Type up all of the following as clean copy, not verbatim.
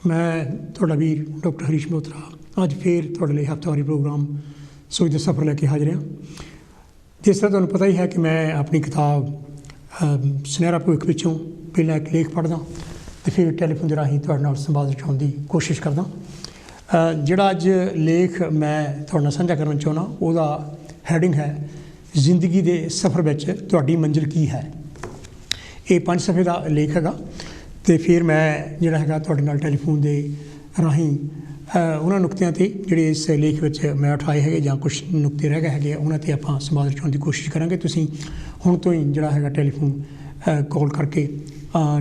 मैं ਤੁਹਾਡਾ ਵੀਰ ਡਾਕਟਰ ਹਰੀਸ਼ ਮੋਤਰਾ ਅੱਜ ਫੇਰ ਤੁਹਾਡੇ ਲਈ ਹਫ਼ਤਾਵਾਰੀ ਪ੍ਰੋਗਰਾਮ ਸੋਚ ਦਾ ਸਫ਼ਰ ਲੈ ਕੇ ਹਾਜ਼ਰ ਹਾਂ। ਜਿਸ ਤਰ੍ਹਾਂ ਤੁਹਾਨੂੰ ਪਤਾ ਹੀ ਹੈ ਕਿ ਮੈਂ ਆਪਣੀ ਕਿਤਾਬ ਸੁਨਹਿਰਾ ਭਵਿੱਖ ਵਿੱਚੋਂ ਪਹਿਲਾਂ ਇੱਕ ਲੇਖ ਪੜ੍ਹਦਾ ਅਤੇ ਫਿਰ ਟੈਲੀਫੋਨ ਦੇ ਰਾਹੀਂ ਤੁਹਾਡੇ ਨਾਲ ਸੰਵਾਦ ਰਚਾਉਣ ਦੀ ਕੋਸ਼ਿਸ਼ ਕਰਦਾ। ਜਿਹੜਾ ਅੱਜ ਲੇਖ ਮੈਂ ਤੁਹਾਡੇ ਨਾਲ ਸਾਂਝਾ ਕਰਨਾ ਚਾਹੁੰਦਾ ਉਹਦਾ ਹੈਡਿੰਗ ਹੈ ਜ਼ਿੰਦਗੀ ਦੇ ਸਫ਼ਰ ਵਿੱਚ ਤੁਹਾਡੀ ਮੰਜ਼ਿਲ ਕੀ ਹੈ। ਇਹ 5 ਸਫ਼ੇ ਦਾ ਲੇਖ ਹੈਗਾ ਅਤੇ ਫਿਰ ਮੈਂ ਜਿਹੜਾ ਹੈਗਾ ਤੁਹਾਡੇ ਨਾਲ ਟੈਲੀਫੋਨ ਦੇ ਰਾਹੀਂ ਉਹਨਾਂ ਨੁਕਤਿਆਂ 'ਤੇ ਜਿਹੜੇ ਇਸ ਲੇਖ ਵਿੱਚ ਮੈਂ ਉਠਾਏ ਹੈਗੇ ਜਾਂ ਕੁਛ ਨੁਕਤੇ ਰਹਿ ਗਏ ਹੈਗੇ ਉਹਨਾਂ 'ਤੇ ਆਪਾਂ ਸੰਵਾਦ ਰਚਾਉਣ ਦੀ ਕੋਸ਼ਿਸ਼ ਕਰਾਂਗੇ। ਤੁਸੀਂ ਹੁਣ ਤੋਂ ਹੀ ਜਿਹੜਾ ਹੈਗਾ ਟੈਲੀਫੋਨ ਕਾਲ ਕਰਕੇ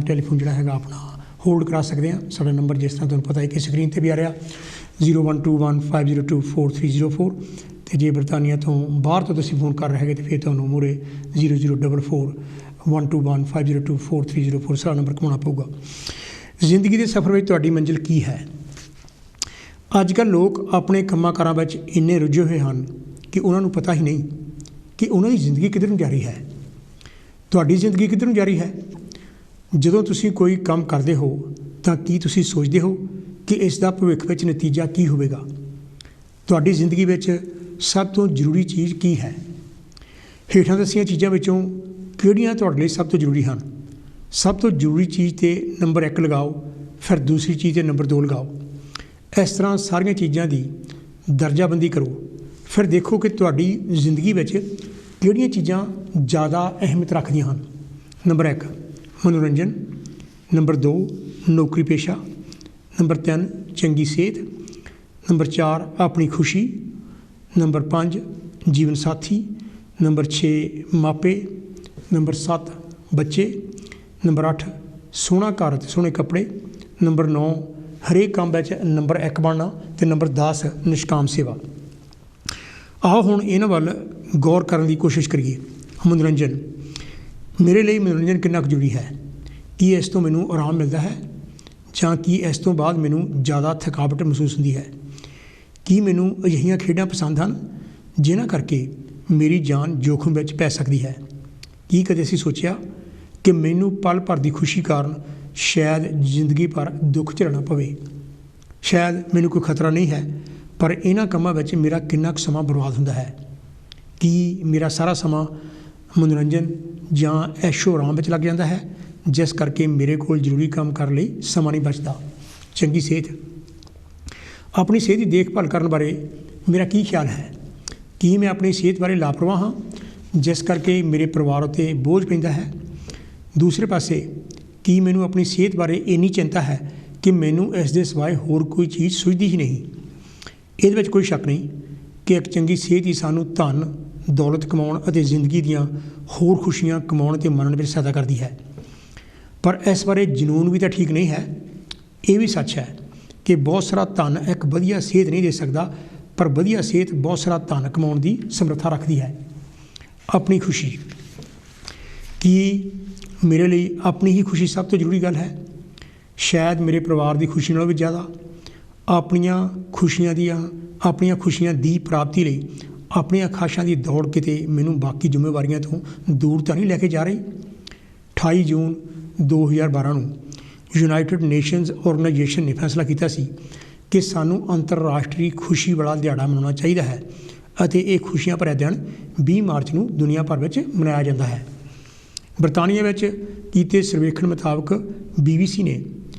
ਟੈਲੀਫੋਨ ਜਿਹੜਾ ਹੈਗਾ ਆਪਣਾ ਹੋਲਡ ਕਰਾ ਸਕਦੇ ਹਾਂ। ਸਾਡਾ ਨੰਬਰ ਜਿਸ ਤਰ੍ਹਾਂ ਤੁਹਾਨੂੰ ਪਤਾ ਹੈ ਕਿ ਸਕਰੀਨ 'ਤੇ ਵੀ ਆ ਰਿਹਾ 01215024 ਅਤੇ ਜੇ ਬਰਤਾਨੀਆ ਤੋਂ ਬਾਹਰ ਤੋਂ ਤੁਸੀਂ ਫੋਨ ਕਰ ਰਹੇ ਹੈਗੇ ਤਾਂ ਫਿਰ ਤੁਹਾਨੂੰ ਮੂਹਰੇ 0044125024 ਸਾਡਾ ਨੰਬਰ ਘੁਮਾਉਣਾ ਪਊਗਾ। ਜ਼ਿੰਦਗੀ ਦੇ ਸਫ਼ਰ ਵਿੱਚ ਤੁਹਾਡੀ ਮੰਜ਼ਿਲ ਕੀ ਹੈ। ਅੱਜ ਕੱਲ੍ਹ ਲੋਕ ਆਪਣੇ ਕੰਮਾਂ ਕਾਰਾਂ ਵਿੱਚ ਇੰਨੇ ਰੁੱਝੇ ਹੋਏ ਹਨ ਕਿ ਉਹਨਾਂ ਨੂੰ ਪਤਾ ਹੀ ਨਹੀਂ ਕਿ ਉਹਨਾਂ ਦੀ ਜ਼ਿੰਦਗੀ ਕਿੱਧਰ ਨੂੰ ਜਾ ਰਹੀ ਹੈ। ਤੁਹਾਡੀ ਜ਼ਿੰਦਗੀ ਕਿੱਧਰ ਨੂੰ ਜਾ ਰਹੀ ਹੈ। ਜਦੋਂ ਤੁਸੀਂ ਕੋਈ ਕੰਮ ਕਰਦੇ ਹੋ ਤਾਂ ਕੀ ਤੁਸੀਂ ਸੋਚਦੇ ਹੋ ਕਿ ਇਸ ਦਾ ਭਵਿੱਖ ਵਿੱਚ ਨਤੀਜਾ ਕੀ ਹੋਵੇਗਾ। ਤੁਹਾਡੀ ਜ਼ਿੰਦਗੀ ਵਿੱਚ ਸਭ ਤੋਂ ਜ਼ਰੂਰੀ ਚੀਜ਼ ਕੀ ਹੈ। ਹੇਠਾਂ ਦੱਸੀਆਂ ਚੀਜ਼ਾਂ ਵਿੱਚੋਂ ਕਿਹੜੀਆਂ ਤੁਹਾਡੇ ਲਈ ਸਭ ਤੋਂ ਜ਼ਰੂਰੀ ਹਨ। ਸਭ ਤੋਂ ਜ਼ਰੂਰੀ ਚੀਜ਼ 'ਤੇ ਨੰਬਰ 1 ਲਗਾਓ, ਫਿਰ ਦੂਸਰੀ ਚੀਜ਼ 'ਤੇ ਨੰਬਰ 2 ਲਗਾਓ। ਇਸ ਤਰ੍ਹਾਂ ਸਾਰੀਆਂ ਚੀਜ਼ਾਂ ਦੀ ਦਰਜਾਬੰਦੀ ਕਰੋ। ਫਿਰ ਦੇਖੋ ਕਿ ਤੁਹਾਡੀ ਜ਼ਿੰਦਗੀ ਵਿੱਚ ਕਿਹੜੀਆਂ ਚੀਜ਼ਾਂ ਜ਼ਿਆਦਾ ਅਹਿਮੀਅਤ ਰੱਖਦੀਆਂ ਹਨ। ਨੰਬਰ 1 ਮਨੋਰੰਜਨ, ਨੰਬਰ 2 ਨੌਕਰੀ ਪੇਸ਼ਾ, ਨੰਬਰ 3 ਚੰਗੀ ਸਿਹਤ, ਨੰਬਰ 4 ਆਪਣੀ ਖੁਸ਼ੀ, ਨੰਬਰ 5 ਜੀਵਨ ਸਾਥੀ, ਨੰਬਰ 6 ਮਾਪੇ, ਨੰਬਰ 7 ਬੱਚੇ, ਨੰਬਰ 8 ਸੋਹਣਾ ਘਰ ਅਤੇ ਸੋਹਣੇ ਕੱਪੜੇ, ਨੰਬਰ 9 ਹਰੇਕ ਕੰਮ ਵਿੱਚ ਨੰਬਰ 1 ਬਣਨਾ ਅਤੇ ਨੰਬਰ 10 ਨਿਸ਼ਕਾਮ ਸੇਵਾ। ਆਓ ਹੁਣ ਇਹਨਾਂ ਵੱਲ ਗੌਰ ਕਰਨ ਦੀ ਕੋਸ਼ਿਸ਼ ਕਰੀਏ। ਮਨੋਰੰਜਨ, ਮੇਰੇ ਲਈ ਮਨੋਰੰਜਨ ਕਿੰਨਾ ਕੁ ਜ਼ਰੂਰੀ ਹੈ। ਕੀ ਇਸ ਤੋਂ ਮੈਨੂੰ ਆਰਾਮ ਮਿਲਦਾ ਹੈ ਜਾਂ ਕੀ ਇਸ ਤੋਂ ਬਾਅਦ ਮੈਨੂੰ ਜ਼ਿਆਦਾ ਥਕਾਵਟ ਮਹਿਸੂਸ ਹੁੰਦੀ ਹੈ। ਕੀ ਮੈਨੂੰ ਅਜਿਹੀਆਂ ਖੇਡਾਂ ਪਸੰਦ ਹਨ ਜਿਨ੍ਹਾਂ ਕਰਕੇ ਮੇਰੀ ਜਾਨ ਜੋਖਮ ਵਿੱਚ ਪੈ ਸਕਦੀ ਹੈ। ਕੀ ਕਦੇ ਅਸੀਂ ਸੋਚਿਆ ਕਿ ਮੈਨੂੰ ਪਲ ਭਰ ਦੀ ਖੁਸ਼ੀ ਕਾਰਨ ਸ਼ਾਇਦ ਜ਼ਿੰਦਗੀ ਭਰ ਦੁੱਖ ਝੱਲਣਾ ਪਵੇ। ਸ਼ਾਇਦ ਮੈਨੂੰ ਕੋਈ ਖਤਰਾ ਨਹੀਂ ਹੈ ਪਰ ਇਹਨਾਂ ਕੰਮਾਂ ਵਿੱਚ ਮੇਰਾ ਕਿੰਨਾ ਕੁ ਸਮਾਂ ਬਰਬਾਦ ਹੁੰਦਾ ਹੈ। ਕੀ ਮੇਰਾ ਸਾਰਾ ਸਮਾਂ ਮਨੋਰੰਜਨ ਜਾਂ ਐਸ਼ੋ ਆਰਾਮ ਵਿੱਚ ਲੱਗ ਜਾਂਦਾ ਹੈ ਜਿਸ ਕਰਕੇ ਮੇਰੇ ਕੋਲ ਜ਼ਰੂਰੀ ਕੰਮ ਕਰਨ ਲਈ ਸਮਾਂ ਨਹੀਂ ਬਚਦਾ। ਚੰਗੀ ਸਿਹਤ, ਆਪਣੀ ਸਿਹਤ ਦੀ ਦੇਖਭਾਲ ਕਰਨ ਬਾਰੇ ਮੇਰਾ ਕੀ ਖਿਆਲ ਹੈ। ਕੀ ਮੈਂ ਆਪਣੀ ਸਿਹਤ ਬਾਰੇ ਲਾਪਰਵਾਹ ਹਾਂ ਜਿਸ ਕਰਕੇ ਮੇਰੇ ਪਰਿਵਾਰ ਉੱਤੇ ਬੋਝ ਪੈਂਦਾ ਹੈ। ਦੂਸਰੇ ਪਾਸੇ ਕੀ ਮੈਨੂੰ ਆਪਣੀ ਸਿਹਤ ਬਾਰੇ ਇੰਨੀ ਚਿੰਤਾ ਹੈ ਕਿ ਮੈਨੂੰ ਇਸ ਦੇ ਸਿਵਾਏ ਹੋਰ ਕੋਈ ਚੀਜ਼ ਸੁਝਦੀ ਹੀ ਨਹੀਂ। ਇਹਦੇ ਵਿੱਚ ਕੋਈ ਸ਼ੱਕ ਨਹੀਂ ਕਿ ਇੱਕ ਚੰਗੀ ਸਿਹਤ ਹੀ ਸਾਨੂੰ ਧਨ ਦੌਲਤ ਕਮਾਉਣ ਅਤੇ ਜ਼ਿੰਦਗੀ ਦੀਆਂ ਹੋਰ ਖੁਸ਼ੀਆਂ ਕਮਾਉਣ ਅਤੇ ਮੰਨਣ ਵਿੱਚ ਸਹਾਇਤਾ ਕਰਦੀ ਹੈ। ਪਰ ਇਸ ਬਾਰੇ ਜਨੂੰਨ ਵੀ ਤਾਂ ਠੀਕ ਨਹੀਂ ਹੈ। ਇਹ ਵੀ ਸੱਚ ਹੈ ਕਿ ਬਹੁਤ ਸਾਰਾ ਧਨ ਇੱਕ ਵਧੀਆ ਸਿਹਤ ਨਹੀਂ ਦੇ ਸਕਦਾ ਪਰ ਵਧੀਆ ਸਿਹਤ ਬਹੁਤ ਸਾਰਾ ਧਨ ਕਮਾਉਣ ਦੀ ਸਮਰੱਥਾ ਰੱਖਦੀ ਹੈ। ਆਪਣੀ ਖੁਸ਼ੀ, ਕੀ ਮੇਰੇ ਲਈ ਆਪਣੀ ਹੀ ਖੁਸ਼ੀ ਸਭ ਤੋਂ ਜ਼ਰੂਰੀ ਗੱਲ ਹੈ। ਸ਼ਾਇਦ ਮੇਰੇ ਪਰਿਵਾਰ ਦੀ ਖੁਸ਼ੀ ਨਾਲੋਂ ਵੀ ਜ਼ਿਆਦਾ। ਆਪਣੀਆਂ ਖੁਸ਼ੀਆਂ ਦੀ ਪ੍ਰਾਪਤੀ ਲਈ ਆਪਣੀਆਂ ਖਾਸ਼ਾਂ ਦੀ ਦੌੜ ਕਿਤੇ ਮੈਨੂੰ ਬਾਕੀ ਜ਼ਿੰਮੇਵਾਰੀਆਂ ਤੋਂ ਦੂਰ ਤਾਂ ਨਹੀਂ ਲੈ ਕੇ ਜਾ ਰਹੀ। 28 ਜੂਨ 2012 ਨੂੰ ਯੂਨਾਈਟਿਡ ਨੇਸ਼ਨਜ਼ ਆਰਗੇਨਾਈਜੇਸ਼ਨ ਨੇ ਫੈਸਲਾ ਕੀਤਾ ਸੀ ਕਿ ਸਾਨੂੰ ਅੰਤਰਰਾਸ਼ਟਰੀ ਖੁਸ਼ੀ ਵਾਲਾ ਦਿਹਾੜਾ ਮਨਾਉਣਾ ਚਾਹੀਦਾ ਹੈ ਅਤੇ ਇਹ ਖੁਸ਼ੀਆਂ ਭਰਿਆ ਦਿਨ 20 ਮਾਰਚ ਨੂੰ ਦੁਨੀਆ ਭਰ ਵਿੱਚ ਮਨਾਇਆ ਜਾਂਦਾ ਹੈ। ਬਰਤਾਨੀਆ ਵਿੱਚ ਕੀਤੇ ਸਰਵੇਖਣ ਮੁਤਾਬਕ BBC ਨੇ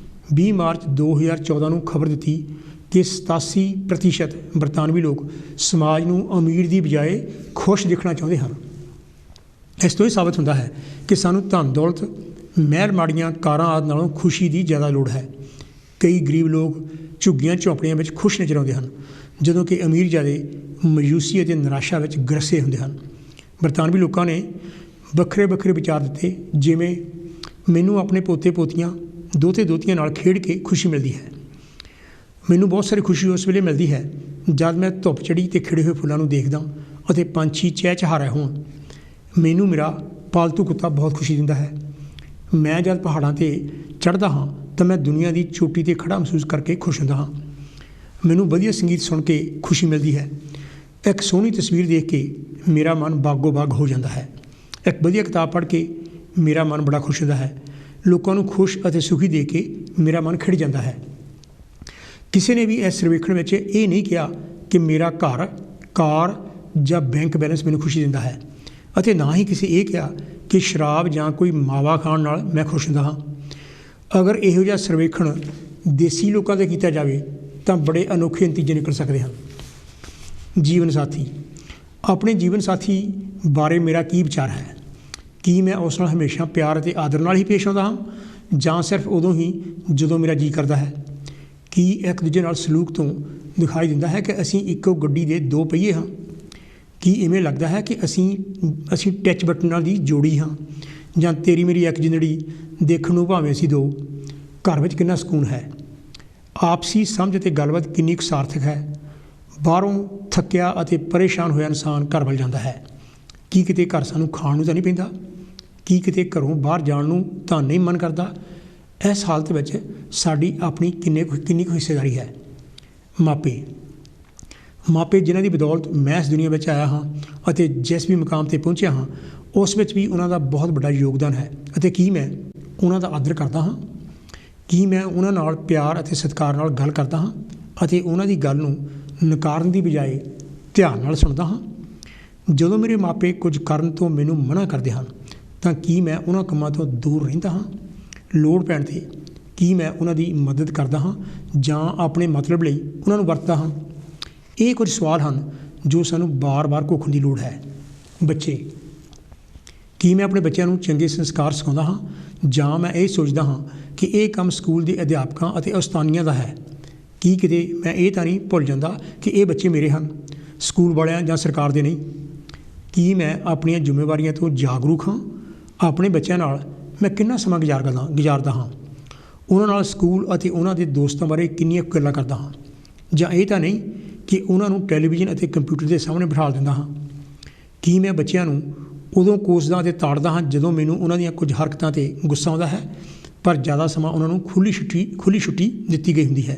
20 ਮਾਰਚ 2014 ਨੂੰ ਖਬਰ ਦਿੱਤੀ ਕਿ 87% ਬਰਤਾਨਵੀ ਲੋਕ ਸਮਾਜ ਨੂੰ ਅਮੀਰ ਦੀ ਬਜਾਏ ਖੁਸ਼ ਦੇਖਣਾ ਚਾਹੁੰਦੇ ਹਨ। ਇਸ ਤੋਂ ਇਹ ਸਾਬਤ ਹੁੰਦਾ ਹੈ ਕਿ ਸਾਨੂੰ ਧਨ ਦੌਲਤ ਮਹਿਲ ਮਾੜੀਆਂ ਕਾਰਾਂ ਆਦਿ ਨਾਲੋਂ ਖੁਸ਼ੀ ਦੀ ਜ਼ਿਆਦਾ ਲੋੜ ਹੈ। ਕਈ ਗਰੀਬ ਲੋਕ ਝੁੱਗੀਆਂ ਝੌਂਪੜੀਆਂ ਵਿੱਚ ਖੁਸ਼ ਨਜ਼ਰ ਆਉਂਦੇ ਹਨ ਜਦੋਂ ਕਿ ਅਮੀਰ ਜ਼ਿਆਦੇ ਮਾਯੂਸੀ ਅਤੇ ਨਿਰਾਸ਼ਾ ਵਿੱਚ ਗਰਸੇ ਹੁੰਦੇ ਹਨ। ਬਰਤਾਨਵੀ ਲੋਕਾਂ ਨੇ ਵੱਖਰੇ ਵੱਖਰੇ ਵਿਚਾਰ ਦਿੱਤੇ ਜਿਵੇਂ ਮੈਨੂੰ ਆਪਣੇ ਪੋਤੇ ਪੋਤੀਆਂ ਦੋਤੇ ਦੋਤੀਆਂ ਨਾਲ ਖੇਡ ਕੇ ਖੁਸ਼ੀ ਮਿਲਦੀ ਹੈ। ਮੈਨੂੰ ਬਹੁਤ ਸਾਰੀ ਖੁਸ਼ੀ ਉਸ ਵੇਲੇ ਮਿਲਦੀ ਹੈ ਜਦ ਮੈਂ ਧੁੱਪ ਚੜ੍ਹੀ ਅਤੇ ਖਿੜੇ ਹੋਏ ਫੁੱਲਾਂ ਨੂੰ ਦੇਖਦਾ ਅਤੇ ਪੰਛੀ ਚਹਿਚਹਾ ਰਹੇ ਹੋਣ। ਮੈਨੂੰ ਮੇਰਾ ਪਾਲਤੂ ਕੁੱਤਾ ਬਹੁਤ ਖੁਸ਼ੀ ਦਿੰਦਾ ਹੈ। ਮੈਂ ਜਦ ਪਹਾੜਾਂ 'ਤੇ ਚੜ੍ਹਦਾ ਹਾਂ ਤਾਂ ਮੈਂ ਦੁਨੀਆ ਦੀ ਚੋਟੀ 'ਤੇ ਖੜ੍ਹਾ ਮਹਿਸੂਸ ਕਰਕੇ ਖੁਸ਼ ਹੁੰਦਾ ਹਾਂ। ਮੈਨੂੰ ਵਧੀਆ ਸੰਗੀਤ ਸੁਣ ਕੇ ਖੁਸ਼ੀ ਮਿਲਦੀ ਹੈ। ਇੱਕ ਸੋਹਣੀ ਤਸਵੀਰ ਦੇਖ ਕੇ ਮੇਰਾ ਮਨ ਬਾਗੋ ਬਾਗ ਹੋ ਜਾਂਦਾ ਹੈ। ਇੱਕ ਵਧੀਆ ਕਿਤਾਬ ਪੜ੍ਹ ਕੇ ਮੇਰਾ ਮਨ ਬੜਾ ਖੁਸ਼ ਹੁੰਦਾ ਹੈ। ਲੋਕਾਂ ਨੂੰ ਖੁਸ਼ ਅਤੇ ਸੁਖੀ ਦੇਖ ਕੇ ਮੇਰਾ ਮਨ ਖਿੜ ਜਾਂਦਾ ਹੈ। ਕਿਸੇ ਨੇ ਵੀ ਇਸ ਸਰਵੇਖਣ ਵਿੱਚ ਇਹ ਨਹੀਂ ਕਿਹਾ ਕਿ ਮੇਰਾ ਘਰ, ਕਾਰ ਜਾਂ ਬੈਂਕ ਬੈਲੈਂਸ ਮੈਨੂੰ ਖੁਸ਼ੀ ਦਿੰਦਾ ਹੈ, ਅਤੇ ਨਾ ਹੀ ਕਿਸੇ ਇਹ ਕਿਹਾ ਕਿ ਸ਼ਰਾਬ ਜਾਂ ਕੋਈ ਮਾਵਾ ਖਾਣ ਨਾਲ ਮੈਂ ਖੁਸ਼ ਹੁੰਦਾ ਹਾਂ। ਅਗਰ ਇਹੋ ਜਿਹਾ ਸਰਵੇਖਣ ਦੇਸੀ ਲੋਕਾਂ 'ਤੇ ਕੀਤਾ ਜਾਵੇ ਤਾਂ ਬੜੇ ਅਨੋਖੇ ਨਤੀਜੇ ਨਿਕਲ ਸਕਦੇ ਹਨ। ਜੀਵਨ ਸਾਥੀ। ਆਪਣੇ ਜੀਵਨ ਸਾਥੀ ਬਾਰੇ ਮੇਰਾ ਕੀ ਵਿਚਾਰ ਹੈ? ਕੀ ਮੈਂ ਉਸ ਨਾਲ ਹਮੇਸ਼ਾ ਪਿਆਰ ਅਤੇ ਆਦਰ ਨਾਲ ਹੀ ਪੇਸ਼ ਆਉਂਦਾ ਹਾਂ, ਜਾਂ ਸਿਰਫ ਉਦੋਂ ਹੀ ਜਦੋਂ ਮੇਰਾ ਜੀਅ ਕਰਦਾ ਹੈ? ਕੀ ਇੱਕ ਦੂਜੇ ਨਾਲ ਸਲੂਕ ਤੋਂ ਦਿਖਾਈ ਦਿੰਦਾ ਹੈ ਕਿ ਅਸੀਂ ਇੱਕੋ ਗੱਡੀ ਦੇ ਦੋ ਪਹੀਏ ਹਾਂ? ਕੀ ਇਵੇਂ ਲੱਗਦਾ ਹੈ ਕਿ ਅਸੀਂ ਟੱਚ ਬਟਨ ਨਾਲ ਦੀ ਜੋੜੀ ਹਾਂ, ਜਾਂ ਤੇਰੀ ਮੇਰੀ ਇੱਕ ਜ਼ਿੰਦੜੀ ਦੇਖਣ ਨੂੰ ਭਾਵੇਂ ਅਸੀਂ ਦੋ? ਘਰ ਵਿੱਚ ਕਿੰਨਾ ਸਕੂਨ ਹੈ? ਆਪਸੀ ਸਮਝ ਅਤੇ ਗੱਲਬਾਤ ਕਿੰਨੀ ਕੁ ਸਾਰਥਕ ਹੈ? ਬਾਹਰੋਂ ਥੱਕਿਆ ਅਤੇ ਪਰੇਸ਼ਾਨ ਹੋਇਆ ਇਨਸਾਨ ਘਰ ਵੱਲ ਜਾਂਦਾ ਹੈ। ਕੀ ਕਿਤੇ ਘਰ ਸਾਨੂੰ ਖਾਣ ਨੂੰ ਤਾਂ ਨਹੀਂ ਪੈਂਦਾ? ਕੀ ਕਿਤੇ ਘਰੋਂ ਬਾਹਰ ਜਾਣ ਨੂੰ ਤਾਂ ਨਹੀਂ ਮਨ ਕਰਦਾ? ਇਸ ਹਾਲਤ ਵਿੱਚ ਸਾਡੀ ਆਪਣੀ ਕਿੰਨੀ ਕੁ ਹਿੱਸੇਦਾਰੀ ਹੈ? ਮਾਪੇ ਜਿਨ੍ਹਾਂ ਦੀ ਬਦੌਲਤ ਮੈਂ ਇਸ ਦੁਨੀਆ ਵਿੱਚ ਆਇਆ ਹਾਂ ਅਤੇ ਜਿਸ ਵੀ ਮੁਕਾਮ 'ਤੇ ਪਹੁੰਚਿਆ ਹਾਂ, ਉਸ ਵਿੱਚ ਵੀ ਉਹਨਾਂ ਦਾ ਬਹੁਤ ਵੱਡਾ ਯੋਗਦਾਨ ਹੈ। ਅਤੇ ਕੀ ਮੈਂ ਉਹਨਾਂ ਦਾ ਆਦਰ ਕਰਦਾ ਹਾਂ? ਕੀ ਮੈਂ ਉਹਨਾਂ ਨਾਲ ਪਿਆਰ ਅਤੇ ਸਤਿਕਾਰ ਨਾਲ ਗੱਲ ਕਰਦਾ ਹਾਂ ਅਤੇ ਉਹਨਾਂ ਦੀ ਗੱਲ ਨੂੰ ਨਕਾਰਨ ਦੀ ਬਜਾਏ ਧਿਆਨ ਨਾਲ ਸੁਣਦਾ ਹਾਂ? ਜਦੋਂ ਮੇਰੇ ਮਾਪੇ ਕੁਝ ਕਰਨ ਤੋਂ ਮੈਨੂੰ ਮਨ੍ਹਾ ਕਰਦੇ ਹਨ ਤਾਂ ਕੀ ਮੈਂ ਉਹਨਾਂ ਕੰਮਾਂ ਤੋਂ ਦੂਰ ਰਹਿੰਦਾ ਹਾਂ? ਲੋੜ ਪੈਣ 'ਤੇ ਕੀ ਮੈਂ ਉਹਨਾਂ ਦੀ ਮਦਦ ਕਰਦਾ ਹਾਂ ਜਾਂ ਆਪਣੇ ਮਤਲਬ ਲਈ ਉਹਨਾਂ ਨੂੰ ਵਰਤਦਾ ਹਾਂ? ਇਹ ਕੁਝ ਸਵਾਲ ਹਨ ਜੋ ਸਾਨੂੰ ਬਾਰ-ਬਾਰ ਘੋਖਣ ਦੀ ਲੋੜ ਹੈ। ਬੱਚੇ। ਕੀ ਮੈਂ ਆਪਣੇ ਬੱਚਿਆਂ ਨੂੰ ਚੰਗੇ ਸੰਸਕਾਰ ਸਿਖਾਉਂਦਾ ਹਾਂ, ਜਾਂ ਮੈਂ ਇਹ ਸੋਚਦਾ ਹਾਂ ਕਿ ਇਹ ਕੰਮ ਸਕੂਲ ਦੇ ਅਧਿਆਪਕਾਂ ਅਤੇ ਉਸਤਾਨੀਆਂ ਦਾ ਹੈ? ਕੀ ਕਿਤੇ ਮੈਂ ਇਹ ਤਾਂ ਨਹੀਂ ਭੁੱਲ ਜਾਂਦਾ ਕਿ ਇਹ ਬੱਚੇ ਮੇਰੇ ਹਨ, ਸਕੂਲ ਵਾਲਿਆਂ ਜਾਂ ਸਰਕਾਰ ਦੇ ਨਹੀਂ? ਕੀ ਮੈਂ ਆਪਣੀਆਂ ਜ਼ਿੰਮੇਵਾਰੀਆਂ ਤੋਂ ਜਾਗਰੂਕ ਹਾਂ? ਆਪਣੇ ਬੱਚਿਆਂ ਨਾਲ ਮੈਂ ਕਿੰਨਾ ਸਮਾਂ ਗੁਜ਼ਾਰਦਾ ਹਾਂ? ਉਹਨਾਂ ਨਾਲ ਸਕੂਲ ਅਤੇ ਉਹਨਾਂ ਦੇ ਦੋਸਤਾਂ ਬਾਰੇ ਕਿੰਨੀਆਂ ਗੱਲਾਂ ਕਰਦਾ ਹਾਂ? ਜਾਂ ਇਹ ਤਾਂ ਨਹੀਂ ਕਿ ਉਹਨਾਂ ਨੂੰ ਟੈਲੀਵਿਜ਼ਨ ਅਤੇ ਕੰਪਿਊਟਰ ਦੇ ਸਾਹਮਣੇ ਬਿਠਾ ਦਿੰਦਾ ਹਾਂ? ਕੀ ਮੈਂ ਬੱਚਿਆਂ ਨੂੰ ਉਦੋਂ ਕੋਸਦਾ ਅਤੇ ਤਾੜਦਾ ਹਾਂ ਜਦੋਂ ਮੈਨੂੰ ਉਹਨਾਂ ਦੀਆਂ ਕੁਝ ਹਰਕਤਾਂ 'ਤੇ ਗੁੱਸਾ ਆਉਂਦਾ ਹੈ, ਪਰ ਜ਼ਿਆਦਾ ਸਮਾਂ ਉਹਨਾਂ ਨੂੰ ਖੁੱਲ੍ਹੀ ਛੁੱਟੀ ਦਿੱਤੀ ਗਈ ਹੁੰਦੀ ਹੈ?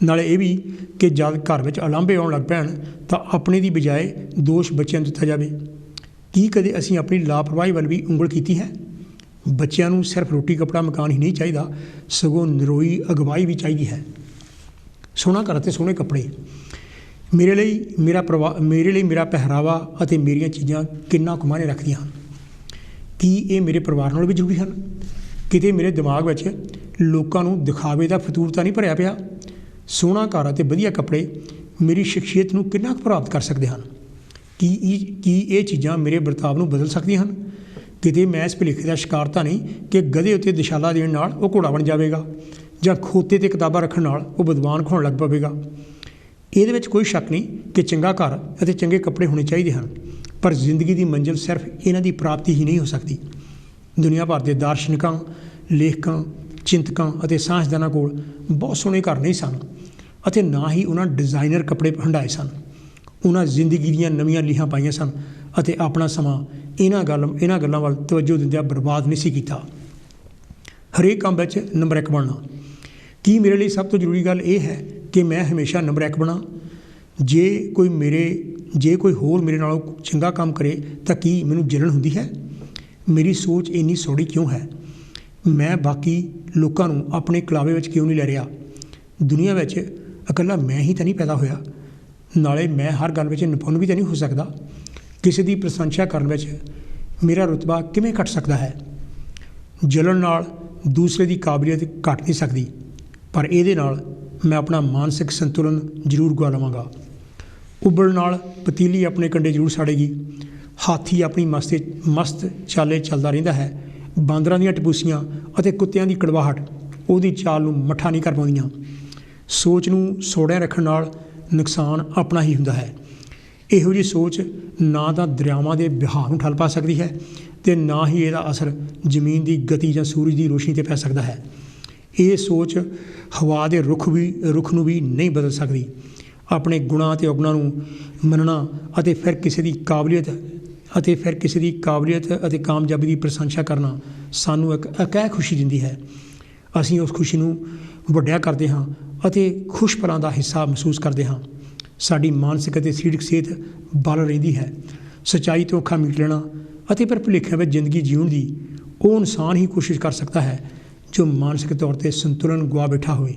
ਨਾਲੇ ਇਹ ਵੀ ਕਿ ਜਦ ਘਰ ਵਿੱਚ ਉਲਾਂਭੇ ਆਉਣ ਲੱਗ ਪੈਣ ਤਾਂ ਆਪਣੇ ਦੀ ਬਜਾਏ ਦੋਸ਼ ਬੱਚਿਆਂ ਨੂੰ ਦਿੱਤਾ ਜਾਵੇ? ਕੀ ਕਦੇ ਅਸੀਂ ਆਪਣੀ ਲਾਪਰਵਾਹੀ ਵੱਲ ਵੀ ਉਂਗਲ ਕੀਤੀ ਹੈ? ਬੱਚਿਆਂ ਨੂੰ ਸਿਰਫ ਰੋਟੀ ਕੱਪੜਾ ਮਕਾਨ ਹੀ ਨਹੀਂ ਚਾਹੀਦਾ, ਸਗੋਂ ਨਿਰੋਈ ਅਗਵਾਈ ਵੀ ਚਾਹੀਦੀ ਹੈ। ਸੋਹਣਾ ਘਰ ਅਤੇ ਸੋਹਣੇ ਕੱਪੜੇ। ਮੇਰੇ ਲਈ ਮੇਰਾ ਪਹਿਰਾਵਾ ਅਤੇ ਮੇਰੀਆਂ ਚੀਜ਼ਾਂ ਕਿੰਨਾ ਕੁ ਮਾਇਨੇ ਰੱਖਦੀਆਂ ਹਨ? ਕੀ ਇਹ ਮੇਰੇ ਪਰਿਵਾਰ ਨਾਲ ਵੀ ਜ਼ਰੂਰੀ ਹਨ? ਕਿਤੇ ਮੇਰੇ ਦਿਮਾਗ ਵਿੱਚ ਲੋਕਾਂ ਨੂੰ ਦਿਖਾਵੇ ਦਾ ਫਤੂਰ ਤਾਂ ਨਹੀਂ ਭਰਿਆ ਪਿਆ? ਸੋਹਣਾ ਘਰ ਅਤੇ ਵਧੀਆ ਕੱਪੜੇ ਮੇਰੀ ਸ਼ਖਸੀਅਤ ਨੂੰ ਕਿੰਨਾ ਕੁ ਪ੍ਰਭਾਵਿਤ ਕਰ ਸਕਦੇ ਹਨ? ਕੀ ਇਹ ਚੀਜ਼ਾਂ ਮੇਰੇ ਵਰਤਾਵ ਨੂੰ ਬਦਲ ਸਕਦੀਆਂ ਹਨ? ਕਿਤੇ ਮੈਂ ਇਸ ਭੁਲੇਖੇ ਦਾ ਸ਼ਿਕਾਰ ਤਾਂ ਨਹੀਂ ਕਿ ਗਧੇ ਉੱਤੇ ਦਿਸ਼ਾਲਾ ਦੇਣ ਨਾਲ ਉਹ ਘੋੜਾ ਬਣ ਜਾਵੇਗਾ, ਜਾਂ ਖੋਤੇ 'ਤੇ ਕਿਤਾਬਾਂ ਰੱਖਣ ਨਾਲ ਉਹ ਵਿਦਵਾਨ ਖਾਉਣ ਲੱਗ ਪਵੇਗਾ? ਇਹਦੇ ਵਿੱਚ ਕੋਈ ਸ਼ੱਕ ਨਹੀਂ ਕਿ ਚੰਗਾ ਘਰ ਅਤੇ ਚੰਗੇ ਕੱਪੜੇ ਹੋਣੇ ਚਾਹੀਦੇ ਹਨ, ਪਰ ਜ਼ਿੰਦਗੀ ਦੀ ਮੰਜ਼ਿਲ ਸਿਰਫ ਇਹਨਾਂ ਦੀ ਪ੍ਰਾਪਤੀ ਹੀ ਨਹੀਂ ਹੋ ਸਕਦੀ। ਦੁਨੀਆ ਭਰ ਦੇ ਦਾਰਸ਼ਨਿਕਾਂ, ਲੇਖਕਾਂ, ਚਿੰਤਕਾਂ ਅਤੇ ਸਾਇੰਸਦਾਨਾਂ ਕੋਲ ਬਹੁਤ ਸੋਹਣੇ ਘਰ ਨਹੀਂ ਸਨ, ਅਤੇ ਨਾ ਹੀ ਉਹਨਾਂ ਡਿਜ਼ਾਈਨਰ ਕੱਪੜੇ ਹੰਢਾਏ ਸਨ। ਉਹਨਾਂ ਜ਼ਿੰਦਗੀ ਦੀਆਂ ਨਵੀਆਂ ਲੀਹਾਂ ਪਾਈਆਂ ਸਨ ਅਤੇ ਆਪਣਾ ਸਮਾਂ ਇਹਨਾਂ ਗੱਲਾਂ ਵੱਲ ਤਵੱਜੋ ਦਿੰਦਿਆਂ ਬਰਬਾਦ ਨਹੀਂ ਸੀ ਕੀਤਾ। ਹਰੇਕ ਕੰਮ ਵਿੱਚ ਨੰਬਰ 1 ਬਣਨਾ। ਕੀ ਮੇਰੇ ਲਈ ਸਭ ਤੋਂ ਜ਼ਰੂਰੀ ਗੱਲ ਇਹ ਹੈ ਕਿ ਮੈਂ ਹਮੇਸ਼ਾ ਨੰਬਰ 1 ਬਣਾ? ਜੇ ਕੋਈ ਹੋਰ ਮੇਰੇ ਨਾਲੋਂ ਚੰਗਾ ਕੰਮ ਕਰੇ ਤਾਂ ਕੀ ਮੈਨੂੰ ਜਲਨ ਹੁੰਦੀ ਹੈ? ਮੇਰੀ ਸੋਚ ਇੰਨੀ ਸੌੜੀ ਕਿਉਂ ਹੈ? ਮੈਂ ਬਾਕੀ ਲੋਕਾਂ ਨੂੰ ਆਪਣੇ ਕਲਾਵੇ ਵਿੱਚ ਕਿਉਂ ਨਹੀਂ ਲੈ ਰਿਹਾ? ਦੁਨੀਆ ਵਿੱਚ ਇਕੱਲਾ ਮੈਂ ਹੀ ਤਾਂ ਨਹੀਂ ਪੈਦਾ ਹੋਇਆ, ਨਾਲੇ ਮੈਂ ਹਰ ਗੱਲ ਵਿੱਚ ਨਿਪੁੰਨ ਵੀ ਤਾਂ ਨਹੀਂ ਹੋ ਸਕਦਾ। ਕਿਸੇ ਦੀ ਪ੍ਰਸ਼ੰਸਾ ਕਰਨ ਵਿੱਚ ਮੇਰਾ ਰੁਤਬਾ ਕਿਵੇਂ ਘਟ ਸਕਦਾ ਹੈ? ਜਲਨ ਨਾਲ ਦੂਸਰੇ ਦੀ ਕਾਬਲੀਅਤ ਘਟ ਨਹੀਂ ਸਕਦੀ, ਪਰ ਇਹਦੇ ਨਾਲ ਮੈਂ ਆਪਣਾ ਮਾਨਸਿਕ ਸੰਤੁਲਨ ਜ਼ਰੂਰ ਗੁਆ ਲਵਾਂਗਾ। ਉਬਲਣ ਨਾਲ ਪਤੀਲੀ ਆਪਣੇ ਕੰਡੇ ਜ਼ਰੂਰ ਸਾੜੇਗੀ। ਹਾਥੀ ਆਪਣੀ ਮਸਤ ਚਾਲੇ ਚੱਲਦਾ ਰਹਿੰਦਾ ਹੈ। ਬਾਂਦਰਾਂ ਦੀਆਂ ਟਪੂਸੀਆਂ ਅਤੇ ਕੁੱਤਿਆਂ ਦੀ ਕੜਵਾਹਟ ਉਹਦੀ ਚਾਲ ਨੂੰ ਮੱਠਾ ਨਹੀਂ ਕਰ ਪਾਉਂਦੀਆਂ। ਸੋਚ ਨੂੰ ਸੋੜਿਆਂ ਰੱਖਣ ਨਾਲ ਨੁਕਸਾਨ ਆਪਣਾ ਹੀ ਹੁੰਦਾ ਹੈ। ਇਹੋ ਜਿਹੀ ਸੋਚ ਨਾ ਤਾਂ ਦਰਿਆਵਾਂ ਦੇ ਵਹਾਅ ਨੂੰ ਠੱਲ ਪਾ ਸਕਦੀ ਹੈ ਅਤੇ ਨਾ ਹੀ ਇਹਦਾ ਅਸਰ ਜ਼ਮੀਨ ਦੀ ਗਤੀ ਜਾਂ ਸੂਰਜ ਦੀ ਰੋਸ਼ਨੀ 'ਤੇ ਪੈ ਸਕਦਾ ਹੈ। ਇਹ ਸੋਚ ਹਵਾ ਦੇ ਰੁੱਖ ਨੂੰ ਵੀ ਨਹੀਂ ਬਦਲ ਸਕਦੀ। ਆਪਣੇ ਗੁਣਾਂ ਅਤੇ ਔਗੁਣਾਂ ਨੂੰ ਮੰਨਣਾ ਅਤੇ ਫਿਰ ਕਿਸੇ ਦੀ ਕਾਬਲੀਅਤ ਅਤੇ ਕਾਮਯਾਬੀ ਦੀ ਪ੍ਰਸ਼ੰਸਾ ਕਰਨਾ ਸਾਨੂੰ ਇੱਕ ਅਕਹਿ ਖੁਸ਼ੀ ਦਿੰਦੀ ਹੈ। ਅਸੀਂ ਉਸ ਖੁਸ਼ੀ ਨੂੰ ਵੱਡਿਆ ਕਰਦੇ ਹਾਂ ਅਤੇ ਖੁਸ਼ ਪਲਾਂ ਦਾ ਹਿੱਸਾ ਮਹਿਸੂਸ ਕਰਦੇ ਹਾਂ। ਸਾਡੀ ਮਾਨਸਿਕ ਅਤੇ ਸਰੀਰਕ ਸਿਹਤ ਬਲ ਰਹਿੰਦੀ ਹੈ। ਸੱਚਾਈ ਤੋਂ ਅੱਖਾਂ ਮੀਟ ਲੈਣਾ ਅਤੇ ਫਿਰ ਭੁਲੇਖਿਆਂ ਵਿੱਚ ਜ਼ਿੰਦਗੀ ਜਿਉਣ ਦੀ ਉਹ ਇਨਸਾਨ ਹੀ ਕੋਸ਼ਿਸ਼ ਕਰ ਸਕਦਾ ਹੈ ਜੋ ਮਾਨਸਿਕ ਤੌਰ 'ਤੇ ਸੰਤੁਲਨ ਗੁਆ ਬੈਠਾ ਹੋਵੇ।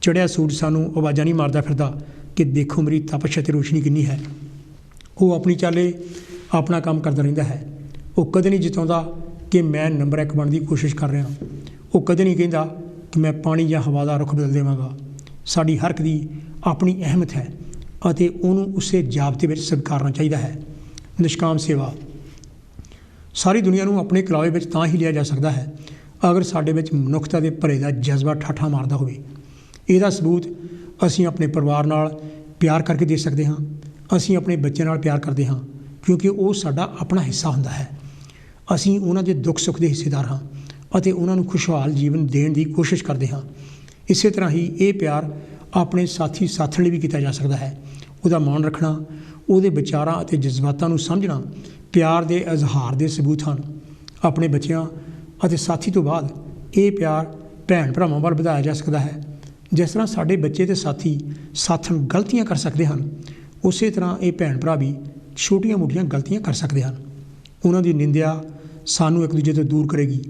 ਚੜ੍ਹਿਆ ਸੂਰਜ ਸਾਨੂੰ ਆਵਾਜ਼ਾਂ ਨਹੀਂ ਮਾਰਦਾ ਫਿਰਦਾ ਕਿ ਦੇਖੋ ਮੇਰੀ ਤਪਸ਼ ਅਤੇ ਰੋਸ਼ਨੀ ਕਿੰਨੀ ਹੈ। ਉਹ ਆਪਣੀ ਚਾਲੇ ਆਪਣਾ ਕੰਮ ਕਰਦਾ ਰਹਿੰਦਾ ਹੈ। ਉਹ ਕਦੇ ਨਹੀਂ ਜਿਤਾਉਂਦਾ ਕਿ ਮੈਂ ਨੰਬਰ 1 ਬਣਨ ਦੀ ਕੋਸ਼ਿਸ਼ ਕਰ ਰਿਹਾ। ਉਹ ਕਦੇ ਨਹੀਂ ਕਹਿੰਦਾ ਕਿ ਮੈਂ ਪਾਣੀ ਜਾਂ ਹਵਾ ਦਾ ਰੁੱਖ ਬਦਲ ਦੇਵਾਂਗਾ। ਸਾਡੀ ਹਰ ਇੱਕ ਦੀ ਆਪਣੀ ਅਹਿਮੀਅਤ ਹੈ ਅਤੇ ਉਹਨੂੰ ਉਸੇ ਜ਼ਾਬਤੇ ਵਿੱਚ ਸਵੀਕਾਰਨਾ ਚਾਹੀਦਾ ਹੈ। ਨਿਸ਼ਕਾਮ ਸੇਵਾ ਸਾਰੀ ਦੁਨੀਆ ਨੂੰ ਆਪਣੇ ਕਲਾਵੇ ਵਿੱਚ ਤਾਂ ਹੀ ਲਿਆ ਜਾ ਸਕਦਾ ਹੈ ਅਗਰ ਸਾਡੇ ਵਿੱਚ ਮਨੁੱਖਤਾ ਦੇ ਭਲੇ ਦਾ ਜਜ਼ਬਾ ਠਾਠਾ ਮਾਰਦਾ ਹੋਵੇ। ਇਹਦਾ ਸਬੂਤ ਅਸੀਂ ਆਪਣੇ ਪਰਿਵਾਰ ਨਾਲ ਪਿਆਰ ਕਰਕੇ ਦੇ ਸਕਦੇ ਹਾਂ। ਅਸੀਂ ਆਪਣੇ ਬੱਚਿਆਂ ਨਾਲ ਪਿਆਰ ਕਰਦੇ ਹਾਂ ਕਿਉਂਕਿ ਉਹ ਸਾਡਾ ਆਪਣਾ ਹਿੱਸਾ ਹੁੰਦਾ ਹੈ। ਅਸੀਂ ਉਹਨਾਂ ਦੇ ਦੁੱਖ ਸੁੱਖ ਦੇ ਹਿੱਸੇਦਾਰ ਹਾਂ ਅਤੇ ਉਹਨਾਂ ਨੂੰ ਖੁਸ਼ਹਾਲ ਜੀਵਨ ਦੇਣ ਦੀ ਕੋਸ਼ਿਸ਼ ਕਰਦੇ ਹਾਂ। ਇਸੇ ਤਰ੍ਹਾਂ ਹੀ ਇਹ ਪਿਆਰ ਆਪਣੇ ਸਾਥੀ ਸਾਥਣ ਲਈ ਵੀ ਕੀਤਾ ਜਾ ਸਕਦਾ ਹੈ। ਉਹਦਾ ਮਾਣ ਰੱਖਣਾ, ਉਹਦੇ ਵਿਚਾਰਾਂ ਅਤੇ ਜਜ਼ਬਾਤਾਂ ਨੂੰ ਸਮਝਣਾ ਪਿਆਰ ਦੇ ਇਜ਼ਹਾਰ ਦੇ ਸਬੂਤ ਹਨ। ਆਪਣੇ ਬੱਚਿਆਂ ਅਤੇ ਸਾਥੀ ਤੋਂ ਬਾਅਦ ਇਹ ਪਿਆਰ ਭੈਣ ਭਰਾਵਾਂ ਵੱਲ ਵਧਾਇਆ ਜਾ ਸਕਦਾ ਹੈ। ਜਿਸ ਤਰ੍ਹਾਂ ਸਾਡੇ ਬੱਚੇ ਅਤੇ ਸਾਥੀ ਸਾਥਣ ਗਲਤੀਆਂ ਕਰ ਸਕਦੇ ਹਨ, ਉਸੇ ਤਰ੍ਹਾਂ ਇਹ ਭੈਣ ਭਰਾ ਵੀ ਛੋਟੀਆਂ ਮੋਟੀਆਂ ਗਲਤੀਆਂ ਕਰ ਸਕਦੇ ਹਨ। ਉਹਨਾਂ ਦੀ ਨਿੰਦਿਆ ਸਾਨੂੰ ਇੱਕ ਦੂਜੇ ਤੋਂ ਦੂਰ ਕਰੇਗੀ,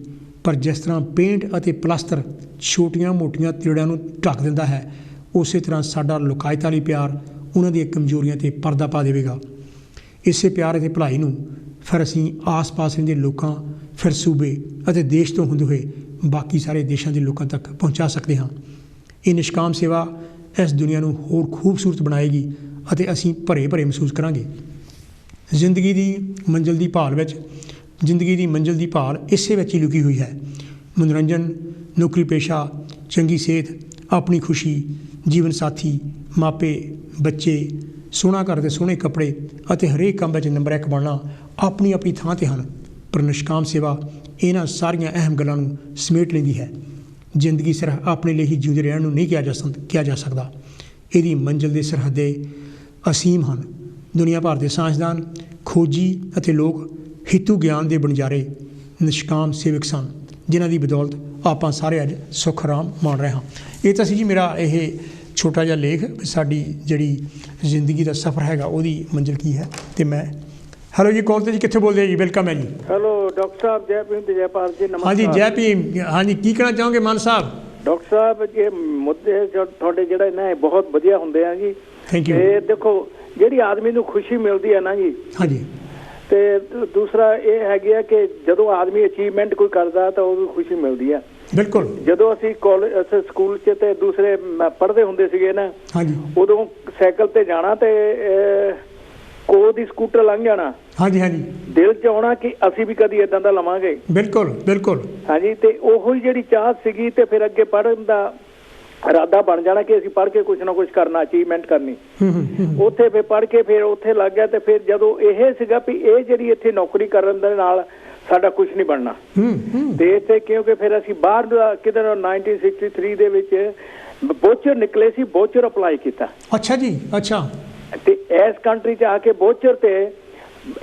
ਪਰ ਜਿਸ ਤਰ੍ਹਾਂ ਪੇਂਟ ਅਤੇ ਪਲਾਸਟਰ ਛੋਟੀਆਂ ਮੋਟੀਆਂ ਤਿੜਾਂ ਨੂੰ ਢੱਕ ਦਿੰਦਾ ਹੈ, ਉਸੇ ਤਰ੍ਹਾਂ ਸਾਡਾ ਲੁਕਾਇਤ ਵਾਲੀ ਪਿਆਰ ਉਹਨਾਂ ਦੀਆਂ ਕਮਜ਼ੋਰੀਆਂ 'ਤੇ ਪਰਦਾ ਪਾ ਦੇਵੇਗਾ। ਇਸੇ ਪਿਆਰ ਅਤੇ ਭਲਾਈ ਨੂੰ ਫਿਰ ਅਸੀਂ ਆਸ-ਪਾਸ ਰਹਿੰਦੇ ਲੋਕਾਂ, ਫਿਰ ਸੂਬੇ ਅਤੇ ਦੇਸ਼ ਤੋਂ ਹੁੰਦੇ ਹੋਏ ਬਾਕੀ ਸਾਰੇ ਦੇਸ਼ਾਂ ਦੇ ਲੋਕਾਂ ਤੱਕ ਪਹੁੰਚਾ ਸਕਦੇ ਹਾਂ। ਇਹ ਨਿਸ਼ਕਾਮ ਸੇਵਾ ਇਸ ਦੁਨੀਆ ਨੂੰ ਹੋਰ ਖੂਬਸੂਰਤ ਬਣਾਏਗੀ ਅਤੇ ਅਸੀਂ ਭਰੇ ਭਰੇ ਮਹਿਸੂਸ ਕਰਾਂਗੇ। ਜ਼ਿੰਦਗੀ ਦੀ ਮੰਜ਼ਿਲ ਦੀ ਭਾਲ ਇਸੇ ਵਿੱਚ ਹੀ ਲੁਕੀ ਹੋਈ ਹੈ। ਮਨੋਰੰਜਨ, ਨੌਕਰੀ ਪੇਸ਼ਾ, ਚੰਗੀ ਸਿਹਤ, ਆਪਣੀ ਖੁਸ਼ੀ, ਜੀਵਨ ਸਾਥੀ, ਮਾਪੇ, ਬੱਚੇ, ਸੋਹਣਾ ਘਰ ਦੇ ਸੋਹਣੇ ਕੱਪੜੇ ਅਤੇ ਹਰੇਕ ਕੰਮ ਵਿੱਚ ਨੰਬਰ 1 ਬਣਨਾ ਆਪਣੀ ਆਪਣੀ ਥਾਂ 'ਤੇ ਹਨ, ਪਰ ਨਿਸ਼ਕਾਮ ਸੇਵਾ ਇਹਨਾਂ ਸਾਰੀਆਂ ਅਹਿਮ ਗੱਲਾਂ ਨੂੰ ਸਮੇਟ ਲੈਂਦੀ ਹੈ। ਜ਼ਿੰਦਗੀ ਸਿਰਫ ਆਪਣੇ ਲਈ ਹੀ ਜਿਉਂਦੇ ਰਹਿਣ ਨੂੰ ਨਹੀਂ ਕਿਹਾ ਜਾ ਸਕਦਾ। ਇਹਦੀ ਮੰਜ਼ਿਲ ਦੇ ਸਰਹੱਦੇ ਅਸੀਮ ਹਨ। ਦੁਨੀਆ ਭਰ ਦੇ ਸਾਇੰਸਦਾਨ, ਖੋਜੀ ਅਤੇ ਲੋਕ ਹਿੱਤੂ ਗਿਆਨ ਦੇ ਵਣਜਾਰੇ ਨਿਸ਼ਕਾਮ ਸੇਵਕ ਸਨ, ਜਿਨ੍ਹਾਂ ਦੀ ਬਦੌਲਤ ਆਪਾਂ ਸਾਰੇ ਅੱਜ ਸੁੱਖ ਆਰਾਮ ਮਾਣ ਰਹੇ ਹਾਂ। ਇਹ ਤਾਂ ਸੀ ਜੀ ਮੇਰਾ ਇਹ ਛੋਟਾ ਜਿਹਾ ਲੇਖ, ਸਾਡੀ ਜਿਹੜੀ ਜ਼ਿੰਦਗੀ ਦਾ ਸਫ਼ਰ ਹੈਗਾ ਉਹਦੀ ਮੰਜ਼ਿਲ ਕੀ ਹੈ। ਅਤੇ ਮੈਂ ਹੈਲੋ ਜੀ, ਕੌਣ ਤੇ ਜੀ, ਕਿੱਥੇ ਬੋਲਦੇ ਜੀ? ਵੈਲਕਮ ਹੈ ਜੀ। ਹੈਲੋ ਡਾਕਟਰ ਸਾਹਿਬ, ਜੈ ਭੀਮ ਤੇ ਜੈ ਭਾਰਤ ਜੀ। ਨਮਸਕਾਰ। ਹਾਂਜੀ, ਜੈ ਭੀਮ। ਹਾਂਜੀ, ਕੀ ਕਹਿਣਾ ਚਾਹੋਗੇ ਮਾਨ ਸਾਹਿਬ? ਡਾਕਟਰ ਸਾਹਿਬ, ਇਹ ਮੁੱਦੇ ਤੁਹਾਡੇ ਜਿਹੜੇ ਨੇ ਬਹੁਤ ਵਧੀਆ ਹੁੰਦੇ ਆ ਜੀ। Thank you. ਤੇ ਦੇਖੋ, ਜਿਹੜੀ ਆਦਮੀ ਨੂੰ ਖੁਸ਼ੀ ਮਿਲਦੀ ਹੈ ਨਾ ਜੀ, ਹਾਂਜੀ, ਤੇ ਦੂਸਰਾ ਇਹ ਹੈਗੀ ਆ ਕਿ ਜਦੋਂ ਆਦਮੀ ਅਚੀਵਮੈਂਟ ਕੋਈ ਕਰਦਾ ਤਾਂ ਉਹਨੂੰ ਖੁਸ਼ੀ ਮਿਲਦੀ ਆ। ਬਿਲਕੁਲ। ਜਦੋਂ ਅਸੀਂ ਸਕੂਲ 'ਚ ਤੇ ਦੂਸਰੇ ਪੜ੍ਹਦੇ ਹੁੰਦੇ ਸੀਗੇ ਨਾ, ਹਾਂਜੀ, ਉਦੋਂ ਸਾਈਕਲ ਤੇ ਜਾਣਾ ਤੇ ਕੋਲ ਦੀ ਸਕੂਟਰ ਲੰਘ ਜਾਣਾ, ਹਾਂਜੀ ਹਾਂਜੀ, ਦਿਲ 'ਚ ਆਉਣਾ ਕਿ ਅਸੀਂ ਵੀ ਕਦੀ ਏਦਾਂ ਦਾ ਲਵਾਂਗੇ। ਬਿਲਕੁਲ ਬਿਲਕੁਲ। ਹਾਂਜੀ, ਤੇ ਉਹੋ ਹੀ ਜਿਹੜੀ ਚਾਹ ਸੀਗੀ ਤੇ ਫਿਰ ਅੱਗੇ ਪੜ੍ਹਨ ਦਾ ਇਰਾਦਾ ਬਣ ਜਾਣਾ ਕਿ ਅਸੀਂ ਪੜ੍ਹ ਕੇ ਕੁਛ ਨਾ ਕੁਛ ਕਰਨਾ, ਅਚੀਵਮੈਂਟ ਕਰਨੀ। ਉੱਥੇ ਫਿਰ ਪੜ੍ਹ ਕੇ ਫਿਰ ਉੱਥੇ ਲੱਗ ਗਿਆ ਤੇ ਫਿਰ ਜਦੋਂ ਇਹ ਸੀਗਾ ਵੀ ਇਹ ਜਿਹੜੀ ਇੱਥੇ ਨੌਕਰੀ ਕਰਨ ਦੇ ਨਾਲ ਸਾਡਾ ਕੁਛ ਨਹੀਂ ਬਣਨਾ ਤੇ ਇੱਥੇ, ਕਿਉਂਕਿ ਫਿਰ ਅਸੀਂ ਬਾਹਰ ਕਿਧਰ 1963 ਦੇ ਵਿੱਚ ਬੋਚਰ ਨਿਕਲੇ ਸੀ, ਬੋਚਰ ਅਪਲਾਈ ਕੀਤਾ। ਅੱਛਾ ਜੀ, ਅੱਛਾ। ਤੇ ਇਸ ਕੰਟਰੀ 'ਚ ਆ ਕੇ ਬੋਚਰ ਤੇ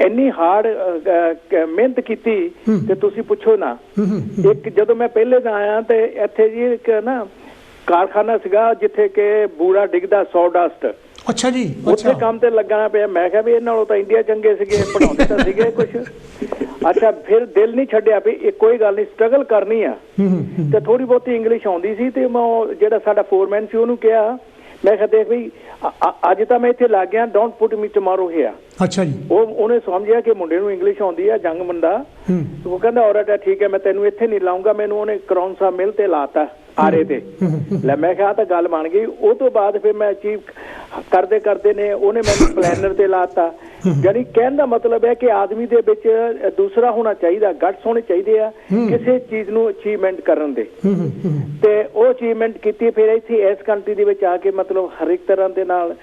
ਇੰਨੀ ਹਾਰਡ ਮਿਹਨਤ ਕੀਤੀ ਤੇ ਤੁਸੀਂ ਪੁੱਛੋ ਨਾ। ਇੱਕ ਜਦੋਂ ਮੈਂ ਪਹਿਲੇ ਦਾ ਆਇਆ ਤੇ ਇੱਥੇ ਜੀ ਇੱਕ ਨਾ ਕਾਰਖਾਨਾ ਸੀਗਾ ਜਿੱਥੇ ਕਿ ਬੂਰਾ ਡਿੱਗਦਾ, ਸੌਡਸਟ। ਅੱਛਾ ਜੀ, ਉੱਥੇ ਕੰਮ ਤੇ ਲੱਗਣਾ ਪਿਆ। ਮੈਂ ਕਿਹਾ ਵੀ ਇਹ ਨਾਲੋਂ ਤਾਂ ਇੰਡੀਆ ਚੰਗੇ ਸੀਗੇ, ਪੜ੍ਹਾਉਂਦੇ ਤਾਂ ਸੀਗੇ ਕੁਛ। ਅੱਛਾ, ਫਿਰ ਦਿਲ ਨਹੀਂ ਛੱਡਿਆ ਵੀ ਇਹ ਕੋਈ ਗੱਲ ਨਹੀਂ, ਸਟਰਗਲ ਕਰਨੀ ਆ। ਤੇ ਥੋੜੀ ਬਹੁਤੀ ਇੰਗਲਿਸ਼ ਆਉਂਦੀ ਸੀ ਤੇ ਮੈਂ ਜਿਹੜਾ ਸਾਡਾ ਫੋਰਮੈਨ ਸੀ ਉਹਨੂੰ ਕਿਹਾ, ਮੈਂ ਕਿਹਾ ਦੇਖ ਬਈ ਅੱਜ ਤਾਂ ਮੈਂ ਇੱਥੇ ਲੱਗ ਗਿਆ, don't put me tomorrow here. ਅੱਛਾ ਜੀ। ਉਹਨੇ ਸਮਝਿਆ ਕਿ ਮੁੰਡੇ ਨੂੰ ਇੰਗਲਿਸ਼ ਆਉਂਦੀ ਆ, ਜੰਗ ਮੁੰਡਾ। ਉਹ ਕਹਿੰਦਾ ਔਰਤ ਹੈ, ਠੀਕ ਹੈ, ਮੈਂ ਤੈਨੂੰ ਇੱਥੇ ਨਹੀਂ ਲਾਉਂਗਾ। ਮੈਨੂੰ ਉਹਨੇ ਕਰੌਨ ਸਾਹਿਬ ਮਿਲ ਤੇ ਲਾਤਾ, ਆਰੇ ਤੇ। ਲੈ ਮੈਂ ਕਿਹਾ ਤਾਂ ਗੱਲ ਬਣ ਗਈ। ਉਹ ਤੋਂ ਬਾਅਦ ਫਿਰ ਮੈਂ ਅਚੀਵ ਕਰਦੇ ਕਰਦੇ ਨੇ ਉਹਨੇ ਮੈਨੂੰ ਪਲੈਨਰ ਤੇ ਲਾਤਾ। ਯਾਨੀ ਕਹਿਣ ਦਾ ਮਤਲਬ ਹੈ ਕਿ ਆਦਮੀ ਦੇ ਵਿੱਚ ਦੂਸਰਾ ਹੋਣਾ ਚਾਹੀਦਾ, ਗਟਸ ਹੋਣੇ ਚਾਹੀਦੇ ਆ ਕਿਸੇ ਚੀਜ਼ ਨੂੰ ਅਚੀਵਮੈਂਟ ਕਰਨ ਦੇ। ਤੇ ਉਹ ਅਚੀਵਮੈਂਟ ਕੀਤੀ। ਫਿਰ ਇੱਥੇ ਇਸ ਕੰਟਰੀ ਦੇ ਵਿੱਚ ਆ ਕੇ ਮਤਲਬ ਹਰ ਇੱਕ ਤਰ੍ਹਾਂ ਦੇ ਨਾਲ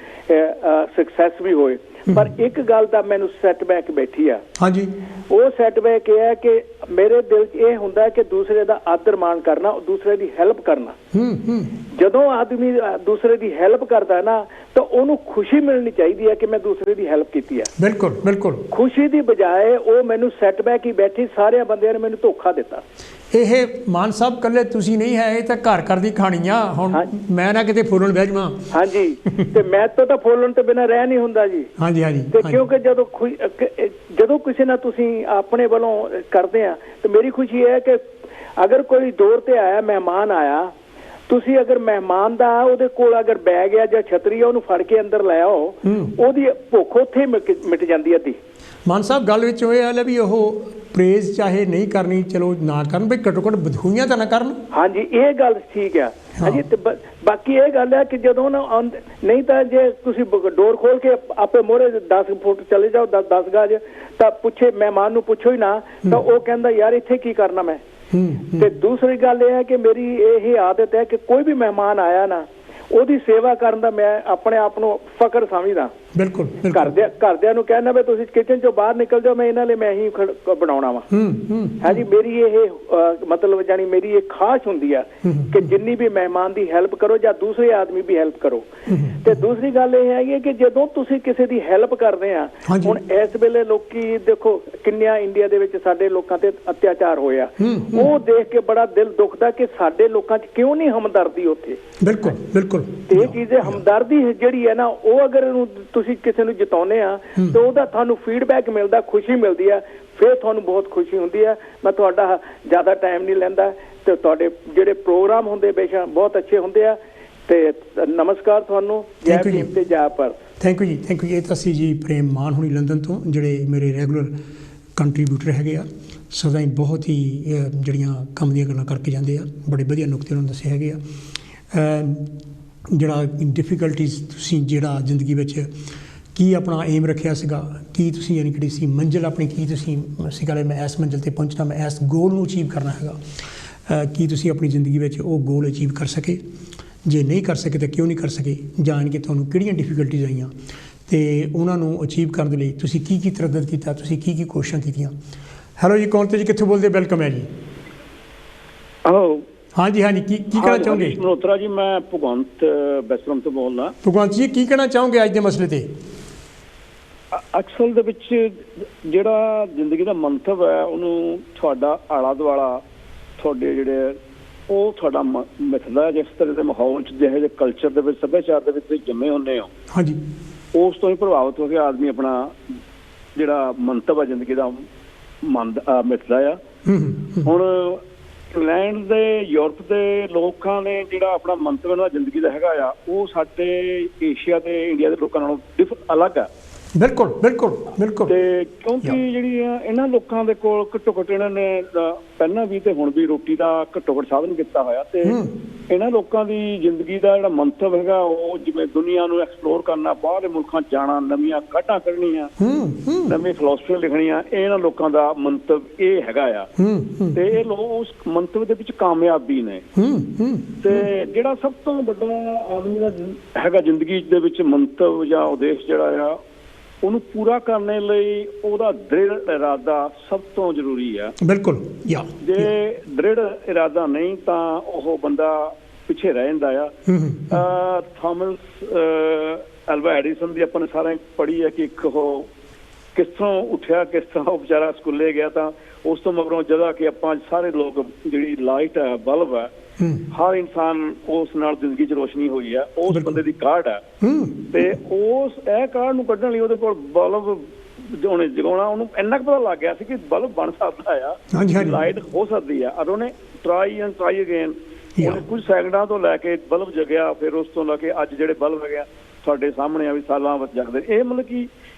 ਸਕਸੈਸ ਵੀ ਹੋਏ। ਪਰ ਇੱਕ ਗੱਲ ਦਾ ਮੈਨੂੰ ਸੈਟਬੈਕ ਬੈਠੀ ਆ। ਹਾਂਜੀ। ਉਹ ਸੈਟਬੈਕ ਇਹ ਹੈ ਕਿ ਮੇਰੇ ਦਿਲ 'ਚ ਇਹ ਹੁੰਦਾ ਕਿ ਦੂਸਰੇ ਦਾ ਆਦਰ ਮਾਣ ਕਰਨਾ, ਦੂਸਰੇ ਦੀ ਹੈਲਪ ਕਰਨਾ। ਜਦੋਂ ਆਦਮੀ ਦੂਸਰੇ ਦੀ ਹੈਲਪ ਕਰਦਾ ਨਾ ਤਾਂ ਉਹਨੂੰ ਖੁਸ਼ੀ ਮਿਲਣੀ ਚਾਹੀਦੀ ਹੈ ਕਿ ਮੈਂ ਦੂਸਰੇ ਦੀ ਹੈਲਪ ਕੀਤੀ ਹੈ। ਬਿਲਕੁਲ ਬਿਲਕੁਲ। ਖੁਸ਼ੀ ਦੀ ਬਜਾਏ ਉਹ ਮੈਨੂੰ ਸੈਟਬੈਕ ਹੀ ਬੈਠੀ, ਸਾਰਿਆਂ ਬੰਦਿਆਂ ਨੇ ਮੈਨੂੰ ਧੋਖਾ ਦਿੱਤਾ। ਇਹ ਮਾਨ ਸਾਹਿਬ ਇਕੱਲੇ ਤੁਸੀਂ ਨਹੀਂ ਹੈ, ਇਹ ਤਾਂ ਘਰ ਘਰ ਦੀ ਕਹਾਣੀ ਆ। ਹੁਣ ਮੈਂ ਨਾ ਕਿਤੇ ਫੋਲਣ ਬਹਿ ਜਾਵਾਂ। ਹਾਂਜੀ, ਤੇ ਮੈਂ ਤਾਂ ਫੋਲਣ ਤੋਂ ਬਿਨਾਂ ਰਹਿ ਨਹੀਂ ਹੁੰਦਾ ਜੀ। ਹਾਂਜੀ ਹਾਂਜੀ। ਤੇ ਕਿਉਂਕਿ ਜਦੋਂ ਕਿਸੇ ਨਾਲ ਤੁਸੀਂ ਆਪਣੇ ਵੱਲੋਂ ਕਰਦੇ ਆ ਤੇ ਮੇਰੀ ਖੁਸ਼ੀ ਹੈ ਕਿ ਅਗਰ ਕੋਈ ਦੌਰ ਤੇ ਆਇਆ, ਮਹਿਮਾਨ ਆਇਆ, ਤੁਸੀਂ ਅਗਰ ਮਹਿਮਾਨ ਦਾ ਉਹਦੇ ਕੋਲ ਅਗਰ ਬੈਗ ਆ ਜਾਂ ਛਤਰੀ ਆ ਉਹਨੂੰ ਫੜ ਕੇ ਅੰਦਰ ਲੈ ਆਓ, ਉਹਦੀ ਭੁੱਖ ਉੱਥੇ ਮਿਟ ਜਾਂਦੀ ਅੱਧੀ। ਮਾਨ ਸਾਹਿਬ ਗੱਲ ਵਿੱਚ ਉਹ ਹੈ ਵੀ ਉਹ ਪ੍ਰੇਜ਼ ਚਾਹੇ ਨਹੀਂ ਕਰਨੀ, ਚਲੋ ਨਾ ਕਰਨ, ਬਈ ਘੱਟੋ ਘੱਟ ਬਧੂਈਆਂ ਤਾਂ ਨਾ ਕਰਨ। ਹਾਂਜੀ ਇਹ ਗੱਲ ਠੀਕ ਆ। ਹਾਂਜੀ ਤੇ ਬਾਕੀ ਇਹ ਗੱਲ ਹੈ ਕਿ ਜਦੋਂ ਨਾ ਨਹੀਂ ਤਾਂ ਜੇ ਤੁਸੀਂ ਡੋਰ ਖੋਲ ਕੇ ਆਪੇ ਮੋਹਰੇ 10 ਫੁੱਟ ਚਲੇ ਜਾਓ 10 ਗਜ ਤਾਂ ਪੁੱਛੇ ਮਹਿਮਾਨ ਨੂੰ ਪੁੱਛੋ ਹੀ ਨਾ ਤਾਂ ਉਹ ਕਹਿੰਦਾ ਯਾਰ ਇੱਥੇ ਕੀ ਕਰਨਾ ਮੈਂ। ਤੇ ਦੂਸਰੀ ਗੱਲ ਇਹ ਹੈ ਕਿ ਮੇਰੀ ਇਹ ਆਦਤ ਹੈ ਕਿ ਕੋਈ ਵੀ ਮਹਿਮਾਨ ਆਇਆ ਨਾ ਉਹਦੀ ਸੇਵਾ ਕਰਨ ਦਾ ਮੈਂ ਆਪਣੇ ਆਪ ਨੂੰ ਫਖਰ ਸਮਝਦਾ। ਬਿਲਕੁਲ ਘਰਦਿਆਂ ਨੂੰ ਕਹਿਣਾ ਵੀ ਤੁਸੀਂ ਕਿਚਨ ਚੋਂ ਬਾਹਰ ਨਿਕਲ ਜਾਓ, ਮੈਂ ਇਹਨਾਂ ਲਈ ਮੈਂ ਹੀ ਬਣਾਉਣਾ ਵਾ। ਹਾਂਜੀ ਮੇਰੀ ਇਹ ਮਤਲਬ ਜਾਨੀ ਮੇਰੀ ਇਹ ਖਾਸ ਹੁੰਦੀ ਆ ਕਿ ਜਿੰਨੀ ਵੀ ਮਹਿਮਾਨ ਦੀ ਹੈਲਪ ਕਰੋ ਜਾਂ ਦੂਸਰੇ ਆਦਮੀ ਵੀ ਹੈਲਪ ਕਰੋ। ਤੇ ਦੂਸਰੀ ਗੱਲ ਇਹ ਹੈਗੀ ਕਿ ਜਦੋਂ ਤੁਸੀਂ ਕਿਸੇ ਦੀ ਹੈਲਪ ਕਰਦੇ ਆ, ਹੁਣ ਇਸ ਵੇਲੇ ਲੋਕੀ ਦੇਖੋ ਕਿੰਨਿਆਂ ਇੰਡੀਆ ਦੇ ਵਿੱਚ ਸਾਡੇ ਲੋਕਾਂ ਤੇ ਅਤਿਆਚਾਰ ਹੋਇਆ, ਉਹ ਦੇਖ ਕੇ ਬੜਾ ਦਿਲ ਦੁਖਦਾ ਕਿ ਸਾਡੇ ਲੋਕਾਂ 'ਚ ਕਿਉਂ ਨਹੀਂ ਹਮਦਰਦੀ ਉੱਥੇ। ਬਿਲਕੁਲ ਬਿਲਕੁਲ ਇਹ ਚੀਜ਼ ਹਮਦਰਦੀ ਜਿਹੜੀ ਹੈ ਨਾ, ਉਹ ਅਗਰ ਤੁਸੀਂ ਕਿਸੇ ਨੂੰ ਜਿਤਾਉਂਦੇ ਆ ਤੇ ਉਹਦਾ ਤੁਹਾਨੂੰ ਫੀਡਬੈਕ ਮਿਲਦਾ, ਖੁਸ਼ੀ ਮਿਲਦੀ ਆ, ਫਿਰ ਤੁਹਾਨੂੰ ਬਹੁਤ ਖੁਸ਼ੀ ਹੁੰਦੀ ਹੈ। ਮੈਂ ਤੁਹਾਡਾ ਜ਼ਿਆਦਾ ਟਾਈਮ ਨਹੀਂ ਲੈਂਦਾ ਤੇ ਤੁਹਾਡੇ ਜਿਹੜੇ ਪ੍ਰੋਗਰਾਮ ਹੁੰਦੇ ਬੇਸ਼ੱਕ ਬਹੁਤ ਅੱਛੇ ਹੁੰਦੇ ਆ। ਤੇ ਨਮਸਕਾਰ ਤੁਹਾਨੂੰ, ਜੈ ਭੀਮ ਤੇ ਜੈ ਭਾਰਤ। ਥੈਂਕ ਯੂ ਜੀ, ਥੈਂਕ ਯੂ। ਇਹ ਤਾਂ ਸੀ ਜੀ ਪ੍ਰੇਮ ਮਾਨ ਹੁਣੀ ਲੰਡਨ ਤੋਂ, ਜਿਹੜੇ ਮੇਰੇ ਰੈਗੂਲਰ ਕੰਟਰੀਬਿਊਟਰ ਹੈਗੇ ਆ, ਸਦਾ ਹੀ ਬਹੁਤ ਹੀ ਜਿਹੜੀਆਂ ਕੰਮ ਦੀਆਂ ਗੱਲਾਂ ਕਰਕੇ ਜਾਂਦੇ ਆ, ਬੜੇ ਵਧੀਆ ਨੁਕਤੇ ਉਹਨਾਂ ਨੂੰ ਦੱਸੇ ਹੈਗੇ ਆ। ਜਿਹੜਾ ਡਿਫੀਕਲਟੀਜ਼ ਤੁਸੀਂ ਜਿਹੜਾ ਜ਼ਿੰਦਗੀ ਵਿੱਚ ਕੀ ਆਪਣਾ ਏਮ ਰੱਖਿਆ ਸੀਗਾ, ਕੀ ਤੁਸੀਂ ਯਾਨੀ ਕਿਹੜੀ ਸੀ ਮੰਜ਼ਿਲ ਆਪਣੀ, ਕੀ ਤੁਸੀਂ ਸੀਗਾ ਮੈਂ ਇਸ ਮੰਜ਼ਿਲ 'ਤੇ ਪਹੁੰਚਣਾ, ਮੈਂ ਇਸ ਗੋਲ ਨੂੰ ਅਚੀਵ ਕਰਨਾ ਹੈਗਾ, ਕੀ ਤੁਸੀਂ ਆਪਣੀ ਜ਼ਿੰਦਗੀ ਵਿੱਚ ਉਹ ਗੋਲ ਅਚੀਵ ਕਰ ਸਕੇ? ਜੇ ਨਹੀਂ ਕਰ ਸਕੇ ਤਾਂ ਕਿਉਂ ਨਹੀਂ ਕਰ ਸਕੇ, ਜਾਣ ਕੇ ਤੁਹਾਨੂੰ ਕਿਹੜੀਆਂ ਡਿਫੀਕਲਟੀਜ਼ ਆਈਆਂ ਅਤੇ ਉਹਨਾਂ ਨੂੰ ਅਚੀਵ ਕਰਨ ਦੇ ਲਈ ਤੁਸੀਂ ਕੀ ਕੀ ਤਰੱਦਦ ਕੀਤਾ, ਤੁਸੀਂ ਕੀ ਕੀ ਕੋਸ਼ਿਸ਼ਾਂ ਕੀਤੀਆਂ। ਹੈਲੋ ਜੀ, ਕੌਣ ਤੇ ਜੀ, ਕਿੱਥੋਂ ਬੋਲਦੇ? ਵੈਲਕਮ ਹੈ ਜੀ। ਹੈਲੋ। ਹਾਂਜੀ ਹਾਂਜੀ, ਕੀ ਕਹਿਣਾ ਚਾਹੋਗੇ? ਮਲਹੋਤਰਾ ਜੀ, ਮੈਂ ਭਗਵੰਤ ਬੈਸਰਮ ਤੋਂ ਬੋਲਦਾ। ਭਗਵੰਤ ਜੀ, ਕੀ ਕਹਿਣਾ ਚਾਹੋਗੇ ਅੱਜ ਦੇ ਮਸਲੇ ਤੇ? ਅਕਸਰ ਦੇ ਵਿੱਚ ਜਿਹੜਾ ਜ਼ਿੰਦਗੀ ਦਾ ਮੰਤਵ ਹੈ ਉਹਨੂੰ ਤੁਹਾਡਾ ਆਲਾ ਦੁਆਲਾ, ਤੁਹਾਡੇ ਜਿਹੜੇ ਉਹ ਤੁਹਾਡਾ ਮਿਥਦਾ, ਜਿਸ ਤਰ੍ਹਾਂ ਦੇ ਮਾਹੌਲ 'ਚ, ਜਿਹੇ ਜਿਹੇ ਕਲਚਰ ਦੇ ਵਿੱਚ, ਸੱਭਿਆਚਾਰ ਦੇ ਵਿੱਚ ਤੁਸੀਂ ਜੰਮੇ ਹੁੰਦੇ ਹੋ, ਹਾਂਜੀ, ਉਸ ਤੋਂ ਹੀ ਪ੍ਰਭਾਵਿਤ ਹੋ ਕੇ ਆਦਮੀ ਆਪਣਾ ਜਿਹੜਾ ਮੰਤਵ ਹੈ ਜ਼ਿੰਦਗੀ ਦਾ ਮਿਥਦਾ ਆ। ਹੁਣ ਇੰਗਲੈਂਡ ਦੇ, ਯੂਰਪ ਦੇ ਲੋਕਾਂ ਨੇ ਜਿਹੜਾ ਆਪਣਾ ਮੰਤਵ ਇਹਨਾਂ ਜ਼ਿੰਦਗੀ ਦਾ ਹੈਗਾ ਆ, ਉਹ ਸਾਡੇ ਏਸ਼ੀਆ ਤੇ ਇੰਡੀਆ ਦੇ ਲੋਕਾਂ ਨਾਲੋਂ ਅਲੱਗ ਆ। ਬਿਲਕੁਲ ਬਿਲਕੁਲ ਬਿਲਕੁਲ। ਤੇ ਕਿਉਂਕਿ ਜਿਹੜੀ ਆ ਇਹਨਾਂ ਲੋਕਾਂ ਦੇ ਕੋਲ ਘੱਟੋ ਘੱਟ ਇਹਨਾਂ ਨੇ ਪਹਿਲਾਂ ਵੀ ਤੇ ਹੁਣ ਵੀ ਰੋਟੀ ਦਾ ਘੱਟੋ ਘੱਟ ਸਾਧਨ ਕੀਤਾ ਹੋਇਆ, ਤੇ ਇਹਨਾਂ ਲੋਕਾਂ ਦੀ ਜ਼ਿੰਦਗੀ ਦਾ ਜਿਹੜਾ ਮੰਤਵ ਹੈਗਾ ਉਹ ਜਿਵੇਂ ਦੁਨੀਆ ਨੂੰ ਐਕਸਪਲੋਰ ਕਰਨਾ, ਬਾਹਰਲੇ ਮੁਲਕਾਂ ਜਾਣਾ, ਨਵੀਆਂ ਕਾਢਾਂ ਕੱਢਣੀਆਂ, ਨਵੀਂ ਫਿਲਾਸਫੀ ਲਿਖਣੀਆਂ, ਇਹਨਾਂ ਲੋਕਾਂ ਦਾ ਮੰਤਵ ਇਹ ਹੈਗਾ ਆ। ਤੇ ਇਹ ਲੋਕ ਉਸ ਮੰਤਵ ਦੇ ਵਿੱਚ ਕਾਮਯਾਬ ਵੀ ਨੇ। ਤੇ ਜਿਹੜਾ ਸਭ ਤੋਂ ਵੱਡਾ ਆਦਮੀ ਦਾ ਹੈਗਾ ਜ਼ਿੰਦਗੀ ਦੇ ਵਿੱਚ ਮੰਤਵ ਜਾਂ ਉਦੇਸ਼ ਜਿਹੜਾ ਆ, ਉਹਨੂੰ ਪੂਰਾ ਕਰਨ ਲਈ ਉਹਦਾ ਦ੍ਰਿੜ ਇਰਾਦਾ ਸਭ ਤੋਂ ਜ਼ਰੂਰੀ ਆ। ਬਿਲਕੁਲ। ਜੇ ਦ੍ਰਿੜ ਇਰਾਦਾ ਨਹੀਂ ਤਾਂ ਉਹ ਬੰਦਾ ਪਿੱਛੇ ਰਹਿ ਜਾਂਦਾ ਆ। ਥਾਮਸ ਐਲਵਾ ਐਡੀਸਨ ਦੀ ਆਪਾਂ ਨੇ ਸਾਰਿਆਂ ਪੜ੍ਹੀ ਹੈ ਕਿ ਇੱਕ ਉਹ ਕਿਸ ਤਰ੍ਹਾਂ ਉੱਠਿਆ, ਕਿਸ ਤਰ੍ਹਾਂ ਉਹ ਵਿਚਾਰਾ ਸਕੂਲੇ ਗਿਆ, ਤਾਂ ਉਸ ਤੋਂ ਮਗਰੋਂ ਜਦੋਂ ਕਿ ਆਪਾਂ ਸਾਰੇ ਲੋਕ ਜਿਹੜੀ ਲਾਈਟ ਹੈ, ਬਲਬ ਹੈ, ਹਰ ਇਨਸਾਨ ਉਸ ਨਾਲ ਜ਼ਿੰਦਗੀ 'ਚ ਰੋਸ਼ਨੀ ਹੋਈ ਆ, ਉਸ ਬੰਦੇ ਦੀ ਕਾਢ ਹੈ। ਤੇ ਉਸ ਇਹ ਕਾਢ ਨੂੰ ਕੱਢਣ ਲਈ ਉਹਦੇ ਕੋਲ ਬਲਬ ਉਹਨੇ ਜਗਾਉਣਾ, ਉਹਨੂੰ ਇੰਨਾ ਕੁ ਪਤਾ ਲੱਗ ਗਿਆ ਸੀ ਕਿ ਬਲਬ ਬਣ ਸਕਦਾ ਆ, ਲਾਈਟ ਹੋ ਸਕਦੀ ਆ। ਔਰ ਉਹਨੇ ਟਰਾਈ ਐਂਡ ਟਰਾਈ ਅਗੇਨ, ਉਹਨੇ ਕੁਝ ਸੈਕਿੰਡਾਂ ਤੋਂ ਲੈ ਕੇ ਬਲਬ ਜਗਿਆ, ਫਿਰ ਉਸ ਤੋਂ ਲੈ ਕੇ ਅੱਜ ਜਿਹੜੇ ਬਲਬ ਹੈਗੇ ਤੁਹਾਡੇ ਸਾਹਮਣੇ ਆ ਵੀ ਸਾਲਾਂ ਬਾਅਦ ਜਗਦੇ। ਇਹ ਮਤਲਬ ਕਿ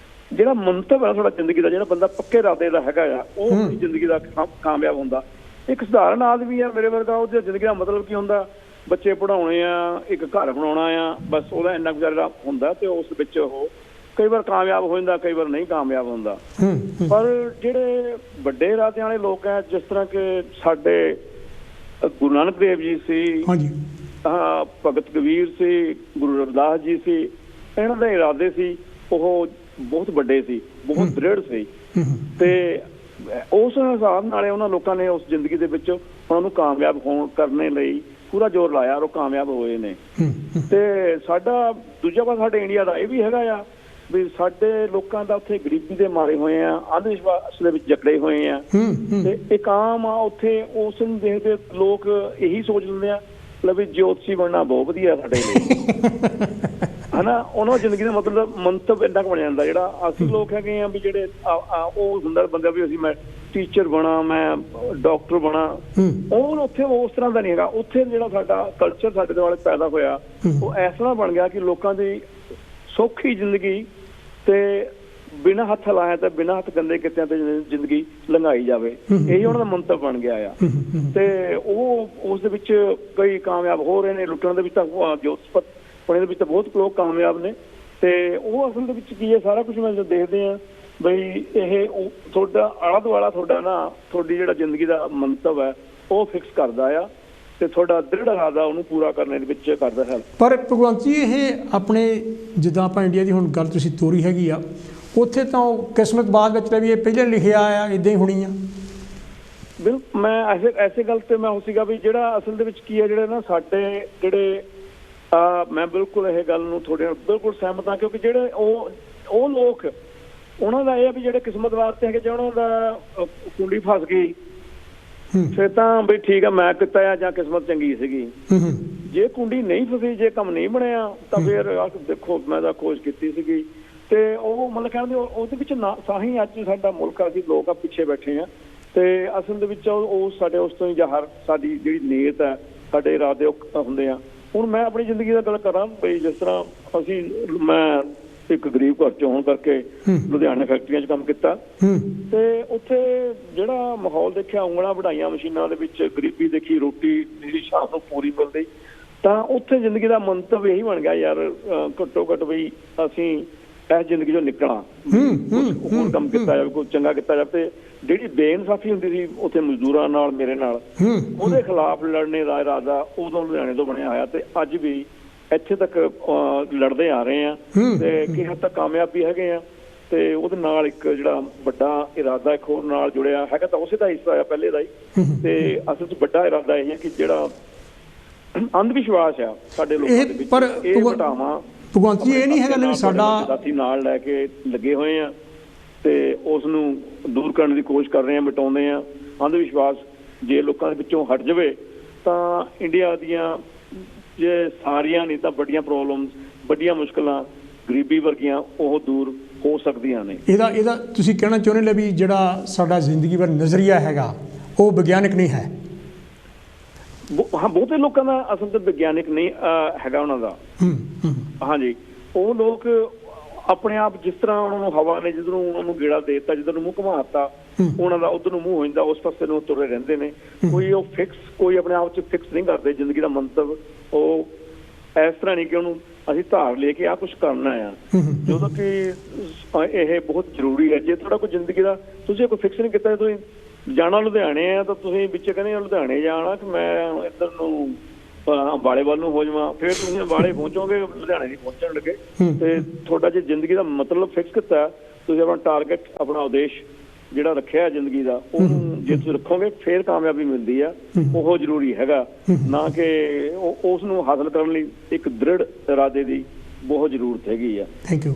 ਜਿਹੜਾ ਮੰਤਵ ਹੈ ਤੁਹਾਡਾ ਜ਼ਿੰਦਗੀ ਦਾ, ਜਿਹੜਾ ਬੰਦਾ ਪੱਕੇ ਇਰਾਦੇ ਦਾ ਹੈਗਾ ਆ, ਉਹ ਆਪਣੀ ਜ਼ਿੰਦਗੀ ਦਾ ਕਾਮਯਾਬ ਹੁੰਦਾ। ਇੱਕ ਸਧਾਰਨ ਆਦਮੀ ਆ ਮੇਰੇ ਵਰਗਾ, ਉਹਦੀ ਜ਼ਿੰਦਗੀ ਦਾ ਮਤਲਬ ਕੀ ਹੁੰਦਾ? ਬੱਚੇ ਪੜ੍ਹਾਉਣੇ ਆ, ਇੱਕ ਘਰ ਬਣਾਉਣਾ ਆ, ਬਸ ਉਹਦਾ ਇੰਨਾ ਗੁਜ਼ਾਰਾ ਹੁੰਦਾ। ਤੇ ਉਸ ਵਿੱਚ ਉਹ ਕਈ ਵਾਰ ਕਾਮਯਾਬ ਹੋ ਜਾਂਦਾ, ਕਈ ਵਾਰ ਨਹੀਂ ਕਾਮਯਾਬ ਹੁੰਦਾ। ਪਰ ਜਿਹੜੇ ਵੱਡੇ ਇਰਾਦਿਆਂ ਵਾਲੇ ਲੋਕ ਆ, ਜਿਸ ਤਰ੍ਹਾਂ ਕਿ ਸਾਡੇ ਗੁਰੂ ਨਾਨਕ ਦੇਵ ਜੀ ਸੀ, ਭਗਤ ਕਬੀਰ ਸੀ, ਗੁਰੂ ਰਵਿਦਾਸ ਜੀ ਸੀ, ਇਹਨਾਂ ਦੇ ਇਰਾਦੇ ਸੀ ਉਹ ਬਹੁਤ ਵੱਡੇ ਸੀ, ਬਹੁਤ ਦ੍ਰਿੜ ਸੀ। ਤੇ ਉਸ ਹਿਸਾਬ ਨਾਲ ਉਹਨਾਂ ਲੋਕਾਂ ਨੇ ਉਸ ਜ਼ਿੰਦਗੀ ਦੇ ਵਿੱਚ ਉਹਨਾਂ ਨੂੰ ਕਾਮਯਾਬ ਹੋਣ ਕਰਨੇ ਲਈ ਪੂਰਾ ਜ਼ੋਰ ਲਾਇਆ, ਔਰ ਉਹ ਕਾਮਯਾਬ ਹੋਏ ਨੇ। ਤੇ ਸਾਡਾ ਦੂਜਾ ਪਾਸਾ ਸਾਡੇ ਇੰਡੀਆ ਦਾ ਇਹ ਵੀ ਹੈਗਾ ਆ ਵੀ ਸਾਡੇ ਲੋਕਾਂ ਦਾ ਉੱਥੇ ਗਰੀਬੀ ਦੇ ਮਾਰੇ ਹੋਏ ਆ, ਅੰਧ ਵਿਸ਼ਵਾਸ ਦੇ ਵਿੱਚ ਜਕੜੇ ਹੋਏ ਆ। ਤੇ ਇੱਕ ਆਮ ਆ ਉੱਥੇ ਉਸ ਨੂੰ ਦੇਖਦੇ ਲੋਕ ਇਹੀ ਸੋਚ ਲੈਂਦੇ ਆ ਲੈ ਵੀ ਜੋਤਸ਼ੀ ਬਣਨਾ ਬਹੁਤ ਵਧੀਆ ਸਾਡੇ ਲਈ। ਹੈ ਨਾ, ਉਹਨਾਂ ਜ਼ਿੰਦਗੀ ਦਾ ਮਤਲਬ ਮੰਤਵ ਇੰਨਾ ਕੁ ਬਣ ਜਾਂਦਾ। ਜਿਹੜਾ ਅਸੀਂ ਲੋਕ ਹੈਗੇ ਆ ਵੀ ਜਿਹੜੇ ਉਹ ਹੁੰਦਾ ਬੰਦਾ ਵੀ ਅਸੀਂ ਮੈਂ ਟੀਚਰ ਬਣਾ, ਮੈਂ ਡਾਕਟਰ ਬਣਾ, ਉਹ ਉੱਥੇ ਉਸ ਤਰ੍ਹਾਂ ਦਾ ਨਹੀਂ ਹੈਗਾ। ਉੱਥੇ ਜਿਹੜਾ ਸਾਡਾ ਕਲਚਰ ਸਾਡੇ ਦੁਆਲੇ ਪੈਦਾ ਹੋਇਆ ਉਹ ਇਸ ਤਰ੍ਹਾਂ ਬਣ ਗਿਆ ਕਿ ਲੋਕਾਂ ਦੀ ਸੌਖੀ ਜ਼ਿੰਦਗੀ ਤੇ ਬਿਨਾਂ ਹੱਥ ਲਾਇਆ ਤੇ ਬਿਨਾਂ ਹੱਥ ਗੰਦੇ ਕੀਤਿਆਂ ਤੇ ਜ਼ਿੰਦਗੀ ਲੰਘਾਈ ਜਾਵੇ, ਇਹੀ ਉਹਨਾਂ ਦਾ ਮੰਤਵ ਬਣ ਗਿਆ ਆ। ਤੇ ਉਹ ਉਸ ਦੇ ਵਿੱਚ ਕਈ ਕਾਮਯਾਬ ਹੋ ਰਹੇ ਨੇ, ਲੁੱਟਣ ਦੇ ਵਿੱਚ ਤਾਂ ਜੋਤਸਪਤ ਪੁਣੇ ਦੇ ਵਿੱਚ ਤਾਂ ਬਹੁਤ ਲੋਕ ਕਾਮਯਾਬ ਨੇ। ਤੇ ਉਹ ਅਸਲ ਦੇ ਵਿੱਚ ਕੀ ਹੈ, ਸਾਰਾ ਕੁਝ ਮੈਂ ਦੇਖਦੇ ਹਾਂ ਬਈ ਇਹ ਤੁਹਾਡਾ ਆਲਾ ਦੁਆਲਾ ਤੁਹਾਡਾ ਨਾ ਤੁਹਾਡੀ ਜਿਹੜਾ ਜ਼ਿੰਦਗੀ ਦਾ ਮੰਤਵ ਹੈ ਉਹ ਫਿਕਸ ਕਰਦਾ ਆ ਤੇ ਤੁਹਾਡਾ ਦ੍ਰਿੜ ਇਰਾਦਾ ਉਹਨੂੰ ਪੂਰਾ ਕਰਨ ਦੇ ਵਿੱਚ ਕਰਦਾ ਹੈ। ਪਰ ਭਗਵੰਤ ਜੀ ਇਹ ਆਪਣੇ ਜਿੱਦਾਂ ਆਪਾਂ ਇੰਡੀਆ ਦੀ ਹੁਣ ਗੱਲ ਤੁਸੀਂ ਤੋਰੀ ਹੈਗੀ ਆ, ਉੱਥੇ ਤਾਂ ਕਿਸਮਤ ਬਾਅਦ ਵਿੱਚ ਵੀ ਇਹ ਪਹਿਲਾਂ ਲਿਖਿਆ ਆ ਇੱਦਾਂ ਹੀ ਹੋਣੀ ਆ। ਬਿਲਕੁਲ, ਮੈਂ ਐਸੇ ਗੱਲ ਤੇ ਮੈਂ ਉਹ ਸੀਗਾ ਵੀ ਜਿਹੜਾ ਅਸਲ ਦੇ ਵਿੱਚ ਕੀ ਹੈ, ਜਿਹੜੇ ਨਾ ਸਾਡੇ ਜਿਹੜੇ ਮੈਂ ਬਿਲਕੁਲ ਇਹ ਗੱਲ ਨੂੰ ਤੁਹਾਡੇ ਨਾਲ ਬਿਲਕੁਲ ਸਹਿਮਤ ਹਾਂ, ਕਿਉਂਕਿ ਜਿਹੜੇ ਉਹ ਲੋਕ ਉਹਨਾਂ ਦਾ ਇਹ ਆ ਵੀ ਜਿਹੜੇ ਕਿਸਮਤ ਵਾਸਤੇ ਹੈਗੇ, ਜੇ ਉਹਨਾਂ ਦਾ ਕੁੰਡੀ ਫਸ ਗਈ ਫਿਰ ਤਾਂ ਬਈ ਠੀਕ ਆ ਮੈਂ ਕੀਤਾ ਆ ਜਾਂ ਕਿਸਮਤ ਚੰਗੀ ਸੀਗੀ। ਜੇ ਕੁੰਡੀ ਨਹੀਂ ਫਸੀ, ਜੇ ਕੰਮ ਨਹੀਂ ਬਣਿਆ ਤਾਂ ਫਿਰ ਦੇਖੋ ਮੈਂ ਤਾਂ ਖੋਜ ਕੀਤੀ ਸੀਗੀ ਤੇ ਉਹ ਮਤਲਬ ਕਹਿੰਦੇ ਉਹਦੇ ਵਿੱਚ ਨਾ ਸਾਹੀ ਅੱਜ ਸਾਡਾ ਮੁਲਕ ਅਸੀਂ ਲੋਕ ਆ ਪਿੱਛੇ ਬੈਠੇ ਆ ਤੇ ਅਸਲ ਦੇ ਵਿੱਚ ਉਹ ਸਾਡੇ ਉਸ ਤੋਂ ਹੀ ਜ਼ਾਹਰ ਸਾਡੀ ਜਿਹੜੀ ਨੀਅਤ ਹੈ, ਸਾਡੇ ਇਰਾਦੇ ਹੁੰਦੇ ਆ। ਹੁਣ ਮੈਂ ਆਪਣੀ ਜ਼ਿੰਦਗੀ ਦਾ ਗੱਲ ਕਰਾਂ ਬਈ ਜਿਸ ਤਰ੍ਹਾਂ ਮੈਂ ਇੱਕ ਗਰੀਬ ਘਰ ਚੋਂ ਹੋਣ ਕਰਕੇ ਲੁਧਿਆਣੇ ਫੈਕਟਰੀਆਂ 'ਚ ਕੰਮ ਕੀਤਾ ਤੇ ਉੱਥੇ ਜਿਹੜਾ ਮਾਹੌਲ ਦੇਖਿਆ, ਉਂਗਲਾਂ ਵਢਾਈਆਂ ਮਸ਼ੀਨਾਂ ਦੇ ਵਿੱਚ, ਗਰੀਬੀ ਦੇਖੀ, ਰੋਟੀ ਜਿਹੜੀ ਸ਼ਾਮ ਨੂੰ ਪੂਰੀ ਮਿਲਦੀ, ਤਾਂ ਉੱਥੇ ਜ਼ਿੰਦਗੀ ਦਾ ਮੰਤਵ ਇਹੀ ਬਣ ਗਿਆ ਯਾਰ ਘੱਟੋ ਘੱਟ ਬਈ ਅਸੀਂ ਇਸ ਜ਼ਿੰਦਗੀ 'ਚੋਂ ਨਿਕਲਾਂ, ਹੋਰ ਕੰਮ ਕੀਤਾ ਜਾਵੇ, ਕੋਈ ਚੰਗਾ ਕੀਤਾ ਜਾਵੇ। ਤੇ ਜਿਹੜੀ ਬੇਇਨਸਾਫੀ ਹੁੰਦੀ ਸੀ ਉੱਥੇ ਮਜ਼ਦੂਰਾਂ ਨਾਲ, ਮੇਰੇ ਨਾਲ, ਉਹਦੇ ਖਿਲਾਫ ਲੜਨੇ ਦਾ ਇਰਾਦਾ ਉਦੋਂ ਲੁਧਿਆਣੇ ਤੋਂ ਬਣਿਆ ਹੋਇਆ ਤੇ ਅੱਜ ਵੀ ਇੱਥੇ ਤੱਕ ਲੜਦੇ ਆ ਰਹੇ ਆ ਤੇ ਕਿਸੇ ਹੱਦ ਤੱਕ ਕਾਮਯਾਬ ਵੀ ਹੈਗੇ ਆ। ਤੇ ਉਹਦੇ ਨਾਲ ਇੱਕ ਜਿਹੜਾ ਵੱਡਾ ਇਰਾਦਾ ਇੱਕ ਹੋਰ ਨਾਲ ਜੁੜਿਆ ਹੈਗਾ, ਤਾਂ ਉਸੇ ਦਾ ਹਿੱਸਾ ਆ ਪਹਿਲੇ ਦਾ ਹੀ। ਤੇ ਅਸਲ 'ਚ ਵੱਡਾ ਇਰਾਦਾ ਇਹ ਹੈ ਕਿ ਜਿਹੜਾ ਅੰਧ ਵਿਸ਼ਵਾਸ ਆ ਸਾਡੇ ਲੋਕਾਂ ਦੇ ਵਿੱਚ, ਇਹ ਹਟਾਵਾਂ। ਭਗਵੰਤ ਜੀ ਇਹ ਨਹੀਂ ਹੈਗਾ ਵੀ ਸਾਡਾ ਸਾਥੀ ਨਾਲ ਲੈ ਕੇ ਲੱਗੇ ਹੋਏ ਆ ਤੇ ਉਸ ਨੂੰ ਦੂਰ ਕਰਨ ਦੀ ਕੋਸ਼ਿਸ਼ ਕਰ ਰਹੇ ਆ, ਮਿਟਾਉਂਦੇ ਆ ਅੰਧ ਵਿਸ਼ਵਾਸ। ਜੇ ਲੋਕਾਂ ਦੇ ਵਿੱਚੋਂ ਹਟ ਜਾਵੇ ਤਾਂ ਇੰਡੀਆ ਦੀਆਂ ਜੇ ਸਾਰੀਆਂ ਨਹੀਂ ਤਾਂ ਵੱਡੀਆਂ ਪ੍ਰੋਬਲਮਸ, ਵੱਡੀਆਂ ਮੁਸ਼ਕਲਾਂ, ਗਰੀਬੀ ਵਰਗੀਆਂ ਉਹ ਦੂਰ ਹੋ ਸਕਦੀਆਂ ਨੇ। ਇਹਦਾ ਤੁਸੀਂ ਕਹਿਣਾ ਚਾਹੁੰਦੇ ਲੈ ਵੀ ਜਿਹੜਾ ਸਾਡਾ ਜ਼ਿੰਦਗੀ ਭਰ ਨਜ਼ਰੀਆ ਹੈਗਾ ਉਹ ਵਿਗਿਆਨਕ ਨਹੀਂ ਹੈ? ਹਾਂ, ਬਹੁਤੇ ਲੋਕਾਂ ਦਾ ਅਸਲ ਤੇ ਵਿਗਿਆਨਿਕ ਨਹੀਂ ਹੈਗਾ ਉਹਨਾਂ ਦਾ। ਹਾਂਜੀ, ਉਹ ਲੋਕ ਆਪਣੇ ਆਪ ਜਿਸ ਤਰ੍ਹਾਂ ਉਹਨਾਂ ਨੂੰ ਹਵਾ ਨੇ ਜਿੱਧਰ ਨੂੰ ਉਹਨਾਂ ਨੂੰ ਗੇੜਾ ਦੇ ਦਿੱਤਾ, ਜਿੱਧਰ ਨੂੰ ਮੂੰਹ ਘੁਮਾਤਾ, ਉਹਨਾਂ ਦਾ ਉਧਰ ਨੂੰ ਮੂੰਹ ਹੋ ਜਾਂਦਾ, ਉਸ ਪਾਸੇ ਨੂੰ ਤੁਰੇ ਰਹਿੰਦੇ ਨੇ। ਕੋਈ ਉਹ ਫਿਕਸ, ਕੋਈ ਆਪਣੇ ਆਪ 'ਚ ਫਿਕਸ ਨਹੀਂ ਕਰਦੇ ਜ਼ਿੰਦਗੀ ਦਾ ਮੰਤਵ। ਉਹ ਇਸ ਤਰ੍ਹਾਂ ਨਹੀਂ ਕਿ ਉਹਨੂੰ ਅਸੀਂ ਧਾਰ ਲੈ ਕੇ ਆਹ ਕੁਛ ਕਰਨਾ ਆ, ਜਦੋਂ ਕਿ ਇਹ ਬਹੁਤ ਜ਼ਰੂਰੀ ਹੈ। ਜੇ ਤੁਹਾਡਾ ਕੋਈ ਜ਼ਿੰਦਗੀ ਦਾ ਤੁਸੀਂ ਕੋਈ ਫਿਕਸ ਨਹੀਂ ਕੀਤਾ, ਤੁਸੀਂ ਜਾਣਾ ਲੁਧਿਆਣੇ ਆ ਤਾਂ ਤੁਸੀਂ ਵਿੱਚ ਕਹਿੰਦੇ ਲੁਧਿਆਣੇ ਜਾਣਾ ਕਿ ਮੈਂ ਇੱਧਰ ਨੂੰ ਅੰਬਾਲੇ ਵੱਲ ਨੂੰ ਹੋ ਜਾਵਾਂ, ਫਿਰ ਤੁਸੀਂ ਅੰਬਾਲੇ ਪਹੁੰਚੋਗੇ, ਲੁਧਿਆਣੇ ਨਹੀਂ ਪਹੁੰਚਣ ਲੱਗੇ। ਤੇ ਤੁਹਾਡਾ ਜੇ ਜ਼ਿੰਦਗੀ ਦਾ ਮਤਲਬ ਫਿਕਸ ਕੀਤਾ, ਤੁਸੀਂ ਆਪਣਾ ਟਾਰਗੇਟ, ਆਪਣਾ ਉਦੇਸ਼ ਜਿਹੜਾ ਰੱਖਿਆ ਜ਼ਿੰਦਗੀ ਦਾ, ਉਹਨੂੰ ਜੇ ਤੁਸੀਂ ਰੱਖੋਗੇ ਫਿਰ ਕਾਮਯਾਬੀ ਮਿਲਦੀ ਆ। ਉਹ ਜ਼ਰੂਰੀ ਹੈਗਾ ਨਾ ਕਿ ਉਸ ਨੂੰ ਹਾਸਲ ਕਰਨ ਲਈ ਇੱਕ ਦ੍ਰਿੜ ਇਰਾਦੇ ਦੀ ਬਹੁਤ ਜ਼ਰੂਰਤ ਹੈਗੀ ਆ।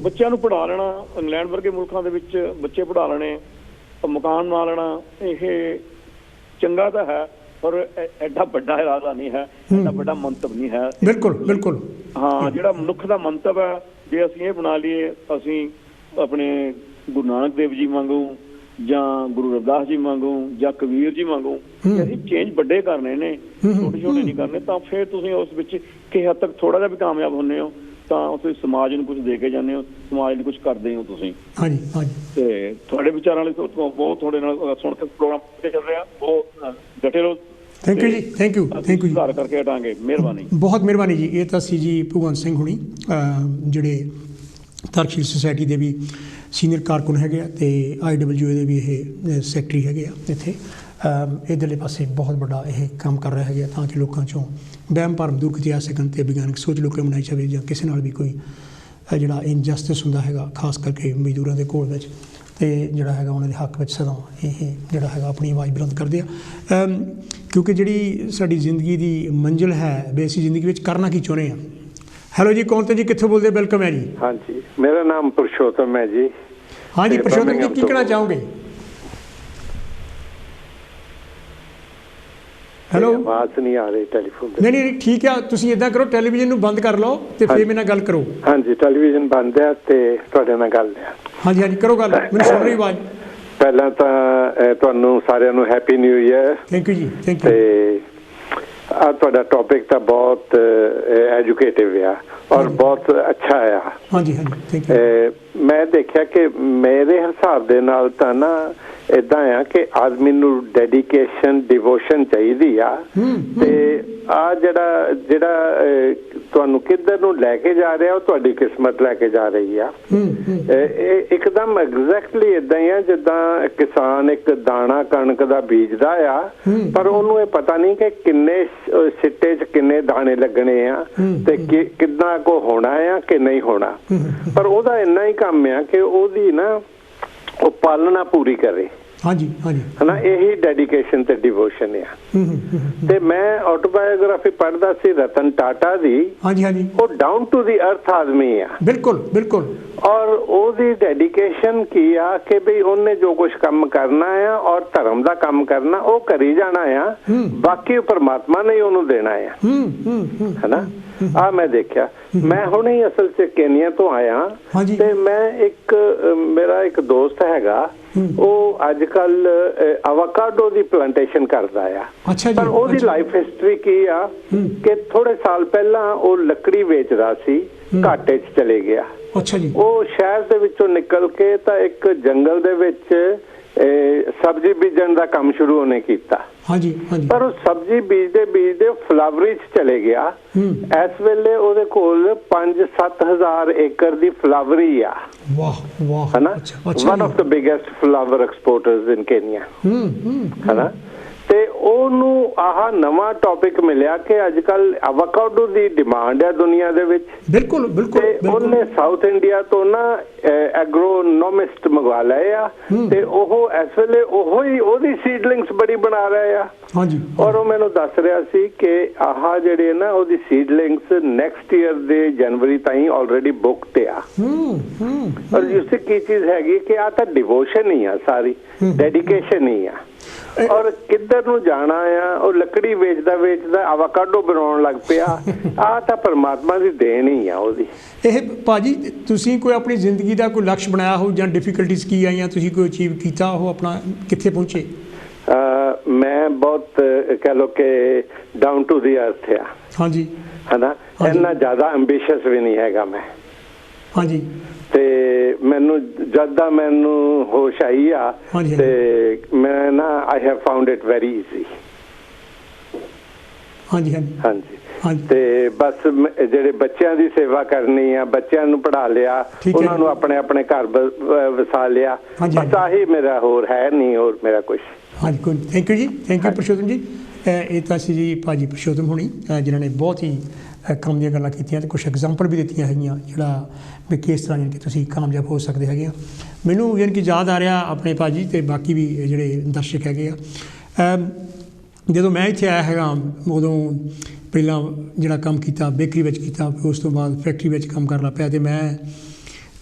ਬੱਚਿਆਂ ਨੂੰ ਪੜ੍ਹਾ ਲੈਣਾ, ਇੰਗਲੈਂਡ ਵਰਗੇ ਮੁਲਕਾਂ ਦੇ ਵਿੱਚ ਬੱਚੇ ਪੜ੍ਹਾ ਲੈਣੇ, ਮਕਾਨ ਬਣਾ ਲੈਣਾ, ਇਹ ਚੰਗਾ ਤਾਂ ਹੈ ਪਰ ਐਡਾ ਵੱਡਾ ਇਰਾਦਾ ਨਹੀਂ ਹੈ, ਐਡਾ ਵੱਡਾ ਮੰਤਵ ਨਹੀਂ ਹੈ। ਬਿਲਕੁਲ ਬਿਲਕੁਲ। ਹਾਂ, ਜਿਹੜਾ ਮਨੁੱਖ ਦਾ ਮੰਤਵ ਹੈ, ਜੇ ਅਸੀਂ ਇਹ ਬਣਾ ਲਈਏ ਅਸੀਂ ਆਪਣੇ ਗੁਰੂ ਨਾਨਕ ਦੇਵ ਜੀ ਵਾਂਗੂ ਜਾਂ ਗੁਰੂ ਰਵਿਦਾਸ ਜੀ ਵਾਂਗੂ ਜਾਂ ਕਬੀਰ ਜੀ ਵਾਂਗੂ ਅਸੀਂ ਚੇਂਜ ਵੱਡੇ ਕਰਨੇ ਨੇ, ਛੋਟੇ ਛੋਟੇ ਨਹੀਂ ਕਰਨੇ, ਤਾਂ ਫਿਰ ਤੁਸੀਂ ਉਸ ਵਿੱਚ ਕਿਸੇ ਹੱਦ ਤੱਕ ਥੋੜਾ ਜਿਹਾ ਵੀ ਕਾਮਯਾਬ ਹੁੰਦੇ ਹੋ, ਤਾਂ ਤੁਸੀਂ ਸਮਾਜ ਨੂੰ ਕੁਝ ਦੇ ਕੇ ਜਾਂਦੇ ਹੋ, ਸਮਾਜ ਲਈ ਕੁਝ ਕਰਦੇ ਹੋ ਤੁਸੀਂ। ਹਾਂਜੀ ਹਾਂਜੀ। ਤੇ ਤੁਹਾਡੇ ਵਿਚਾਰਾਂ ਲਈ ਬਹੁਤ ਤੁਹਾਡੇ ਨਾਲ ਸੁਣ ਕੇ ਪ੍ਰੋਗਰਾਮ ਚੱਲ ਰਿਹਾ, ਬਹੁਤ ਡਟੇ ਰਹੋ। ਥੈਂਕ ਯੂ ਜੀ, ਥੈਂਕ ਯੂ ਥੈਂਕ ਯੂ ਜੀ। ਸੁਧਾਰ ਕਰਕੇ ਹਟਾਂਗੇ, ਮਿਹਰਬਾਨੀ, ਬਹੁਤ ਮਿਹਰਬਾਨੀ ਜੀ। ਇਹ ਤਾਂ ਸੀ ਜੀ ਭਗਵੰਤ ਸਿੰਘ ਹੁਣੀ, ਜਿਹੜੇ ਤਰਕਸ਼ੀਲ ਸੁਸਾਇਟੀ ਦੇ ਵੀ ਸੀਨੀਅਰ ਕਾਰਕੁਨ ਹੈਗੇ ਆ ਤੇ IWA ਦੇ ਵੀ ਇਹ ਸੈਕਟਰੀ ਹੈਗੇ ਆ ਇੱਥੇ। ਇੱਧਰਲੇ ਪਾਸੇ ਬਹੁਤ ਵੱਡਾ ਇਹ ਕੰਮ ਕਰ ਰਿਹਾ ਹੈਗਾ ਤਾਂ ਕਿ ਲੋਕਾਂ 'ਚੋਂ ਵਹਿਮ ਭਰਮ ਦੂਰ ਕੀਤੇ ਜਾ ਸਕਣ ਅਤੇ ਵਿਗਿਆਨਕ ਸੋਚ ਲੋਕਾਂ ਬਣਾਈ ਜਾਵੇ, ਜਾਂ ਕਿਸੇ ਨਾਲ ਵੀ ਕੋਈ ਜਿਹੜਾ ਇਨਜਸਟਿਸ ਹੁੰਦਾ ਹੈਗਾ ਖਾਸ ਕਰਕੇ ਮਜ਼ਦੂਰਾਂ ਦੇ ਕੋਲ ਵਿੱਚ, ਅਤੇ ਜਿਹੜਾ ਹੈਗਾ ਉਹਨਾਂ ਦੇ ਹੱਕ ਵਿੱਚ ਸਦਾ ਇਹ ਜਿਹੜਾ ਹੈਗਾ ਆਪਣੀ ਆਵਾਜ਼ ਬੁਲੰਦ ਕਰਦੇ ਆ। ਕਿਉਂਕਿ ਜਿਹੜੀ ਸਾਡੀ ਜ਼ਿੰਦਗੀ ਦੀ ਮੰਜ਼ਿਲ ਹੈ ਵੀ ਅਸੀਂ ਜ਼ਿੰਦਗੀ ਵਿੱਚ ਕਰਨਾ ਕੀ ਚਾਹੁੰਦੇ ਹਾਂ। ਹੈਲੋ ਜੀ, ਕੌਣ ਤੇ ਜੀ, ਕਿੱਥੋਂ ਬੋਲਦੇ? ਵੈਲਕਮ ਹੈ ਜੀ। ਹਾਂਜੀ, ਮੇਰਾ ਨਾਮ ਪੁਰਸ਼ੋਤਮ ਹੈ ਜੀ। ਹਾਂਜੀ ਪੁਰਸ਼ੋਤਮ ਜੀ, ਕੀ ਕਹਿਣਾ ਚਾਹੋਗੇ? ਹੈਲੋ, ਆਵਾਜ਼ ਨਹੀਂ ਆ ਰਹੀ ਟੈਲੀਫੋਨ ਤੇ। ਨਹੀਂ ਨਹੀਂ ਠੀਕ ਆ, ਤੁਸੀਂ ਇਦਾਂ ਕਰੋ ਟੈਲੀਵਿਜ਼ਨ ਨੂੰ ਬੰਦ ਕਰ ਲਓ ਤੇ ਫਿਰ ਮੇਰੇ ਨਾਲ ਗੱਲ ਕਰੋ। ਹਾਂਜੀ, ਟੈਲੀਵਿਜ਼ਨ ਬੰਦ ਹੈ ਤੇ ਤੁਹਾਡੇ ਨਾਲ ਗੱਲ ਹੈ। ਹਾਂਜੀ ਹਾਂਜੀ ਕਰੋ ਗੱਲ, ਮੈਨੂੰ ਸੁਣ ਰਹੀ ਆਵਾਜ਼। ਪਹਿਲਾਂ ਤਾਂ ਤੁਹਾਨੂੰ ਸਾਰਿਆਂ ਨੂੰ happy new year. Thank you ਜੀ, ਥੈਂਕ ਯੂ। ਤੇ ਆ ਤੁਹਾਡਾ ਟੌਪਿਕ ਤਾਂ ਬਹੁਤ ਐਜੂਕੇਟਿਵ ਆ ਔਰ ਬਹੁਤ ਅੱਛਾ ਆ। ਹਾਂਜੀ ਹਾਂਜੀ ਥੈਂਕ ਯੂ। ਮੈਂ ਦੇਖਿਆ ਕਿ ਮੇਰੇ ਹਿਸਾਬ ਦੇ ਨਾਲ ਤਾਂ ਨਾ ਇਦਾਂ ਆ ਕਿ ਆਦਮੀ ਨੂੰ ਡੈਡੀਕੇਸ਼ਨ ਡਿਵੋਸ਼ਨ ਚਾਹੀਦੀ ਆ। ਤੇ ਆ ਜਿਹੜਾ ਤੁਹਾਨੂੰ ਕਿੱਧਰ ਨੂੰ ਲੈ ਕੇ ਜਾ ਰਿਹਾ ਉਹ ਤੁਹਾਡੀ ਕਿਸਮਤ ਲੈ ਕੇ ਜਾ ਰਹੀ ਆ। ਇਹ ਇੱਕਦਮ ਐਗਜ਼ੈਕਟਲੀ ਇਦਾਂ ਹੀ ਆ ਜਿੱਦਾਂ ਕਿਸਾਨ ਇੱਕ ਦਾਣਾ ਕਣਕ ਦਾ ਬੀਜਦਾ ਆ, ਪਰ ਉਹਨੂੰ ਇਹ ਪਤਾ ਨਹੀਂ ਕਿ ਕਿੰਨੇ ਸਿੱਟੇ 'ਚ ਕਿੰਨੇ ਦਾਣੇ ਲੱਗਣੇ ਆ ਤੇ ਕਿੰਨਾ ਕੋ ਹੋਣਾ ਆ ਕਿ ਨਹੀਂ ਹੋਣਾ। ਪਰ ਉਹਦਾ ਇੰਨਾ ਹੀ ਕੰਮ ਆ ਕਿ ਉਹਦੀ ਨਾ ਉਹ ਪਾਲਣਾ ਪੂਰੀ ਕਰੇ। ਹਾਂਜੀ ਹਾਂਜੀ ਹਨਾ, ਇਹੀ ਡੈਡੀਕੇਸ਼ਨ ਤੇ ਡਿਵੋਸ਼ਨ ਆ। ਤੇ ਮੈਂ ਆਟੋਬਾਇਓਗ੍ਰਾਫੀ ਪੜ੍ਹਦਾ ਸੀ ਰਤਨ ਟਾਟਾ ਦੀ। ਹਾਂਜੀ ਹਾਂਜੀ ਉਹ ਡਾਊਨ ਟੂ ਦੀ ਅਰਥ ਆਦਮੀ ਆ। ਬਿਲਕੁਲ ਬਿਲਕੁਲ। ਔਰ ਉਹਦੀ ਡੈਡੀਕੇਸ਼ਨ ਕੀ ਆ ਕਿ ਬਈ ਉਹਨੇ ਜੋ ਕੁਝ ਕੰਮ ਕਰਨਾ ਆ ਔਰ ਧਰਮ ਦਾ ਕੰਮ ਕਰਨਾ ਉਹ ਕਰੀ ਜਾਣਾ ਆ, ਬਾਕੀ ਪਰਮਾਤਮਾ ਨੇ ਉਹਨੂੰ ਦੇਣਾ ਆ। ਹਨਾ, ਆ ਮੈਂ ਦੇਖਿਆ। ਮੈਂ ਹੁਣੇ ਹੀ ਅਸਲ 'ਚ ਕੇਨੀਆ ਤੋਂ ਆਇਆ ਤੇ ਮੈਂ ਮੇਰਾ ਇੱਕ ਦੋਸਤ ਹੈਗਾ, ਉਹ ਅੱਜ ਕੱਲ ਅਵਾਕਾਡੋ ਦੀ ਪਲਾਂਟੇਸ਼ਨ ਕਰਦਾ ਆ। ਪਰ ਉਹਦੀ ਲਾਈਫ ਹਿਸਟਰੀ ਕੀ ਆ ਕਿ ਥੋੜੇ ਸਾਲ ਪਹਿਲਾਂ ਉਹ ਲੱਕੜੀ ਵੇਚਦਾ ਸੀ, ਘਾਟੇ 'ਚ ਚਲੇ ਗਿਆ। ਅੱਛਾ ਜੀ। ਉਹ ਸ਼ਹਿਰ ਦੇ ਵਿੱਚੋਂ ਨਿਕਲ ਕੇ ਤਾਂ ਇੱਕ ਜੰਗਲ ਦੇ ਵਿੱਚ ਸਬਜ਼ੀ ਬੀਜਣ ਦਾ ਕੰਮ ਸ਼ੁਰੂ ਉਹਨੇ ਕੀਤਾ। ਹਾਂਜੀ ਹਾਂਜੀ। ਪਰ ਉਹ ਸਬਜ਼ੀ ਬੀਜਦੇ ਫਲਾਵਰੀ 'ਚ ਚਲੇ ਗਿਆ। ਇਸ ਵੇਲੇ ਉਹਦੇ ਕੋਲ 5-7 ਹਜ਼ਾਰ ਏਕੜ ਦੀ ਫਲਾਵਰੀ ਆ। ਵਾਹ ਵਾਹ। ਹਨਾ, one of the biggest flower exporters in Kenya. ਹਨਾ, ਤੇ ਉਹਨੂੰ ਆਹ ਨਵਾਂ ਟੌਪਿਕ ਮਿਲਿਆ ਕਿ ਅੱਜ ਕੱਲ ਅਵਾਕਾਡੋ ਦੀ ਡਿਮਾਂਡ ਹੈ ਦੁਨੀਆ ਦੇ ਵਿੱਚ। ਬਿਲਕੁਲ ਬਿਲਕੁਲ। ਤੇ ਉਹਨੇ ਸਾਊਥ ਇੰਡੀਆ ਤੋਂ ਨਾ ਐਗਰੋਨੋਮਿਸਟ ਮੰਗਵਾ ਲਏ ਆ ਤੇ ਉਹ ਇਸ ਵੇਲੇ ਉਹਦੀ ਸੀਡਲਿੰਗਸ ਬੜੀ ਬਣਾ ਰਹੇ ਆ। ਹਾਂਜੀ। ਔਰ ਉਹ ਮੈਨੂੰ ਦੱਸ ਰਿਹਾ ਸੀ ਕਿ ਆਹ ਜਿਹੜੇ ਨਾ ਉਹਦੀ ਸੀਡਲਿੰਗਸ ਨੈਕਸਟ ਈਅਰ ਦੇ ਜਨਵਰੀ ਤਾਈਂ ਆਲਰੇਡੀ ਬੁੱਕਡ ਆ। ਔਰ ਜਿਸ ਕੀ ਚੀਜ਼ ਹੈਗੀ ਕਿ ਆ ਤਾਂ ਡਿਵੋਸ਼ਨ ਹੀ ਆ, ਸਾਰੀ ਡੈਡੀਕੇਸ਼ਨ ਹੀ ਆ। ਔਰ ਕਿੱਧਰ ਨੂੰ ਜਾਣਾ ਆ, ਉਹ ਲੱਕੜੀ ਵੇਚਦਾ ਆਵਾਕਾਡੋ ਬਣਾਉਣ ਲੱਗ ਪਿਆ। ਆ ਤਾਂ ਪਰਮਾਤਮਾ ਦੀ ਦੇਣ ਹੀ ਆ ਉਹਦੀ। ਇਹ ਭਾਜੀ ਤੁਸੀਂ ਕੋਈ ਆਪਣੀ ਜ਼ਿੰਦਗੀ ਦਾ ਕੋਈ ਲਕਸ਼ ਬਣਾਇਆ ਹੋ ਜਾਂ ਡਿਫਿਕਲਟੀਜ਼ ਕੀ ਆਈਆਂ, ਤੁਸੀਂ ਕੋਈ ਅਚੀਵ ਕੀਤਾ ਉਹ ਆਪਣਾ, ਕਿੱਥੇ ਪਹੁੰਚੇ? ਮੈਂ ਬਹੁਤ ਕਹਿ ਲਓ ਕਿ ਡਾਊਨ ਟੂ ਦੀ ਅਰਥ ਆ। ਹਾਂਜੀ। ਹਨਾ, ਇੰਨਾ ਜ਼ਿਆਦਾ ਐਂਬੀਸ਼ੀਅਸ ਵੀ ਨਹੀਂ ਹੈਗਾ ਮੈਂ। ਹਾਂਜੀ। ਤੇ ਮੈਨੂੰ ਹੋਸ਼ ਆਈ ਆ ਤੇ ਮੈਂ ਨਾ I have found it very easy. ਹਾਂਜੀ ਹਾਂਜੀ ਹਾਂਜੀ। ਤੇ ਬਸ ਜਿਹੜੇ ਬੱਚਿਆਂ ਦੀ ਸੇਵਾ ਕਰਨੀ ਆ, ਬੱਚਿਆਂ ਨੂੰ ਪੜ੍ਹਾ ਲਿਆ, ਉਹਨਾਂ ਨੂੰ ਆਪਣੇ ਆਪਣੇ ਘਰ ਵਸਾ ਲਿਆ, ਬਸ ਆਹੀ ਮੇਰਾ, ਹੋਰ ਹੈ ਨਹੀਂ ਹੋਰ ਮੇਰਾ ਕੁਛ। ਹਾਂਜੀ ਕੋਈ, ਥੈਂਕ ਯੂ ਜੀ, ਥੈਂਕ ਯੂ ਪੁਰਸ਼ੋਤਮ ਜੀ। ਇਹ ਤਾਂ ਸੀ ਜੀ ਭਾਜੀ ਪੁਰਸ਼ੋਤਮ ਹੋਣੀ, ਜਿਨ੍ਹਾਂ ਨੇ ਬਹੁਤ ਹੀ ਕੰਮ ਦੀਆਂ ਗੱਲਾਂ ਕੀਤੀਆਂ ਤੇ ਕੁਛ ਐਗਜ਼ਾਮਪਲ ਵੀ ਦਿੱਤੀਆਂ ਹੈਗੀਆਂ ਜਿਹੜਾ ਵੀ ਕਿਸ ਤਰ੍ਹਾਂ ਯਾਨੀ ਕਿ ਤੁਸੀਂ ਕਾਮਯਾਬ ਹੋ ਸਕਦੇ ਹੈਗੇ ਆ। ਮੈਨੂੰ ਯਾਨੀ ਕਿ ਯਾਦ ਆ ਰਿਹਾ ਆਪਣੇ ਭਾਜੀ ਅਤੇ ਬਾਕੀ ਵੀ ਜਿਹੜੇ ਦਰਸ਼ਕ ਹੈਗੇ ਆ, ਜਦੋਂ ਮੈਂ ਇੱਥੇ ਆਇਆ ਹੈਗਾ ਉਦੋਂ ਪਹਿਲਾਂ ਜਿਹੜਾ ਕੰਮ ਕੀਤਾ ਬੇਕਰੀ ਵਿੱਚ ਕੀਤਾ, ਉਸ ਤੋਂ ਬਾਅਦ ਫੈਕਟਰੀ ਵਿੱਚ ਕੰਮ ਕਰਨ ਲੱਗ ਪਿਆ। ਅਤੇ ਮੈਂ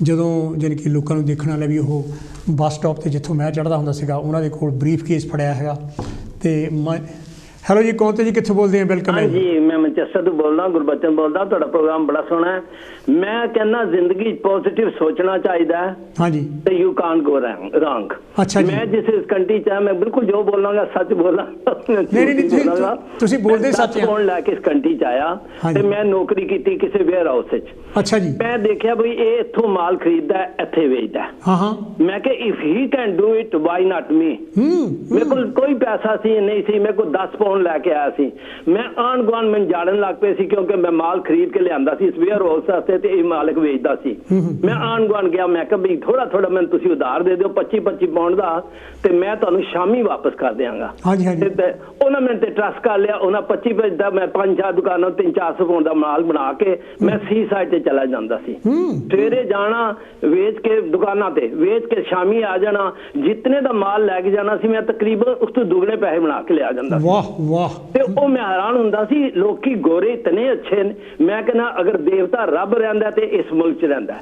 ਜਦੋਂ ਯਾਨੀ ਕਿ ਲੋਕਾਂ ਨੂੰ ਦੇਖਣ ਵਾਲੇ ਵੀ ਉਹ ਬੱਸ ਸਟਾਪ 'ਤੇ ਜਿੱਥੋਂ ਮੈਂ ਚੜ੍ਹਦਾ ਹੁੰਦਾ ਸੀਗਾ ਉਹਨਾਂ ਦੇ ਕੋਲ ਬਰੀਫ ਕੇਸ ਫੜਿਆ ਹੈਗਾ। ਅਤੇ ਮੈਂ ਹੈਲੋ ਜੀ, ਕੌਣ ਤੇ ਜੀ, ਕਿੱਥੋਂ ਬੋਲਦੇ ਆ? ਵੈਲਕਮ ਹੈ ਜੀ। ਮੈਂ ਮੈਨਚੈਸਟਰ ਤੋਂ ਬੋਲਦਾ, ਗੁਰਬਚਨ ਬੋਲਦਾ। ਤੁਹਾਡਾ ਪ੍ਰੋਗਰਾਮ ਬੜਾ ਸੋਹਣਾ ਹੈ। ਮੈਂ ਕਹਿੰਦਾ ਜ਼ਿੰਦਗੀ ਪੋਜ਼ਿਟਿਵ ਸੋਚਣਾ ਚਾਹੀਦਾ ਹੈ। ਹਾਂਜੀ। ਤੇ ਯੂ ਕਾਂਟ ਗੋ ਰੌਂਗ। ਅੱਛਾ ਜੀ। ਮੈਂ ਜਿਸ ਕੰਟਰੀ ਚ ਆ, ਮੈਂ ਬਿਲਕੁਲ ਜੋ ਬੋਲਾਂਗਾ ਸੱਚ ਬੋਲਾਂਗਾ। ਤੁਸੀਂ ਬੋਲਦੇ ਸੱਚ ਆ। ਫੋਨ ਲੈ ਕੇ ਇਸ ਕੰਟਰੀ ਚ ਆਇਆ ਤੇ ਮੈਂ ਨੌਕਰੀ ਕੀਤੀ ਕਿਸੇ ਵੇਅਰ ਹਾਊਸ ਵਿੱਚ। ਅੱਛਾ ਜੀ। ਮੈਂ ਦੇਖਿਆ ਬਈ ਇਹ ਇੱਥੋਂ ਮਾਲ ਖਰੀਦਦਾ, ਇੱਥੇ ਵੇਚਦਾ। ਹਾਂ ਹਾਂ। ਮੈਂ ਕਿਹਾ if he can do it why not me. ਮੇਰੇ ਕੋਲ ਕੋਈ ਪੈਸਾ ਸੀ ਨਹੀਂ ਸੀ, ਮੇਰੇ ਕੋਲ 10 ਪਾਉਂਡ ਲੈ ਕੇ ਆਇਆ ਸੀ। ਮੈਂ ਆਂਢ ਗੁਆਂਢ ਮੈਨੂੰ ਜਾਣਨ ਲੱਗ ਪਏ ਸੀ ਕਿਉਂਕਿ ਮੈਂ ਮਾਲ ਖਰੀਦ ਕੇ ਲਿਆਂਦਾ ਸੀ ਇਸ ਵੇਅਰ ਹਾਊਸ ਵਾਸਤੇ ਤੇ ਇਹ ਮਾਲਕ ਵੇਚਦਾ ਸੀ। ਮੈਂ ਆਂਢ ਗੁਆਂਢ ਗਿਆ, ਮੈਂ ਕਿਹਾ ਵੀ ਥੋੜਾ ਥੋੜਾ ਮੈਨੂੰ ਤੁਸੀਂ ਉਧਾਰ ਦੇ ਦਿਓ 25-25 ਪਾਉਂਡ ਦਾ, ਤੇ ਮੈਂ ਤੁਹਾਨੂੰ ਸ਼ਾਮੀ ਵਾਪਸ ਕਰ ਦਿਆਂਗਾ। ਉਹਨਾਂ ਮੈਨੂੰ ਤੇ ਟਰਸਟ ਕਰ ਲਿਆ। ਉਹਨਾਂ 25 ਦਾ ਮੈਂ 5-4 ਦੁਕਾਨਾਂ 300-400 ਪਾਉਂਡ ਦਾ ਮਾਲ ਬਣਾ ਕੇ ਮੈਂ ਸੀ ਸਾਈਡ ਤੇ ਚਲਾ ਜਾਂਦਾ ਸੀ। ਸਵੇਰੇ ਜਾਣਾ ਵੇਚ ਕੇ ਦੁਕਾਨਾਂ ਤੇ ਵੇਚ ਕੇ ਸ਼ਾਮੀ ਆ ਜਾਣਾ। ਜਿਤਨੇ ਦਾ ਮਾਲ ਲੈ ਕੇ ਜਾਣਾ ਸੀ ਮੈਂ ਤਕਰੀਬਨ ਉਸ ਤੋਂ ਦੁੱਗਣੇ ਪੈਸੇ ਬਣਾ ਕੇ ਲਿਆ ਜਾਂਦਾ। ਵਾਹ ਵਾਹ। ਤੇ ਉਹ ਮੈਂ ਹੈਰਾਨ ਹੁੰਦਾ ਸੀ, ਲੋਕੀ ਗੋਰੇ ਇਤਨੇ ਅੱਛੇ ਨੇ। ਮੈਂ ਕਹਿੰਦਾ ਅਗਰ ਦੇਵਤਾ ਰੱਬ ਰਹਿੰਦਾ ਤੇ ਇਸ ਮੁਲਕ 'ਚ ਰਹਿੰਦਾ।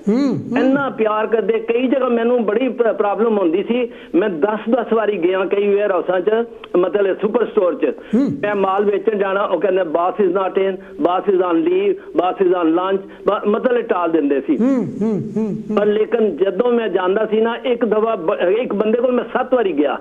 ਇੰਨਾ ਪਿਆਰ ਕਰਦੇ। ਕਈ ਜਗ੍ਹਾ ਮੈਨੂੰ ਬੜੀ ਪ੍ਰੋਬਲਮ ਹੁੰਦੀ ਸੀ, ਮੈਂ 10 ਵਾਰੀ ਗਿਆ ਕਈ ਵੇਅਰ ਹਾਊਸਾਂ 'ਚ, ਮਤਲਬ ਸੁਪਰ ਸਟੋਰ 'ਚ। ਮੈਂ ਮਾਲ ਵੇਚਣ ਜਾਣਾ, ਉਹ ਕਹਿੰਦੇ boss is not in, boss is on leave, boss is on lunch, ਮਤਲਬ ਟਾਲ ਦਿੰਦੇ ਸੀ। ਪਰ ਲੇਕਿਨ ਜਦੋਂ ਮੈਂ ਜਾਂਦਾ ਸੀ ਨਾ, ਇੱਕ ਦਫਾ ਇੱਕ ਬੰਦੇ ਕੋਲ ਮੈਂ 7 ਵਾਰੀ ਗਿਆ,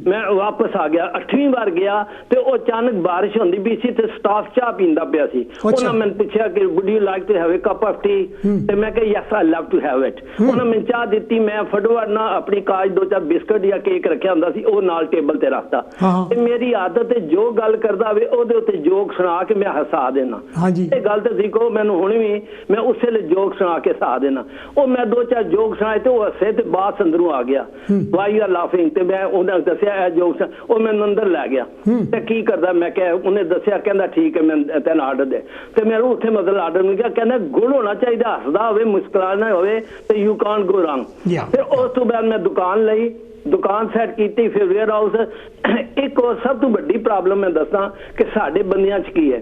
ਮੈਂ ਵਾਪਸ ਆ ਗਿਆ। 8ਵੀਂ ਵਾਰ ਗਿਆ ਤੇ ਉਹ ਅਚਾਨਕ ਬਾਰਿਸ਼ ਹੁੰਦੀ ਵੀ ਸੀ ਤੇ ਸਟਾਫ ਚਾਹ ਪੀਂਦਾ ਪਿਆ ਸੀ। ਉਹਨਾਂ ਮੈਨੂੰ ਪੁੱਛਿਆ ਕਿ would you like to have a cup of tea, ਤੇ ਮੈਂ ਕਿਹਾ yes I love to have it. ਉਹਨਾਂ ਮੈਨੂੰ ਚਾਹ ਦਿੱਤੀ। ਮੈਂ ਫਟਾਫਟ ਨਾ ਆਪਣੀ ਕਾਜ 2-4 ਬਿਸਕਟ ਜਾਂ ਕੇਕ ਰੱਖਿਆ ਹੁੰਦਾ ਸੀ, ਉਹ ਨਾਲ ਟੇਬਲ ਤੇ ਰੱਖਤਾ। ਤੇ ਮੇਰੀ ਆਦਤ ਹੈ ਜੋ ਗੱਲ ਕਰਦਾ ਹੋਵੇ ਉਹਦੇ ਉੱਤੇ ਜੋਕ ਸੁਣਾ ਕੇ ਮੈਂ ਹਸਾ ਦੇਣਾ। ਇਹ ਗੱਲ ਤੇ ਸਿੱਖੋ ਮੈਨੂੰ ਹੁਣ ਵੀ, ਮੈਂ ਉਸੇ ਵੇਲੇ ਜੋਕ ਸੁਣਾ ਕੇ ਹਸਾ ਦੇਣਾ। ਉਹ ਮੈਂ 2-4 ਜੋਕ ਸੁਣਾਏ ਤੇ ਉਹ ਹੱਸੇ ਤੇ ਬਾਤ ਅੰਦਰੋਂ ਆ ਗਿਆ, ਵਾਈ ਯੂ ਆਰ ਲਾਫਿੰਗ। ਤੇ ਮੈਂ ਉਹਨਾਂ ਦੱਸਿਆ ਇਹ ਜੋਕ, ਉਹ ਮੈਨੂੰ ਅੰਦਰ ਲੈ ਗਿਆ। ਤੇ ਕੀ ਕਰਦਾ, ਮੈਂ ਕਿਹਾ, ਉਹਨੇ ਦੱਸਿਆ, ਕਹਿੰਦਾ ਠੀਕ ਹੈ ਮੈਂ ਤੈਨੂੰ ਆਰਡਰ ਦੇ। ਤੇ ਮੈਂ ਉੱਥੇ ਮਤਲਬ ਆਰਡਰ ਨੂੰ ਕਿਹਾ, ਕਹਿੰਦਾ ਗੁਣ ਹੋਣਾ ਚਾਹੀਦਾ, ਹੱਸਦਾ ਹੋਵੇ, ਮੁਸਕਰਾਣਾ ਹੋਵੇ ਤੇ ਯੂ ਕਾਂਟ ਗੋ ਰੌਂਗ। ਫਿਰ ਉਸ ਤੋਂ ਬਾਅਦ ਮੈਂ ਦੁਕਾਨ ਲਈ, ਦੁਕਾਨ ਸੈੱਟ ਕੀਤੀ, ਫਿਰ ਵੇਅਰ ਹਾਊਸ। ਇੱਕ ਹੋਰ ਸਭ ਤੋਂ ਵੱਡੀ ਪ੍ਰੋਬਲਮ ਮੈਂ ਦੱਸਾਂ ਕਿ ਸਾਡੇ ਬੰਦਿਆਂ 'ਚ ਕੀ ਹੈ,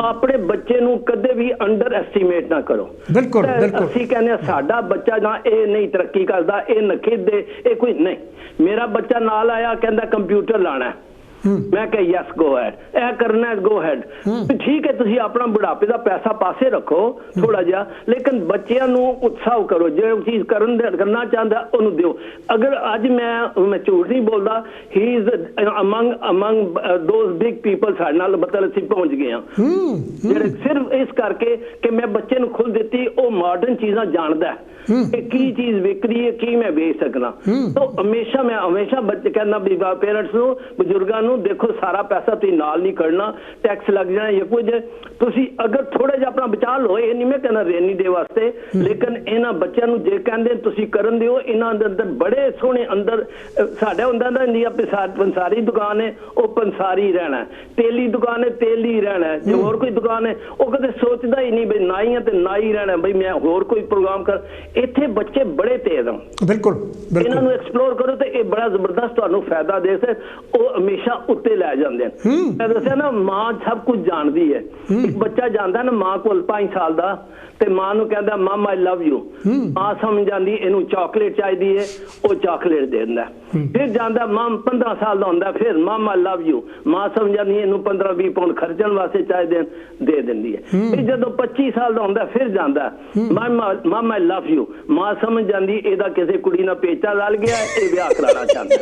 ਆਪਣੇ ਬੱਚੇ ਨੂੰ ਕਦੇ ਵੀ ਅੰਡਰ ਐਸਟੀਮੇਟ ਨਾ ਕਰੋ। ਬਿਲਕੁਲ ਬਿਲਕੁਲ। ਅਸੀਂ ਕਹਿੰਦੇ ਸਾਡਾ ਬੱਚਾ ਨਾ ਇਹ ਨਹੀਂ ਤਰੱਕੀ ਕਰਦਾ, ਇਹ ਨਖਿੱਦੇ, ਇਹ ਕੋਈ ਨਹੀਂ। ਮੇਰਾ ਬੱਚਾ ਨਾਲ ਆਇਆ, ਕਹਿੰਦਾ ਕੰਪਿਊਟਰ ਲਾਣਾ। ਮੈਂ ਕਿਹਾ ਯੈਸ ਗੋ ਹੈਡ, ਇਹ ਕਰਨਾ ਹੈ ਗੋ ਹੈਡ। ਠੀਕ ਹੈ, ਤੁਸੀਂ ਆਪਣਾ ਬੁਢਾਪੇ ਦਾ ਪੈਸਾ ਪਾਸੇ ਰੱਖੋ ਥੋੜਾ ਜਿਹਾ, ਲੇਕਿਨ ਬੱਚਿਆਂ ਨੂੰ ਉਤਸ਼ਾਹ ਕਰੋ। ਜੇ ਚੀਜ਼ ਕਰਨਾ ਚਾਹੁੰਦਾ ਉਹਨੂੰ ਦਿਓ। ਅਗਰ ਅੱਜ ਮੈਂ ਝੂਠ ਨਹੀਂ ਬੋਲਦਾ, ਹੀ is among those big people ਸਾਡੇ ਨਾਲ ਮਤਲਬ ਅਸੀਂ ਪਹੁੰਚ ਗਏ ਹਾਂ, ਜਿਹੜੇ ਸਿਰਫ ਇਸ ਕਰਕੇ ਕਿ ਮੈਂ ਬੱਚੇ ਨੂੰ ਖੁੱਲ੍ਹ ਦਿੱਤੀ। ਉਹ ਮਾਡਰਨ ਚੀਜ਼ਾਂ ਜਾਣਦਾ ਕਿ ਕੀ ਚੀਜ਼ ਵਿਕਦੀ ਹੈ, ਕੀ ਮੈਂ ਵੇਚ ਸਕਣਾ। ਤਾਂ ਮੈਂ ਹਮੇਸ਼ਾ ਬੱਚੇ ਕਹਿੰਦਾ ਵੀ ਪੇਰੈਂਟਸ ਨੂੰ, ਬਜ਼ੁਰਗਾਂ ਨੂੰ, ਦੇਖੋ ਸਾਰਾ ਪੈਸਾ ਤੁਸੀਂ ਨਾਲ ਨਹੀਂ ਕੱਢਣਾ, ਟੈਕਸ ਲੱਗ ਜਾਣਾ ਜਾਂ ਕੁਝ। ਤੁਸੀਂ ਅਗਰ ਥੋੜਾ ਜਿਹਾ ਆਪਣਾ ਬਚਾ ਲਓ, ਇਹ ਨਹੀਂ ਮੈਂ ਕਹਿੰਦਾ ਰੇਨੀ ਦੇ ਵਾਸਤੇ, ਲੇਕਿਨ ਇਹਨਾਂ ਬੱਚਿਆਂ ਨੂੰ ਜੇ ਕਹਿੰਦੇ ਤੁਸੀਂ ਕਰਨ ਦਿਓ, ਇਹਨਾਂ ਦੇ ਅੰਦਰ ਬੜੇ ਸੋਹਣੇ ਅੰਦਰ ਸਾਡਾ ਹੁੰਦਾ ਨਾ ਇੰਡੀਆ ਪੰਸਾਰੀ ਦੁਕਾਨ ਹੈ, ਉਹ ਪੰਸਾਰੀ ਰਹਿਣਾ, ਤੇਲੀ ਦੁਕਾਨ ਹੈ ਤੇਲੀ ਰਹਿਣਾ, ਜੇ ਹੋਰ ਕੋਈ ਦੁਕਾਨ ਹੈ ਉਹ ਕਦੇ ਸੋਚਦਾ ਹੀ ਨਹੀਂ ਬਈ ਨਾਈ ਹੈ ਤੇ ਨਾਈ ਰਹਿਣਾ, ਬਈ ਮੈਂ ਹੋਰ ਕੋਈ ਪ੍ਰੋਗਰਾਮ ਕਰ। ਇੱਥੇ ਬੱਚੇ ਬੜੇ ਤੇਜ਼ ਹਨ। ਬਿਲਕੁਲ, ਇਹਨਾਂ ਨੂੰ ਐਕਸਪਲੋਰ ਕਰੋ ਤੇ ਇਹ ਬੜਾ ਜ਼ਬਰਦਸਤ ਤੁਹਾਨੂੰ ਫਾਇਦਾ ਦੇ ਸੇ। ਉਹ ਹਮੇਸ਼ਾ ਉੱਤੇ ਲੈ ਜਾਂਦੇ ਨੇ। ਮੈਂ ਦੱਸਿਆ ਨਾ, ਮਾਂ ਸਭ ਕੁਝ ਜਾਣਦੀ ਹੈ। ਇੱਕ ਬੱਚਾ ਜਾਂਦਾ ਨਾ ਮਾਂ ਕੋਲ 5 ਸਾਲ ਦਾ, ਤੇ ਮਾਂ ਨੂੰ ਕਹਿੰਦਾ ਮਮ ਆਈ ਲਵ ਯੂ, ਮਾਂ ਸਮਝ ਜਾਂਦੀ ਇਹਨੂੰ ਚਾਕਲੇਟ ਚਾਹੀਦੀ ਹੈ, ਉਹ ਚਾਕਲੇਟ ਦੇ ਦਿੰਦਾ। ਫਿਰ ਜਾਂਦਾ ਮਮ 15 ਸਾਲ ਦਾ ਹੁੰਦਾ, ਫਿਰ ਮਮ ਆਈ ਲਵ ਯੂ, ਮਾਂ ਸਮਝ ਜਾਂਦੀ ਇਹਨੂੰ 15-20 ਪਾਉਂਡ ਖਰਚਣ ਵਾਸਤੇ ਚਾਹੀਦੇ ਦੇ ਦਿੰਦੀ ਹੈ। ਫਿਰ ਜਦੋਂ 25 ਸਾਲ ਦਾ ਹੁੰਦਾ, ਫਿਰ ਜਾਂਦਾ ਮਮ ਆਈ ਲਵ ਯੂ, ਮਾਂ ਸਮਝ ਜਾਂਦੀ ਇਹਦਾ ਕਿਸੇ ਕੁੜੀ ਨਾਲ ਪੇਚਾ ਲੱਗ ਗਿਆ, ਇਹ ਵਿਆਹ ਕਰਾਉਣਾ ਚਾਹੁੰਦਾ।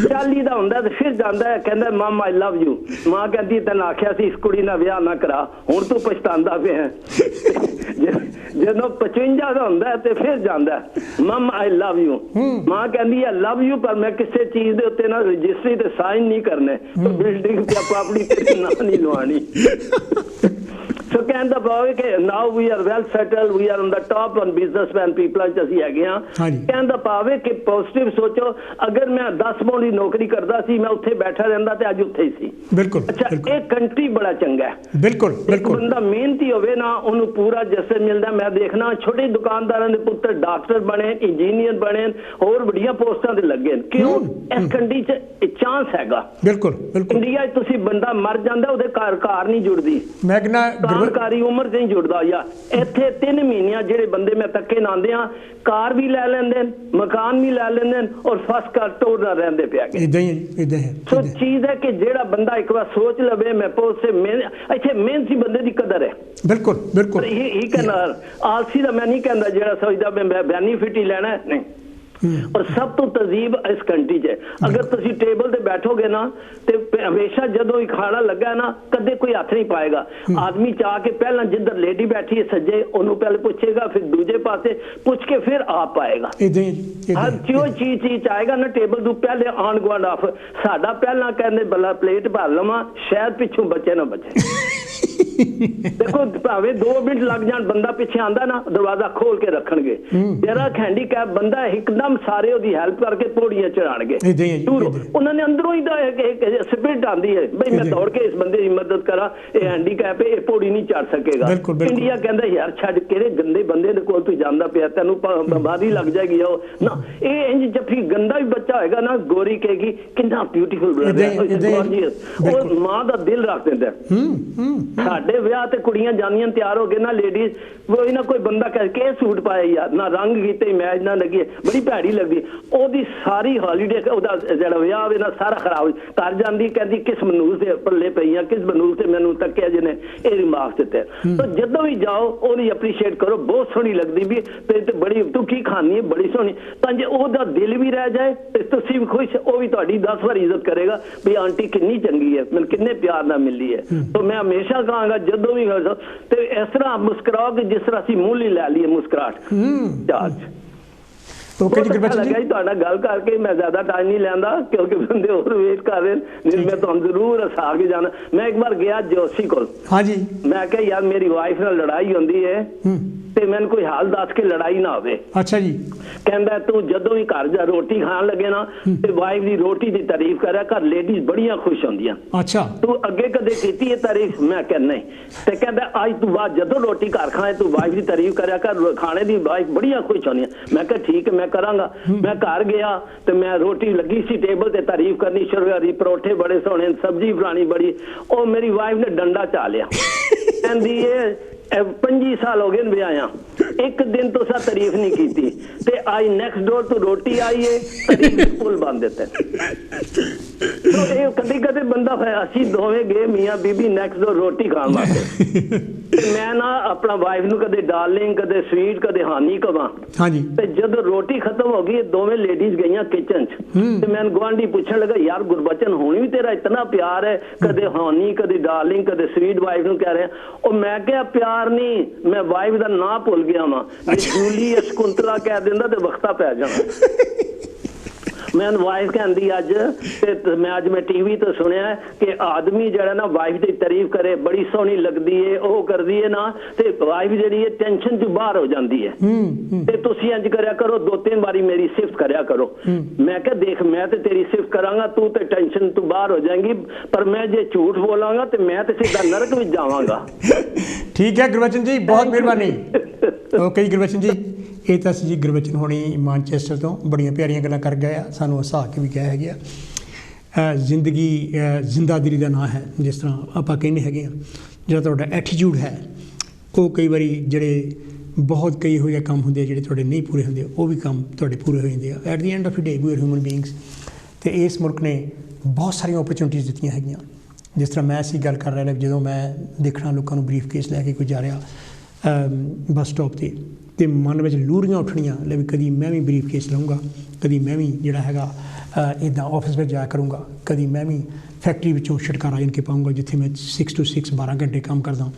40 ਦਾ ਹੁੰਦਾ ਤੇ ਫਿਰ ਜਾਂਦਾ, ਕਹਿੰਦਾ ਮਮ ਆਈ ਲਵ ਯੂ, ਮਾਂ ਕਹਿੰਦੀ ਤੈਨੂੰ ਆਖਿਆ ਸੀ ਇਸ ਕੁੜੀ ਨਾਲ ਵਿਆਹ ਨਾ ਕਰਾ, ਹੁਣ ਤੂੰ ਪਛਤਾਉਂਦਾ ਪਿਆ। ਜਦੋਂ 55 ਦਾ ਹੁੰਦਾ ਤੇ ਫਿਰ ਜਾਂਦਾ ਮਮ ਆਈ ਲਵ ਯੂ, ਮਾਂ ਕਹਿੰਦੀ ਹੈ ਲਵ ਯੂ, ਪਰ ਮੈਂ ਕਿਸੇ ਚੀਜ਼ ਦੇ ਉੱਤੇ ਨਾ ਰਜਿਸਟਰੀ ਤੇ ਸਾਈਨ ਨਹੀਂ ਕਰਨੇ, ਬਿਲਡਿੰਗ ਤੇ ਪ੍ਰਾਪਰਟੀ ਤੇ ਨਾਂ ਨਹੀਂ ਲਵਾਉਣੀ। ਸੋ ਕਹਿੰਦਾ ਭਾਵੇਂ ਕਿ now we are well settled, we are on the top on businessman ਪੀਪਲਾਂ 'ਚ ਅਸੀਂ ਹੈਗੇ ਹਾਂ। ਕਹਿੰਦਾ ਭਾਵੇਂ ਕਿ ਪੋਜ਼ਿਟਿਵ ਸੋਚੋ, ਅਗਰ ਮੈਂ 10 ਪਾਉਂਡ ਦੀ ਨੌਕਰੀ ਕਰਦਾ ਸੀ, ਮੈਂ ਉੱਥੇ ਬੈਠਾ ਰਹਿੰਦਾ ਤੇ ਅੱਜ ਉੱਥੇ ਹੀ ਸੀ। ਬਿਲਕੁਲ। ਅੱਛਾ, ਇਹ ਕੰਟਰੀ ਬੜਾ ਚੰਗਾ ਹੈ। ਬਿਲਕੁਲ ਬਿਲਕੁਲ। ਬੰਦਾ ਮਿਹਨਤੀ ਹੋਵੇ ਨਾ, ਉਹਨੂੰ ਪੂਰਾ ਜੱਸੇ ਮਿਲਦਾ। ਮੈਂ ਦੇਖਣਾ ਛੋਟੇ ਦੁਕਾਨਦਾਰਾਂ ਦੇ ਪੁੱਤਰ ਡਾਕਟਰ ਬਣੇ, ਇੰਜੀਨੀਅਰ ਬਣੇ, ਹੋਰ ਵੱਡੀਆਂ ਪੋਸਟਾਂ ਤੇ ਲੱਗੇ। ਕਿਉਂ? ਇਸ ਕੰਟਰੀ 'ਚ ਚਾਂਸ ਹੈਗਾ। ਬਿਲਕੁਲ ਬਿਲਕੁਲ। ਇੰਡੀਆ 'ਚ ਤੁਸੀਂ ਬੰਦਾ ਮਰ ਜਾਂਦਾ, ਉਹਦੇ ਘਰ ਨਹੀਂ ਜੁੜਦੀ। ਮੈਂ ਕਹਿੰਦਾ ਕਾਰੀ ਉਮਰ ਨਹੀਂ ਜੁੜਦਾ। ਜਾਂ ਇੱਥੇ 3 ਮਹੀਨਿਆਂ ਜਿਹੜੇ ਬੰਦੇ ਮੈਂ ਧੱਕੇ ਨਾਂਦੇ ਆ, ਕਾਰ ਵੀ ਲੈ ਲੈਂਦੇ, ਮਕਾਨ ਵੀ ਲੈ ਲੈਂਦੇ, ਔਰ ਫਸਟ ਕਾਰ ਟੋਰ ਨਾਲ ਰਹਿੰਦੇ ਪਿਆ। ਇਦਾਂ ਹੈ। ਸੋ ਚੀਜ਼ ਹੈ ਕਿ ਜਿਹੜਾ ਬੰਦਾ ਇੱਕ ਵਾਰ ਸੋਚ ਲਵੇ, ਮੈਂ ਇੱਥੇ ਮਿਹਨਤੀ ਬੰਦੇ ਦੀ ਕਦਰ ਹੈ। ਬਿਲਕੁਲ ਬਿਲਕੁਲ। ਇਹ ਕਹਿੰਦਾ ਆਲਸੀ ਦਾ ਮੈਂ ਨਹੀਂ ਕਹਿੰਦਾ, ਜਿਹੜਾ ਸੋਚਦਾ ਮੈਂ ਬੈਨੀਫਿਟ ਹੀ ਲੈਣਾ, ਨਹੀਂ। ਔਰ ਸਭ ਤੋਂ ਤਜ਼ੀਬ ਇਸ ਕੰਟਰੀ 'ਚ ਅਗਰ ਤੁਸੀਂ ਟੇਬਲ ਤੇ ਬੈਠੋਗੇ ਨਾ, ਤੇ ਹਮੇਸ਼ਾ ਜਦੋਂ ਹੀ ਖਾਣਾ ਲੱਗਾ ਨਾ, ਕਦੇ ਕੋਈ ਹੱਥ ਨਹੀਂ ਪਾਏਗਾ। ਆਦਮੀ ਚਾਹ ਕੇ ਪਹਿਲਾਂ ਜਿੱਧਰ ਲੇਡੀ ਬੈਠੀ ਹੈ ਸੱਜੇ, ਉਹਨੂੰ ਪਹਿਲੇ ਪੁੱਛੇਗਾ, ਫਿਰ ਦੂਜੇ ਪਾਸੇ ਪੁੱਛ ਕੇ ਫਿਰ ਆਪ ਪਾਏਗਾ। ਹਰ ਚੀਜ਼ ਆਏਗਾ ਨਾ ਟੇਬਲ ਤੋਂ ਪਹਿਲੇ ਆਣ ਗੁਆਂਢ ਆਫ। ਸਾਡਾ ਪਹਿਲਾਂ ਕਹਿੰਦੇ ਬੱਲਾ ਪਲੇਟ ਭਰ ਲਵਾਂ, ਸ਼ਾਇਦ ਪਿੱਛੋਂ ਬੱਚੇ ਨਾ ਬਚੇ। ਦੇਖੋ ਭਾਵੇਂ 2 ਮਿੰਟ ਲੱਗ ਜਾਣ, ਬੰਦਾ ਪਿੱਛੇ ਆਂਦਾ ਨਾ ਦਰਵਾਜ਼ਾ ਖੋਲ ਕੇ ਰੱਖਣਗੇ। ਜਿਹੜਾ ਹੈਂਡੀਕੈਪ ਬੰਦਾ ਇੱਕਦਮ ਸਾਰੇ ਉਹਦੀ ਹੈਲਪ ਕਰਕੇ ਪੌੜੀਆਂ ਚੜਾਣਗੇ। ਉਹਨਾਂ ਨੇ ਅੰਦਰੋਂ ਹੀ ਸਪਿਰਿਟ ਆਂਦੀ ਹੈ ਬਈ ਮੈਂ ਦੌੜ ਕੇ ਇਸ ਬੰਦੇ ਦੀ ਮਦਦ ਕਰਾਂ, ਇਹ ਹੈਂਡੀਕੈਪ ਇਹ ਪੌੜੀ ਨਹੀਂ ਚੜ ਸਕੇਗਾ। ਇੰਡੀਆ ਕਹਿੰਦਾ ਯਾਰ ਛੱਡ, ਕਿਹੜੇ ਗੰਦੇ ਬੰਦੇ ਦੇ ਕੋਲ ਤੂੰ ਜਾਂਦਾ ਪਿਆ, ਤੈਨੂੰ ਬਿਮਾਰੀ ਲੱਗ ਜਾਏਗੀ। ਉਹ ਨਾ ਇਹ ਇੰਜ ਜੱਫੀ ਗੰਦਾ ਵੀ ਬੱਚਾ ਹੋਏਗਾ ਨਾ, ਗੋਰੀ ਕਹੇਗੀ ਕਿੰਨਾ ਬਿਊਟੀਫੁਲ ਉਹ ਮਾਂ ਦਾ ਦਿਲ ਰੱਖ ਦਿੰਦਾ। ਸਾਡੇ ਵਿਆਹ ਤੇ ਕੁੜੀਆਂ ਜਾਂਦੀਆਂ ਤਿਆਰ ਹੋ ਕੇ ਨਾ ਲੇਡੀਜ਼, ਕੋਈ ਨਾ ਕੋਈ ਬੰਦਾ ਕਹਿ ਕੇ ਸੂਟ ਪਾਇਆ ਯਾਰ, ਨਾ ਰੰਗ ਕੀਤੇ ਮੈਚ ਨਾ ਲੱਗੀ, ਬੜੀ ਭੈੜੀ ਲੱਗਦੀ। ਉਹਦੀ ਸਾਰੀ ਹੌਲੀਡੇ ਉਹਦਾ ਜਿਹੜਾ ਵਿਆਹ ਵੇ ਨਾ ਸਾਰਾ ਖਰਾਬ ਕਰ ਜਾਂਦੀ। ਕਹਿੰਦੀ ਕਿਸ ਮਨੂਸ ਦੇ ਪੱਲੇ ਪਈਆਂ, ਕਿਸ ਮਨੂਸ ਤੇ ਮੈਨੂੰ ਤੱਕਿਆ ਜਿਹਨੇ ਇਹ ਦਿਮਾਗ ਦਿੱਤੇ। ਤਾਂ ਜਦੋਂ ਵੀ ਜਾਓ ਉਹਦੀ ਅਪਰੀਸ਼ੀਏਟ ਕਰੋ, ਬਹੁਤ ਸੋਹਣੀ ਲੱਗਦੀ ਵੀ ਤੇ ਬੜੀ ਤੂੰ ਕੀ ਖਾਣੀ ਹੈ, ਬੜੀ ਸੋਹਣੀ। ਤਾਂ ਜੇ ਉਹਦਾ ਦਿਲ ਵੀ ਰਹਿ ਜਾਏ ਤੇ ਤੁਸੀਂ ਵੀ ਖੁਸ਼, ਉਹ ਵੀ ਤੁਹਾਡੀ 10 ਵਾਰ ਇੱਜ਼ਤ ਕਰੇਗਾ ਵੀ ਆਂਟੀ ਕਿੰਨੀ ਚੰਗੀ ਹੈ, ਮੈਨੂੰ ਕਿੰਨੇ ਪਿਆਰ ਨਾਲ ਮਿਲੀ ਹੈ। ਤਾਂ ਮੈਂ ਹਮੇਸ਼ਾ ਕਹਾਂਗਾ ਜਦੋਂ ਵੀ ਤੇ ਇਸ ਤਰ੍ਹਾਂ ਮੁਸਕਰਾਓ ਕਿ ਜਿਸ ਤਰ੍ਹਾਂ ਅਸੀਂ ਮੂੰਹ ਹੀ ਲੈ ਲਈਏ ਮੁਸਕਰਾਹਟ। ਤੁਹਾਡਾ ਗੱਲ ਕਰਕੇ ਮੈਂ ਜ਼ਿਆਦਾ ਟਾਈਮ ਨਹੀਂ ਲੈਂਦਾ ਕਿਉਂਕਿ ਬੰਦੇ ਹੋਰ ਵੇਟ ਕਰ ਰਹੇ ਨੇ। ਮੈਂ ਤੁਹਾਨੂੰ ਜ਼ਰੂਰ ਹਸਾ ਕੇ ਜਾਣਾ। ਮੈਂ ਇੱਕ ਵਾਰ ਗਿਆ ਜੋਸ਼ੀ ਕੋਲ, ਮੈਂ ਕਿਹਾ ਯਾਰ ਮੇਰੀ ਵਾਈਫ ਨਾਲ ਲੜਾਈ ਹੁੰਦੀ ਹੈ ਤੇ ਮੈਨੂੰ ਕੋਈ ਹਾਲ ਦੱਸ ਕੇ ਲੜਾਈ ਨਾ ਹੋਵੇ। ਅੱਛਾ ਜੀ। ਕਹਿੰਦਾ ਤੂੰ ਜਦੋਂ ਵੀ ਘਰ ਜਾ ਰੋਟੀ ਖਾਣ ਲੱਗੇ ਨਾ ਤੇ ਵਾਈਫ ਦੀ ਰੋਟੀ ਦੀ ਤਾਰੀਫ ਕਰਿਆ ਕਰ, ਲੇਡੀਜ਼ ਬੜੀਆਂ ਖੁਸ਼ ਹੁੰਦੀਆਂ। ਅੱਛਾ, ਤੂੰ ਅੱਗੇ ਕਦੇ ਕੀਤੀ ਇਹ ਤਾਰੀਫ? ਮੈਂ ਕਿਹਾ ਨਹੀਂ। ਤੇ ਕਹਿੰਦਾ ਅੱਜ ਤੂੰ ਬਾਅਦ ਜਦੋਂ ਰੋਟੀ ਘਰ ਖਾਏ ਤੂੰ ਵਾਈਫ ਦੀ ਤਾਰੀਫ ਕਰਿਆ ਕਰ, ਖਾਣੇ ਦੀ ਵਾਈਫ ਬੜੀਆਂ ਖੁਸ਼ ਹੁੰਦੀਆਂ। ਮੈਂ ਕਿਹਾ ਠੀਕ ਹੈ ਮੈਂ ਕਰਾਂਗਾ। ਮੈਂ ਘਰ ਗਿਆ ਤੇ ਮੈਂ ਰੋਟੀ ਲੱਗੀ ਸੀ ਟੇਬਲ ਤੇ, ਤਾਰੀਫ ਕਰਨੀ ਸ਼ੁਰੂ ਕਰੀ, ਪਰੌਠੇ ਬੜੇ ਸੋਹਣੇ, ਸਬਜ਼ੀ ਬਣਾਣੀ ਬੜੀ। ਉਹ ਮੇਰੀ ਵਾਈਫ ਨੇ ਡੰਡਾ ਚਾ ਲਿਆ। ਕਹਿੰਦੀ ਇਹ 25 ਸਾਲ ਹੋ ਗਏ ਨੇ ਵਿਆਹਿਆ, ਇੱਕ ਦਿਨ ਤੋਂ ਤਾਰੀਫ ਨਹੀਂ ਕੀਤੀ ਤੇ ਅੱਜ ਨੈਕਸਟ ਡੋਰ ਤੋਂ ਰੋਟੀ ਆਈ ਹੈ ਤਾਰੀਫ ਪੁੱਲ ਬੰਦ ਦਿੱਤੇ। ਇਹ ਕਦੇ ਕਦੇ ਬੰਦਾ ਅਸੀਂ ਦੋਵੇਂ ਗਏ ਮੀਆਂ ਬੀਬੀ ਨੈਕਸਟ ਡੋਰ ਰੋਟੀ ਖਾਣ ਵਾਸਤੇ ਤੇ ਮੈਂ ਨਾ ਆਪਣਾ ਵਾਈਫ ਨੂੰ ਕਦੇ ਡਾਰਲਿੰਗ, ਕਦੇ ਸਵੀਟ, ਕਦੇ ਹਾਨੀ ਕਵਾਂ। ਤੇ ਜਦੋਂ ਰੋਟੀ ਖਤਮ ਹੋ ਗਈ ਦੋਵੇਂ ਲੇਡੀਜ਼ ਗਈਆਂ ਕਿਚਨ ਚ ਤੇ ਮੈਨੂੰ ਗੁਆਂਢੀ ਪੁੱਛਣ ਲੱਗਾ ਯਾਰ ਗੁਰਬਚਨ ਹੋਣੀ ਵੀ ਤੇਰਾ ਇਤਨਾ ਪਿਆਰ ਹੈ, ਕਦੇ ਹਾਨੀ, ਕਦੇ ਡਾਰਲਿੰਗ, ਕਦੇ ਸਵੀਟ ਵਾਈਫ ਨੂੰ ਕਹਿ ਰਿਹਾ। ਉਹ ਮੈਂ ਕਿਹਾ ਪਿਆਰ ਨਹੀਂ, ਮੈਂ ਵਾਈਫ ਦਾ ਨਾਂ ਭੁੱਲ ਗਿਆ ਵਾਂ। ਜੂਲੀ ਸ਼ਕੁੰਤਲਾ ਕਹਿ ਦਿੰਦਾ ਤੇ ਵਕਤਾ ਪੈ ਜਾਣਾ। ਮੈਂ ਵਾਈਫ ਕਹਿੰਦੀ ਅੱਜ ਤੇ ਮੈਂ ਟੀਵੀ ਤੋਂ ਸੁਣਿਆ ਕਿ ਆਦਮੀ ਜਿਹੜਾ ਨਾ ਵਾਈਫ ਦੀ ਤਾਰੀਫ ਕਰੇ, ਬੜੀ ਸੋਹਣੀ ਲੱਗਦੀ ਏ, ਉਹ ਕਰਦੀ ਏ ਨਾ ਤੇ ਵਾਈਫ ਜਿਹੜੀ ਹੈ ਟੈਨਸ਼ਨ ਤੋਂ ਬਾਹਰ ਹੋ ਜਾਂਦੀ ਹੈ। ਤੇ ਤੁਸੀਂ ਇੰਜ ਕਰਿਆ ਕਰੋ, 2-3 ਵਾਰੀ ਮੇਰੀ ਸਿਫਤ ਕਰਿਆ ਕਰੋ। ਮੈਂ ਕਿਹਾ ਦੇਖ ਮੈਂ ਤੇ ਤੇਰੀ ਸਿਫਤ ਕਰਾਂਗਾ, ਤੂੰ ਤੇ ਟੈਨਸ਼ਨ ਤੋਂ ਬਾਹਰ ਹੋ ਜਾਏਗੀ, ਪਰ ਮੈਂ ਜੇ ਝੂਠ ਬੋਲਾਂਗਾ ਤੇ ਮੈਂ ਤੇ ਸਿੱਧਾ ਨਰਕ ਵਿੱਚ ਜਾਵਾਂਗਾ। ਠੀਕ ਹੈ ਗੁਰਬਚਨ ਜੀ, ਬਹੁਤ ਮਿਹਰਬਾਨੀ। ਓਕੇ ਜੀ ਗੁਰਬਚਨ ਜੀ। ਇਹ ਤਾਂ ਸੀ ਜੀ ਗੁਰਬਚਨ ਹੋਣੀ ਮਾਨਚੈਸਟਰ ਤੋਂ, ਬੜੀਆਂ ਪਿਆਰੀਆਂ ਗੱਲਾਂ ਕਰ ਗਏ ਆ, ਸਾਨੂੰ ਹਸਾ ਕੇ ਵੀ ਕਿਹਾ ਹੈਗਾ। ਜ਼ਿੰਦਗੀ ਜ਼ਿੰਦਾਦਿਲੀ ਦਾ ਨਾਂ ਹੈ, ਜਿਸ ਤਰ੍ਹਾਂ ਆਪਾਂ ਕਹਿੰਦੇ ਹੈਗੇ ਆ। ਜਿਹੜਾ ਤੁਹਾਡਾ ਐਟੀਟਿਊਡ ਹੈ ਉਹ ਕਈ ਵਾਰੀ ਜਿਹੜੇ ਬਹੁਤ ਕਈ ਇਹੋ ਜਿਹੇ ਕੰਮ ਹੁੰਦੇ ਆ ਜਿਹੜੇ ਤੁਹਾਡੇ ਨਹੀਂ ਪੂਰੇ ਹੁੰਦੇ, ਉਹ ਵੀ ਕੰਮ ਤੁਹਾਡੇ ਪੂਰੇ ਹੋ ਜਾਂਦੇ ਆ। At the end of the day we are human beings. ਅਤੇ ਇਸ ਮੁਲਕ ਨੇ ਬਹੁਤ ਸਾਰੀਆਂ ਓਪਰਚੁਨਿਟੀਜ਼ ਦਿੱਤੀਆਂ ਹੈਗੀਆਂ। ਜਿਸ ਤਰ੍ਹਾਂ ਮੈਂ ਅਸੀਂ ਗੱਲ ਕਰ ਰਿਹਾ ਜਦੋਂ ਮੈਂ ਦੇਖਣਾ ਲੋਕਾਂ ਨੂੰ ਬਰੀਫ ਕੇਸ ਲੈ ਕੇ ਕੋਈ ਜਾ ਰਿਹਾ ਬੱਸ ਸਟਾਪ 'ਤੇ ਅਤੇ ਮਨ ਵਿੱਚ ਲੂਰੀਆਂ ਉੱਠਣੀਆਂ ਲੈ ਵੀ ਕਦੀ ਮੈਂ ਵੀ ਬਰੀਫ ਕੇਸ ਲਊਂਗਾ, ਕਦੀ ਮੈਂ ਵੀ ਜਿਹੜਾ ਹੈਗਾ ਇੱਦਾਂ ਆਫਿਸ ਵਿੱਚ ਜਾਇਆ ਕਰੂੰਗਾ, ਕਦੀ ਮੈਂ ਵੀ ਫੈਕਟਰੀ ਵਿੱਚੋਂ ਛੁਟਕਾਰਾ ਆਣ ਕੇ ਪਾਊਂਗਾ ਜਿੱਥੇ ਮੈਂ 6 to 6 12 ਘੰਟੇ ਕੰਮ ਕਰਦਾ।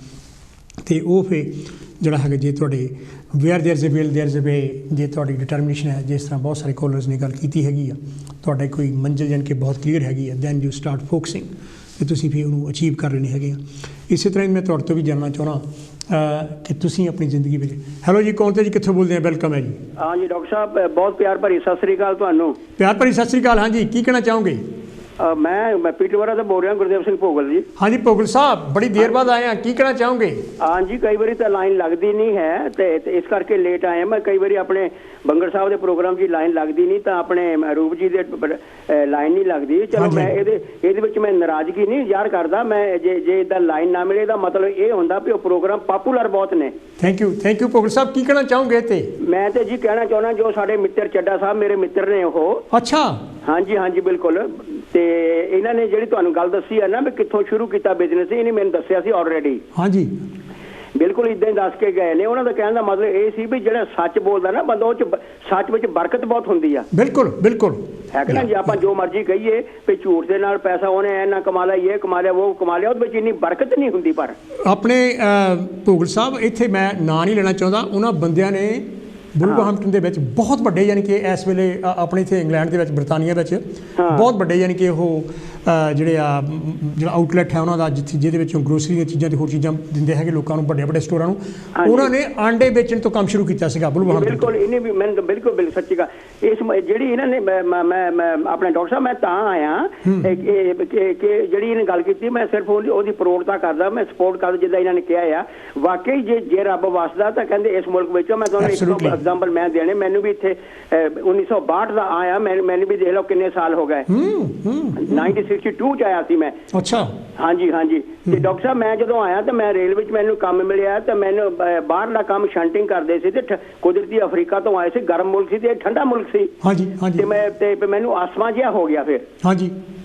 ਅਤੇ ਉਹ ਫਿਰ ਜਿਹੜਾ ਹੈਗਾ ਜੇ ਤੁਹਾਡੇ where there is a will there is a way, ਜੇ ਤੁਹਾਡੀ ਡਿਟਰਮੀਨੇਸ਼ਨ ਹੈ, ਜਿਸ ਤਰ੍ਹਾਂ ਬਹੁਤ ਸਾਰੇ ਕਾਲਰਸ ਨੇ ਗੱਲ ਕੀਤੀ ਹੈਗੀ ਆ, ਤੁਹਾਡੇ ਕੋਈ ਮੰਜ਼ਿਲ ਜਾਣੀ ਕਿ ਬਹੁਤ ਕਲੀਅਰ ਹੈਗੀ ਆ, ਦੈਨ ਯੂ ਸਟਾਰਟ ਫੋਕਸਿੰਗ ਅਤੇ ਤੁਸੀਂ ਫਿਰ ਉਹਨੂੰ ਅਚੀਵ ਕਰ ਲੈਣੇ ਹੈਗੇ ਆ। ਇਸੇ ਤਰ੍ਹਾਂ ਹੀ ਮੈਂ ਤੁਹਾਡੇ ਤੋਂ ਵੀ ਜਾਣਨਾ ਚਾਹੁੰਦਾ ਕਿ ਤੁਸੀਂ ਆਪਣੀ ਜ਼ਿੰਦਗੀ ਵਿੱਚ। ਹੈਲੋ ਜੀ, ਕੌਣ ਤੇ ਜੀ, ਕਿੱਥੋਂ ਬੋਲਦੇ ਆ? ਵੈਲਕਮ ਹੈ ਜੀ। ਹਾਂ ਜੀ ਡਾਕਟਰ ਸਾਹਿਬ, ਬਹੁਤ ਪਿਆਰ ਭਰੀ ਸਤਿ ਸ੍ਰੀ ਅਕਾਲ ਤੁਹਾਨੂੰ। ਪਿਆਰ ਭਰੀ ਸਤਿ ਸ੍ਰੀ ਅਕਾਲ। ਹਾਂਜੀ, ਕੀ ਕਹਿਣਾ ਚਾਹੋਗੇ? ਮੈਂ ਪੀਟਰਵਾੜਾ ਤੋਂ ਬੋਲ ਰਿਹਾ, ਗੁਰਦੇਵ ਸਿੰਘ ਭੋਗਲ ਜੀ। ਹਾਂਜੀ ਭੋਗਲ ਸਾਹਿਬ, ਬੜੀ ਦੇਰ ਬਾਅਦ ਆਏ ਆ, ਕੀ ਕਹਿਣਾ ਚਾਹੋਗੇ? ਹਾਂਜੀ, ਕਈ ਵਾਰੀ ਤਾਂ ਲਾਈਨ ਲੱਗਦੀ ਨਹੀਂ ਹੈ ਤੇ ਇਸ ਕਰਕੇ ਲੇਟ ਆਏ ਮੈਂ। ਕਈ ਵਾਰੀ ਆਪਣੇ ਬੰਗੜ ਸਾਹਿਬ ਦੇ ਪ੍ਰੋਗਰਾਮ 'ਚ ਲਾਈਨ ਲੱਗਦੀ ਨਹੀਂ, ਤਾਂ ਆਪਣੇ ਰੂਪ ਜੀ ਦੇ ਲਾਈਨ ਨਹੀਂ ਲੱਗਦੀ। ਚਲੋ ਮੈਂ ਇਹਦੇ ਵਿੱਚ ਮੈਂ ਨਾਰਾਜ਼ਗੀ ਨਹੀਂ ਜ਼ਾਹਰ ਕਰਦਾ। ਮੈਂ ਜੇ ਇੱਦਾਂ ਲਾਈਨ ਨਾ ਮਿਲੇ ਤਾਂ ਮਤਲਬ ਇਹ ਹੁੰਦਾ ਵੀ ਉਹ ਪ੍ਰੋਗਰਾਮ ਪਾਪੂਲਰ ਬਹੁਤ ਨੇ। ਥੈਂਕ ਯੂ ਭੋਗਲ ਸਾਹਿਬ। ਕੀ ਕਹਿਣਾ ਚਾਹੋਗੇ? ਤੇ ਮੈਂ ਤੇ ਜੀ ਕਹਿਣਾ ਚਾਹੁੰਦਾ, ਜੋ ਸਾਡੇ ਮਿੱਤਰ ਚੱਡਾ ਸਾਹਿਬ ਮੇਰੇ ਮਿੱਤਰ ਨੇ ਉਹ। ਅੱਛਾ। ਹਾਂਜੀ ਬਿਲਕੁਲ। ਤੇ ਇਹਨਾਂ ਨੇ ਜਿਹੜੀ ਤੁਹਾਨੂੰ ਗੱਲ ਦੱਸੀ ਹੈ ਨਾ ਵੀ ਕਿੱਥੋਂ ਸ਼ੁਰੂ ਕੀਤਾ ਬਿਜ਼ਨਸ, ਇਹਨੇ ਮੈਨੂੰ ਦੱਸਿਆ ਸੀ ਆਲਰੇਡੀ। ਹਾਂਜੀ ਬਿਲਕੁਲ ਇਦਾਂ ਹੀ ਦੱਸ ਕੇ ਗਏ ਨੇ। ਉਹਨਾਂ ਦਾ ਕਹਿਣ ਦਾ ਮਤਲਬ ਇਹ ਸੀ ਵੀ ਜਿਹੜਾ ਸੱਚ ਬੋਲਦਾ ਨਾ ਬੰਦਾ, ਉਹ 'ਚ ਸੱਚ ਵਿੱਚ ਬਰਕਤ ਬਹੁਤ ਹੁੰਦੀ ਆ। ਬਿਲਕੁਲ ਹੈ ਕਿ ਨਾ ਜੀ। ਆਪਾਂ ਜੋ ਮਰਜ਼ੀ ਕਹੀਏ ਵੀ ਝੂਠ ਦੇ ਨਾਲ ਪੈਸਾ ਉਹਨੇ ਇੰਨਾ ਕਮਾ ਲਿਆ, ਇਹ ਕਮਾ ਲਿਆ, ਉਹ ਕਮਾ ਲਿਆ, ਉਹਦੇ ਵਿੱਚ ਇੰਨੀ ਬਰਕਤ ਨਹੀਂ ਹੁੰਦੀ। ਪਰ ਆਪਣੇ ਭੋਗਲ ਸਾਹਿਬ ਇੱਥੇ ਮੈਂ ਨਾਂ ਨਹੀਂ ਲੈਣਾ ਚਾਹੁੰਦਾ, ਉਹਨਾਂ ਬੰਦਿਆਂ ਨੇ ਵੁਲਵਰਹੈਂਪਟਨ ਦੇ ਵਿੱਚ ਬਹੁਤ ਵੱਡੇ ਯਾਨੀ ਕਿ ਇਸ ਵੇਲੇ ਆਪਣੇ ਇੱਥੇ ਇੰਗਲੈਂਡ ਦੇ ਵਿੱਚ ਬਰਤਾਨੀਆ ਵਿੱਚ ਬਹੁਤ ਵੱਡੇ ਯਾਨੀ ਕਿ ਉਹ ਜਿਹੜਾ ਆਊਟਲੈਟ ਹੈ ਉਹਨਾਂ ਦਾ ਜਿਹਦੇ ਵਿੱਚੋਂ ਗਰੋਸਰੀ ਦੀਆਂ ਚੀਜ਼ਾਂ ਤੇ ਹੋਰ ਚੀਜ਼ਾਂ ਦਿੰਦੇ ਹੈਗੇ ਲੋਕਾਂ ਨੂੰ ਵੱਡੇ ਵੱਡੇ ਸਟੋਰਾਂ ਨੂੰ, ਉਹਨਾਂ ਨੇ ਆਂਡੇ ਵੇਚਣ ਤੋਂ ਕੰਮ ਸ਼ੁਰੂ ਕੀਤਾ ਸੀਗਾ ਵੁਲਵਰਹੈਂਪਟਨ। ਬਿਲਕੁਲ ਇਹਨੇ ਵੀ ਮੈਨੂੰ ਬਿਲਕੁਲ ਸੱਚੀ ਗੱਲ ਇਸ ਜਿਹੜੀ ਇਹਨਾਂ ਨੇ ਮੈਂ ਆਪਣੇ ਡਾਕਟਰ ਸਾਹਿਬ ਮੈਂ ਤਾਂ ਆਇਆ ਕਿ ਜਿਹੜੀ ਇਹਨੇ ਗੱਲ ਕੀਤੀ ਮੈਂ ਸਿਰਫ ਉਹਦੀ ਪ੍ਰੋੜਤਾ ਕਰਦਾ, ਮੈਂ ਸਪੋਰਟ ਕਰਦਾ ਜਿੱਦਾਂ ਇਹਨਾਂ ਨੇ ਕਿਹਾ ਆ। ਵਾਕਈ ਜੇ ਰੱਬ ਵਸਦਾ ਤਾਂ ਕਹਿੰਦੇ ਇਸ ਮੁਲਕ ਵਿੱਚ ਮੈਂ ਤੁਹਾਨੂੰ ਇੱਕ ਐਗਜ਼ਾਮਪਲ ਮੈਂ ਦੇਣੇ, ਮੈਨੂੰ ਵੀ ਇੱਥੇ 1962 ਦਾ ਆਇਆ, ਮੈਨੂੰ ਵੀ ਦੇਖ ਲਓ ਕਿੰਨੇ ਸਾਲ ਹੋ ਗਏ, 1962 ਚ ਆਇਆ ਸੀ ਮੈਂ। ਅੱਛਾ ਹਾਂਜੀ ਤੇ ਡਾਕਟਰ ਸਾਹਿਬ ਮੈਂ ਜਦੋਂ ਆਇਆ ਤਾਂ ਮੈਂ ਰੇਲਵੇ 'ਚ ਮੈਨੂੰ ਕੰਮ ਮਿਲਿਆ ਤਾਂ ਮੈਨੂੰ ਬਾਹਰਲਾ ਕੰਮ ਸ਼ੰਟਿੰਗ ਕਰਦੇ ਸੀ ਤੇ ਕੁਦਰਤੀ ਅਫਰੀਕਾ ਤੋਂ ਆਏ ਸੀ, ਗਰਮ ਮੁਲਕ ਸੀ ਤੇ ਠੰਡਾ ਮੁਲਕ ਸੀ। ਤੇ ਮੈਨੂੰ ਆਸਮਾ ਜਿਹਾ ਹੋ ਗਿਆ ਫਿਰ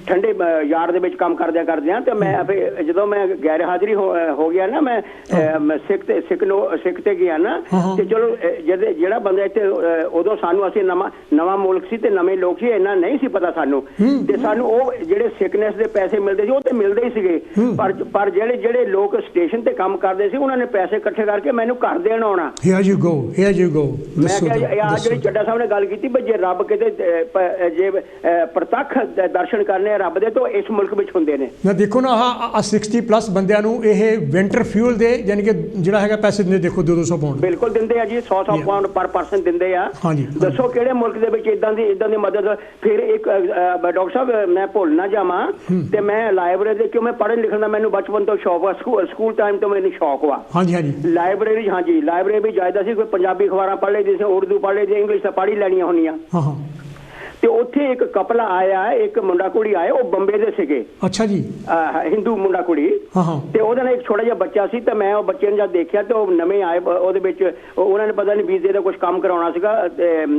ਠੰਡੇ ਯਾਰਡ ਦੇ ਵਿੱਚ ਕੰਮ ਕਰਦਿਆਂ ਤੇ ਮੈਂ ਜਦੋਂ ਮੈਂ ਗੈਰ ਹਾਜ਼ਰੀ ਹੋ ਗਿਆ ਨਾ, ਮੈਂ ਸਿੱਖ ਤੇ ਗਿਆ ਨਾ, ਤੇ ਚਲੋ ਜਿਹੜਾ ਬੰਦਾ ਇੱਥੇ ਉਦੋਂ ਸਾਨੂੰ ਅਸੀਂ ਨਵਾਂ ਮੁਲਕ ਸੀ ਤੇ ਨਵੇਂ ਲੋਕ ਸੀ, ਇੰਨਾ ਨਹੀਂ ਸੀ ਪਤਾ ਸਾਨੂੰ, ਤੇ ਸਾਨੂੰ ਉਹ ਜਿਹੜੇ ਸਿਕਨੈਸ ਦੇ ਪੈਸੇ ਮਿਲਦੇ ਸੀ ਉਹ ਤੇ ਮਿਲਦੇ ਹੀ ਸੀਗੇ, ਪਰ ਜਿਹੜੇ ਲੋਕ ਸਟੇਸ਼ਨ ਤੇ ਕੰਮ ਕਰਦੇ ਸੀ ਉਹਨਾਂ ਨੇ ਪੈਸੇ ਇਕੱਠੇ ਕਰਕੇ ਮੈਨੂੰ ਘਰ ਦੇਣ ਆਉਣਾ। Here you go. ਮੈਂ ਕਿਹਾ ਜਿਹੜੀ ਚੱਡਾ ਸਾਹਿਬ ਨੇ ਗੱਲ ਕੀਤੀ ਵੀ ਜੇ ਰੱਬ ਕਿਤੇ ਜੇ ਪ੍ਰਤੱਖ ਦਰਸ਼ਨ ਕਰਨੇ ਰੱਬ ਦੇ ਤੋਂ ਇਸ ਮੁਲਕ ਵਿੱਚ ਹੁੰਦੇ ਨੇ ਨਾ। ਦੇਖੋ ਨਾ ਆਹ 60+ ਬੰਦਿਆਂ ਨੂੰ ਇਹ ਵਿੰਟਰ ਫਿਊਲ ਦੇ ਯਾਨੀ ਕਿ ਜਿਹੜਾ ਹੈਗਾ ਪੈਸੇ ਦਿੰਦੇ, ਦੇਖੋ 200 ਪਾਉਂਡ ਬਿਲਕੁਲ ਦਿੰਦੇ ਆ ਜੀ, 100 ਪਾਉਂਡ ਪਰ ਪਰਸਨ ਦਿੰਦੇ ਆ। ਦੱਸੋ ਕਿਹੜੇ ਮੁਲਕ ਦੇ ਵਿੱਚ ਇਦਾਂ ਦੀ ਮਦਦ। ਫਿਰ ਇੱਕ ਡਾਕਟਰ ਸਾਹਿਬ ਮੈਂ ਭੁੱਲ ਨਾ ਜਾਵਾਂ ਤੇ ਮੈਂ ਲਾਇਬ੍ਰੇਰੀ ਦੇ ਕਿਉਂ ਮੈਂ ਪੜ੍ਹਨ ਲਿਖਣ ਦਾ ਮੈਨੂੰ ਬਚਪਨ ਤੋਂ ਸ਼ੌਕ ਆ, ਸਕੂਲ ਟਾਈਮ ਤੋਂ ਮੈਨੂੰ ਸ਼ੌਕ ਵਾ। ਲਾਇਬ੍ਰੇਰੀ ਵੀ ਜਾਇਦਾ ਸੀ, ਕੋਈ ਪੰਜਾਬੀ ਅਖਬਾਰਾਂ ਪੜ੍ਹ ਲਈ ਸੀ, ਉਰਦੂ ਪੜ੍ਹ ਲਈ, ਇੰਗਲਿਸ਼ ਤਾਂ ਪੜ੍ਹ ਹੀ ਲੈਣੀਆਂ ਹੁੰਦੀਆਂ। ਤੇ ਉੱਥੇ ਇੱਕ ਕਪਲ ਆਇਆ, ਇੱਕ ਮੁੰਡਾ ਕੁੜੀ ਆਏ, ਉਹ ਬੰਬੇ ਦੇ ਸੀਗੇ। ਅੱਛਾ ਜੀ। ਹਿੰਦੂ ਮੁੰਡਾ ਕੁੜੀ, ਤੇ ਉਹਦੇ ਨਾਲ ਇੱਕ ਛੋਟਾ ਜਿਹਾ ਬੱਚਾ ਸੀ। ਤੇ ਮੈਂ ਉਹ ਬੱਚੇ ਨੂੰ ਜਦ ਦੇਖਿਆ ਤੇ ਉਹ ਨਵੇਂ ਆਏ, ਉਹਦੇ ਵਿੱਚ ਉਹਨਾਂ ਨੇ ਪਤਾ ਨਹੀਂ ਵੀਜ਼ੇ ਦਾ ਕੁਝ ਕੰਮ ਕਰਾਉਣਾ ਸੀਗਾ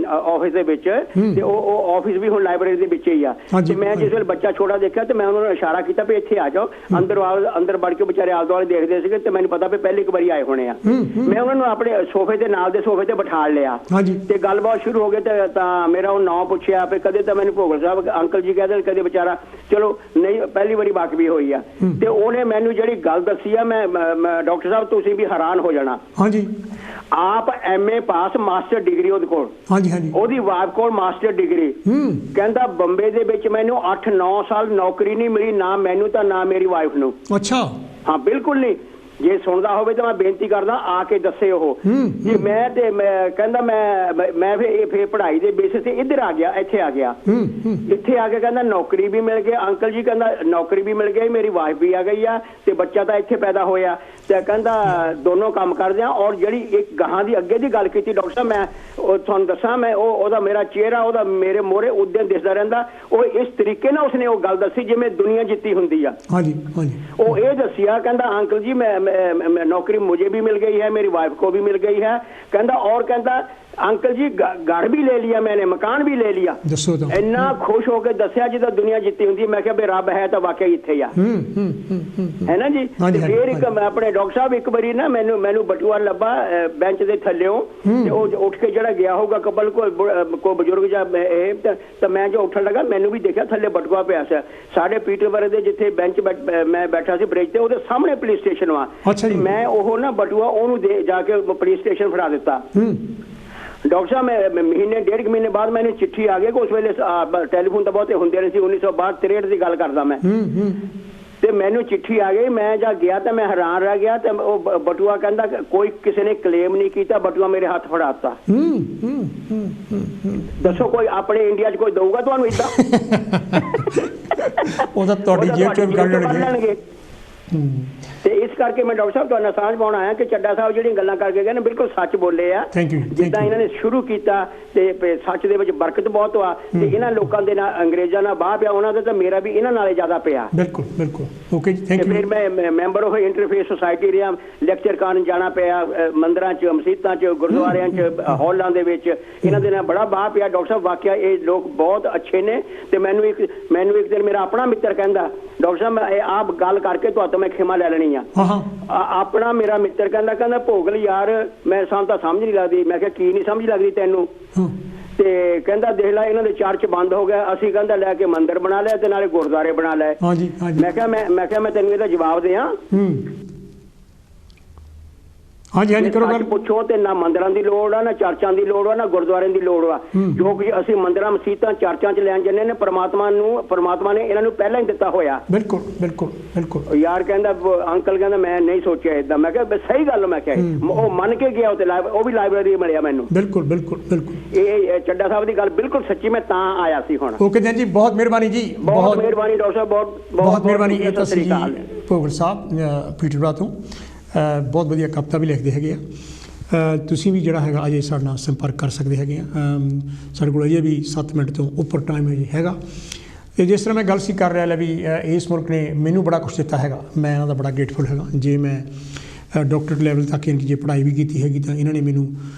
ਆਫਿਸ ਦੇ ਵਿੱਚ, ਤੇ ਉਹ ਆਫਿਸ ਵੀ ਹੁਣ ਲਾਇਬ੍ਰੇਰੀ ਦੇ ਵਿੱਚ ਹੀ ਆ। ਤੇ ਮੈਂ ਜਿਸ ਵੇਲੇ ਬੱਚਾ ਛੋਟਾ ਦੇਖਿਆ ਤੇ ਮੈਂ ਉਹਨਾਂ ਨੂੰ ਇਸ਼ਾਰਾ ਕੀਤਾ ਵੀ ਇੱਥੇ ਆ ਜਾਓ। ਅੰਦਰ ਵੜ ਕੇ ਵਿਚਾਰੇ ਆਲੇ ਦੁਆਲੇ ਦੇਖਦੇ ਸੀਗੇ ਤੇ ਮੈਨੂੰ ਪਤਾ ਵੀ ਪਹਿਲੀ ਇੱਕ ਵਾਰੀ ਆਏ ਹੋਣੇ ਆ। ਮੈਂ ਉਹਨਾਂ ਨੂੰ ਆਪਣੇ ਸੋਫੇ ਦੇ ਨਾਲ ਦੇ ਸੋਫੇ ਤੇ ਬਿਠਾ ਲਿਆ ਤੇ ਗੱਲਬਾਤ ਸ਼ੁਰੂ ਹੋ ਗਈ। ਤਾਂ ਮੇਰਾ ਉਹ ਨਾਂ ਪੁੱਛਿਆ, ਕਦੇ ਤਾਂ ਮੈਨੂੰ ਭੋਗਲ ਸਾਹਿਬ ਅੰਕਲ ਜੀ ਕਹਿੰਦੇ, ਕਦੇ ਵਿਚਾਰਾ ਚਲੋ ਨਹੀਂ ਪਹਿਲੀ ਵਾਰੀ ਵਾਕਫੀ ਹੋਈ ਆ। ਤੇ ਉਹਨੇ ਮੈਨੂੰ ਜਿਹੜੀ ਗੱਲ ਦੱਸੀ ਆ, ਮੈਂ ਡਾਕਟਰ ਸਾਹਿਬ ਤੁਸੀਂ ਵੀ ਹੈਰਾਨ ਹੋ ਜਾਣਾ। ਆਪ MA ਪਾਸ, ਮਾਸਟਰ ਡਿਗਰੀ ਉਹਦੇ ਕੋਲ, ਉਹਦੀ ਵਾਈਫ ਕੋਲ ਮਾਸਟਰ ਡਿਗਰੀ। ਕਹਿੰਦਾ ਬੰਬੇ ਦੇ ਵਿੱਚ ਮੈਨੂੰ 8-9 ਸਾਲ ਨੌਕਰੀ ਨਹੀਂ ਮਿਲੀ, ਨਾ ਮੈਨੂੰ ਤਾਂ ਨਾ ਮੇਰੀ ਵਾਈਫ ਨੂੰ। ਅੱਛਾ। ਹਾਂ ਬਿਲਕੁਲ ਨਹੀਂ। ਜੇ ਸੁਣਦਾ ਹੋਵੇ ਤਾਂ ਮੈਂ ਬੇਨਤੀ ਕਰਦਾ ਆ ਕੇ ਦੱਸੇ ਉਹ ਜੀ। ਮੈਂ ਤੇ ਕਹਿੰਦਾ ਮੈਂ ਫਿਰ ਪੜ੍ਹਾਈ ਦੇ ਬੇਸਿਸ ਤੇ ਇੱਧਰ ਆ ਗਿਆ, ਇੱਥੇ ਆ ਗਿਆ। ਇੱਥੇ ਆ ਕੇ ਕਹਿੰਦਾ ਨੌਕਰੀ ਵੀ ਮਿਲ ਗਈ ਅੰਕਲ ਜੀ, ਕਹਿੰਦਾ ਨੌਕਰੀ ਵੀ ਮਿਲ ਗਈ, ਮੇਰੀ ਵਾਈਫ ਵੀ ਆ ਗਈ ਆ ਤੇ ਬੱਚਾ ਤਾਂ ਇੱਥੇ ਪੈਦਾ ਹੋਇਆ। ਤੇ ਕਹਿੰਦਾ ਦੋਨੋਂ ਕੰਮ ਕਰਦੇ ਆ। ਔਰ ਜਿਹੜੀ ਇੱਕ ਗਾਹਾਂ ਦੀ ਅੱਗੇ ਦੀ ਗੱਲ ਕੀਤੀ ਡਾਕਟਰ ਸਾਹਿਬ, ਮੈਂ ਉਹ ਤੁਹਾਨੂੰ ਦੱਸਾਂ, ਮੈਂ ਉਹਦਾ ਮੇਰਾ ਚਿਹਰਾ ਉਹਦਾ ਮੇਰੇ ਮੋਹਰੇ ਉਦੋਂ ਦਿਸਦਾ ਰਹਿੰਦਾ। ਉਹ ਇਸ ਤਰੀਕੇ ਨਾਲ ਉਸਨੇ ਉਹ ਗੱਲ ਦੱਸੀ ਜਿਵੇਂ ਦੁਨੀਆ ਜਿੱਤੀ ਹੁੰਦੀ ਆ। ਉਹ ਇਹ ਦੱਸਿਆ, ਕਹਿੰਦਾ ਅੰਕਲ ਜੀ मैं नौकरी मुझे भी मिल गई है, मेरी वाइफ को भी मिल गई है। कहता और कहता अंकल जी घर भी ले लिया मैंने, मकान भी ले लिया। इन्ना खुश होकर दसिया जिदा दुनिया जितती हुंदी। मैं कहा रब है तो वाकई इत्थे ही आ, है ना जी। फिर एक अपने डॉक्टर साहब एक बारी ना मैनू बटूआ लब्बा बेंच दे थल्लेओं, ते ओ उठ के जड़ा गया होगा कबल को बुजुर्ग जा तो मैं जो उठन लगा मैनू भी देखा थल्ले बटूआ पिया सी। साडे पीटरबर्ग दे जिथे बेंच मैं बैठा सी ब्रिज ते ओदे सामने पुलिस स्टेशन वा। मैं ओह ना बटूआ ओनू दे जाके पुलिस स्टेशन फड़ा दिता। डॉक्टर साहब मैं महीने 1.5 महीने बाद मैंने चिट्ठी आ गई। उस वेले टैलीफोन तो बहुत होंदे नहीं सी, 1962-63 की गल करदा मैं। ते मैनू चिट्ठी आ गई। मैं जा गया तो मैं हैरान रह गया। तो वो बटूआ कहता कोई किसी ने क्लेम नहीं किया, बटूआ मेरे हाथ फड़ाता। दसो कोई अपने इंडिया च कोई दऊगा तुहानू इदां? ओदा तोड़ी जेब चों कढ लणगे। ਤੇ ਇਸ ਕਰਕੇ ਮੈਂ ਡਾਕਟਰ ਸਾਹਿਬ ਤੁਹਾਨੂੰ ਸਾਂਝ ਪਾਉਣ ਆਇਆ ਕਿ ਚੱਡਾ ਸਾਹਿਬ ਜਿਹੜੀਆਂ ਗੱਲਾਂ ਕਰਕੇ ਗਏ ਨੇ ਬਿਲਕੁਲ ਸੱਚ ਬੋਲੇ ਆ। ਜਿੱਦਾਂ ਇਹਨਾਂ ਨੇ ਸ਼ੁਰੂ ਕੀਤਾ ਤੇ ਸੱਚ ਦੇ ਵਿੱਚ ਬਰਕਤ ਬਹੁਤ ਆ। ਤੇ ਇਹਨਾਂ ਲੋਕਾਂ ਦੇ ਨਾਲ ਅੰਗਰੇਜ਼ਾਂ ਨਾਲ ਬਾਹ ਪਿਆ, ਉਹਨਾਂ ਦਾ ਤਾਂ ਮੇਰਾ ਵੀ ਇਹਨਾਂ ਨਾਲੇ ਜ਼ਿਆਦਾ ਪਿਆ। ਬਿਲਕੁਲ ਬਿਲਕੁਲ ਓਕੇ ਜੀ, ਥੈਂਕ ਯੂ। ਫਿਰ ਮੈਂ ਮੈਂਬਰ ਉਹ ਇੰਟਰਫੇਸ ਸੁਸਾਇਟੀ ਰਿਹਾ, ਲੈਕਚਰ ਕਰਨ ਜਾਣਾ ਪਿਆ ਮੰਦਰਾਂ 'ਚ, ਮਸੀਤਾਂ 'ਚ, ਗੁਰਦੁਆਰਿਆਂ 'ਚ, ਹਾਲਾਂ ਦੇ ਵਿੱਚ। ਇਹਨਾਂ ਦੇ ਨਾਲ ਬੜਾ ਬਾਹ ਪਿਆ। ਡਾਕਟਰ ਸਾਹਿਬ ਵਾਕਿਆ ਇਹ ਲੋਕ ਬਹੁਤ ਅੱਛੇ ਨੇ। ਤੇ ਮੈਨੂੰ ਇੱਕ ਦਿਨ ਮੇਰਾ ਆਪਣਾ ਮਿੱਤਰ ਕਹਿੰਦਾ ਡਾਕਟਰ ਸਾਹਿਬ ਮੈਂ ਆਪ ਗੱਲ ਕਰਕੇ ਤੁਹਾਤੋਂ ਮੈਂ ਖਿਮਾ ਲੈ ਲੈਣੀ ਆ। ਆਪਣਾ ਮੇਰਾ ਮਿੱਤਰ ਕਹਿੰਦਾ ਭੋਗਲ ਯਾਰ ਮੈਂ ਸਾਨੂੰ ਤਾਂ ਸਮਝ ਨਹੀਂ ਲੱਗਦੀ। ਮੈਂ ਕਿਹਾ ਕੀ ਨਹੀਂ ਸਮਝ ਲੱਗਦੀ ਤੈਨੂੰ? ਤੇ ਕਹਿੰਦਾ ਦੇਖ ਲੈ ਇਹਨਾਂ ਦੇ ਚਰਚ ਬੰਦ ਹੋ ਗਿਆ, ਅਸੀਂ ਕਹਿੰਦਾ ਲੈ ਕੇ ਮੰਦਿਰ ਬਣਾ ਲਿਆ ਤੇ ਨਾਲੇ ਗੁਰਦੁਆਰੇ ਬਣਾ ਲਏ। ਮੈਂ ਕਿਹਾ ਮੈਂ ਤੈਨੂੰ ਇਹਦਾ ਜਵਾਬ ਦਿਆਂ। ਪੁੱਛੋ ਤੇ ਨਾ ਮੰਦਿਰਾਂ ਦੀ ਲੋੜ ਆ, ਨਾ ਚਰਚਾਂ ਦੀ ਲੋੜ ਆ, ਨਾ ਗੁਰਦੁਆਰਿਆਂ ਦੀ ਲੋੜ ਆ। ਜੋ ਕਿ ਅਸੀਂ ਮੰਦਿਰਾਂ, ਮਸੀਤਾਂ, ਚਰਚਾਂ 'ਚ ਲੈਣ ਜਾਂਦੇ ਨੇ, ਪਰਮਾਤਮਾ ਨੇ ਇਹਨਾਂ ਨੂੰ ਪਹਿਲਾਂ ਹੀ ਦਿੱਤਾ ਹੋਇਆ। ਬਿਲਕੁਲ ਬਿਲਕੁਲ ਬਿਲਕੁਲ। ਯਾਰ ਕਹਿੰਦਾ, ਅੰਕਲ ਕਹਿੰਦਾ ਮੈਂ ਨਹੀਂ ਸੋਚਿਆ ਏਦਾਂ। ਮੈਂ ਕਿਹਾ ਸਹੀ ਗੱਲ, ਮੈਂ ਕਿਹਾ ਉਹ ਮੰਨ ਕੇ ਗਿਆ, ਉਹ ਵੀ ਲਾਇਬ੍ਰੇਰੀ ਮਿਲਿਆ ਮੈਨੂੰ। ਬਿਲਕੁਲ ਬਿਲਕੁਲ ਬਿਲਕੁਲ। ਇਹ ਚੱਡਾ ਸਾਹਿਬ ਦੀ ਗੱਲ ਬਿਲਕੁਲ ਸੱਚੀ, ਮੈਂ ਤਾਂ ਆਇਆ ਸੀ ਹੁਣ। ਓਕੇ ਜੀ, ਬਹੁਤ ਮਿਹਰਬਾਨੀ ਜੀ, ਬਹੁਤ ਮਿਹਰਬਾਨੀ ਡਾਕਟਰ ਸਾਹਿਬ, ਬਹੁਤ ਮਿਹਰਬਾਨੀ। ਇਹ ਤਾਂ ਸੀ ਭੋਗਲ ਸਾਹਿਬ ਪੀਟਰਬਰਾ ਤੋਂ, ਬਹੁਤ ਵਧੀਆ ਕਵਿਤਾ ਵੀ ਲਿਖਦੇ ਹੈਗੇ ਆ। ਤੁਸੀਂ ਵੀ ਜਿਹੜਾ ਹੈਗਾ ਅਜੇ ਸਾਡੇ ਨਾਲ ਸੰਪਰਕ ਕਰ ਸਕਦੇ ਹੈਗੇ ਆ। ਸਾਡੇ ਕੋਲ ਅਜੇ ਵੀ 7 ਮਿੰਟ ਤੋਂ ਉੱਪਰ ਟਾਈਮ ਅਜੇ ਹੈਗਾ। ਅਤੇ ਜਿਸ ਤਰ੍ਹਾਂ ਮੈਂ ਗੱਲ ਸੀ ਕਰ ਰਿਹਾ ਲੈ ਵੀ ਇਸ ਮੁਲਕ ਨੇ ਮੈਨੂੰ ਬੜਾ ਕੁਛ ਦਿੱਤਾ ਹੈਗਾ, ਮੈਂ ਇਹਨਾਂ ਦਾ ਬੜਾ ਗ੍ਰੇਟਫੁਲ ਹੈਗਾ। ਜੇ ਮੈਂ ਡਾਕਟਰੇਟ ਲੈਵਲ ਤੱਕ ਯਾਨੀ ਕਿ ਜੇ ਪੜ੍ਹਾਈ ਵੀ ਕੀਤੀ ਹੈਗੀ ਤਾਂ ਇਹਨਾਂ ਨੇ ਮੈਨੂੰ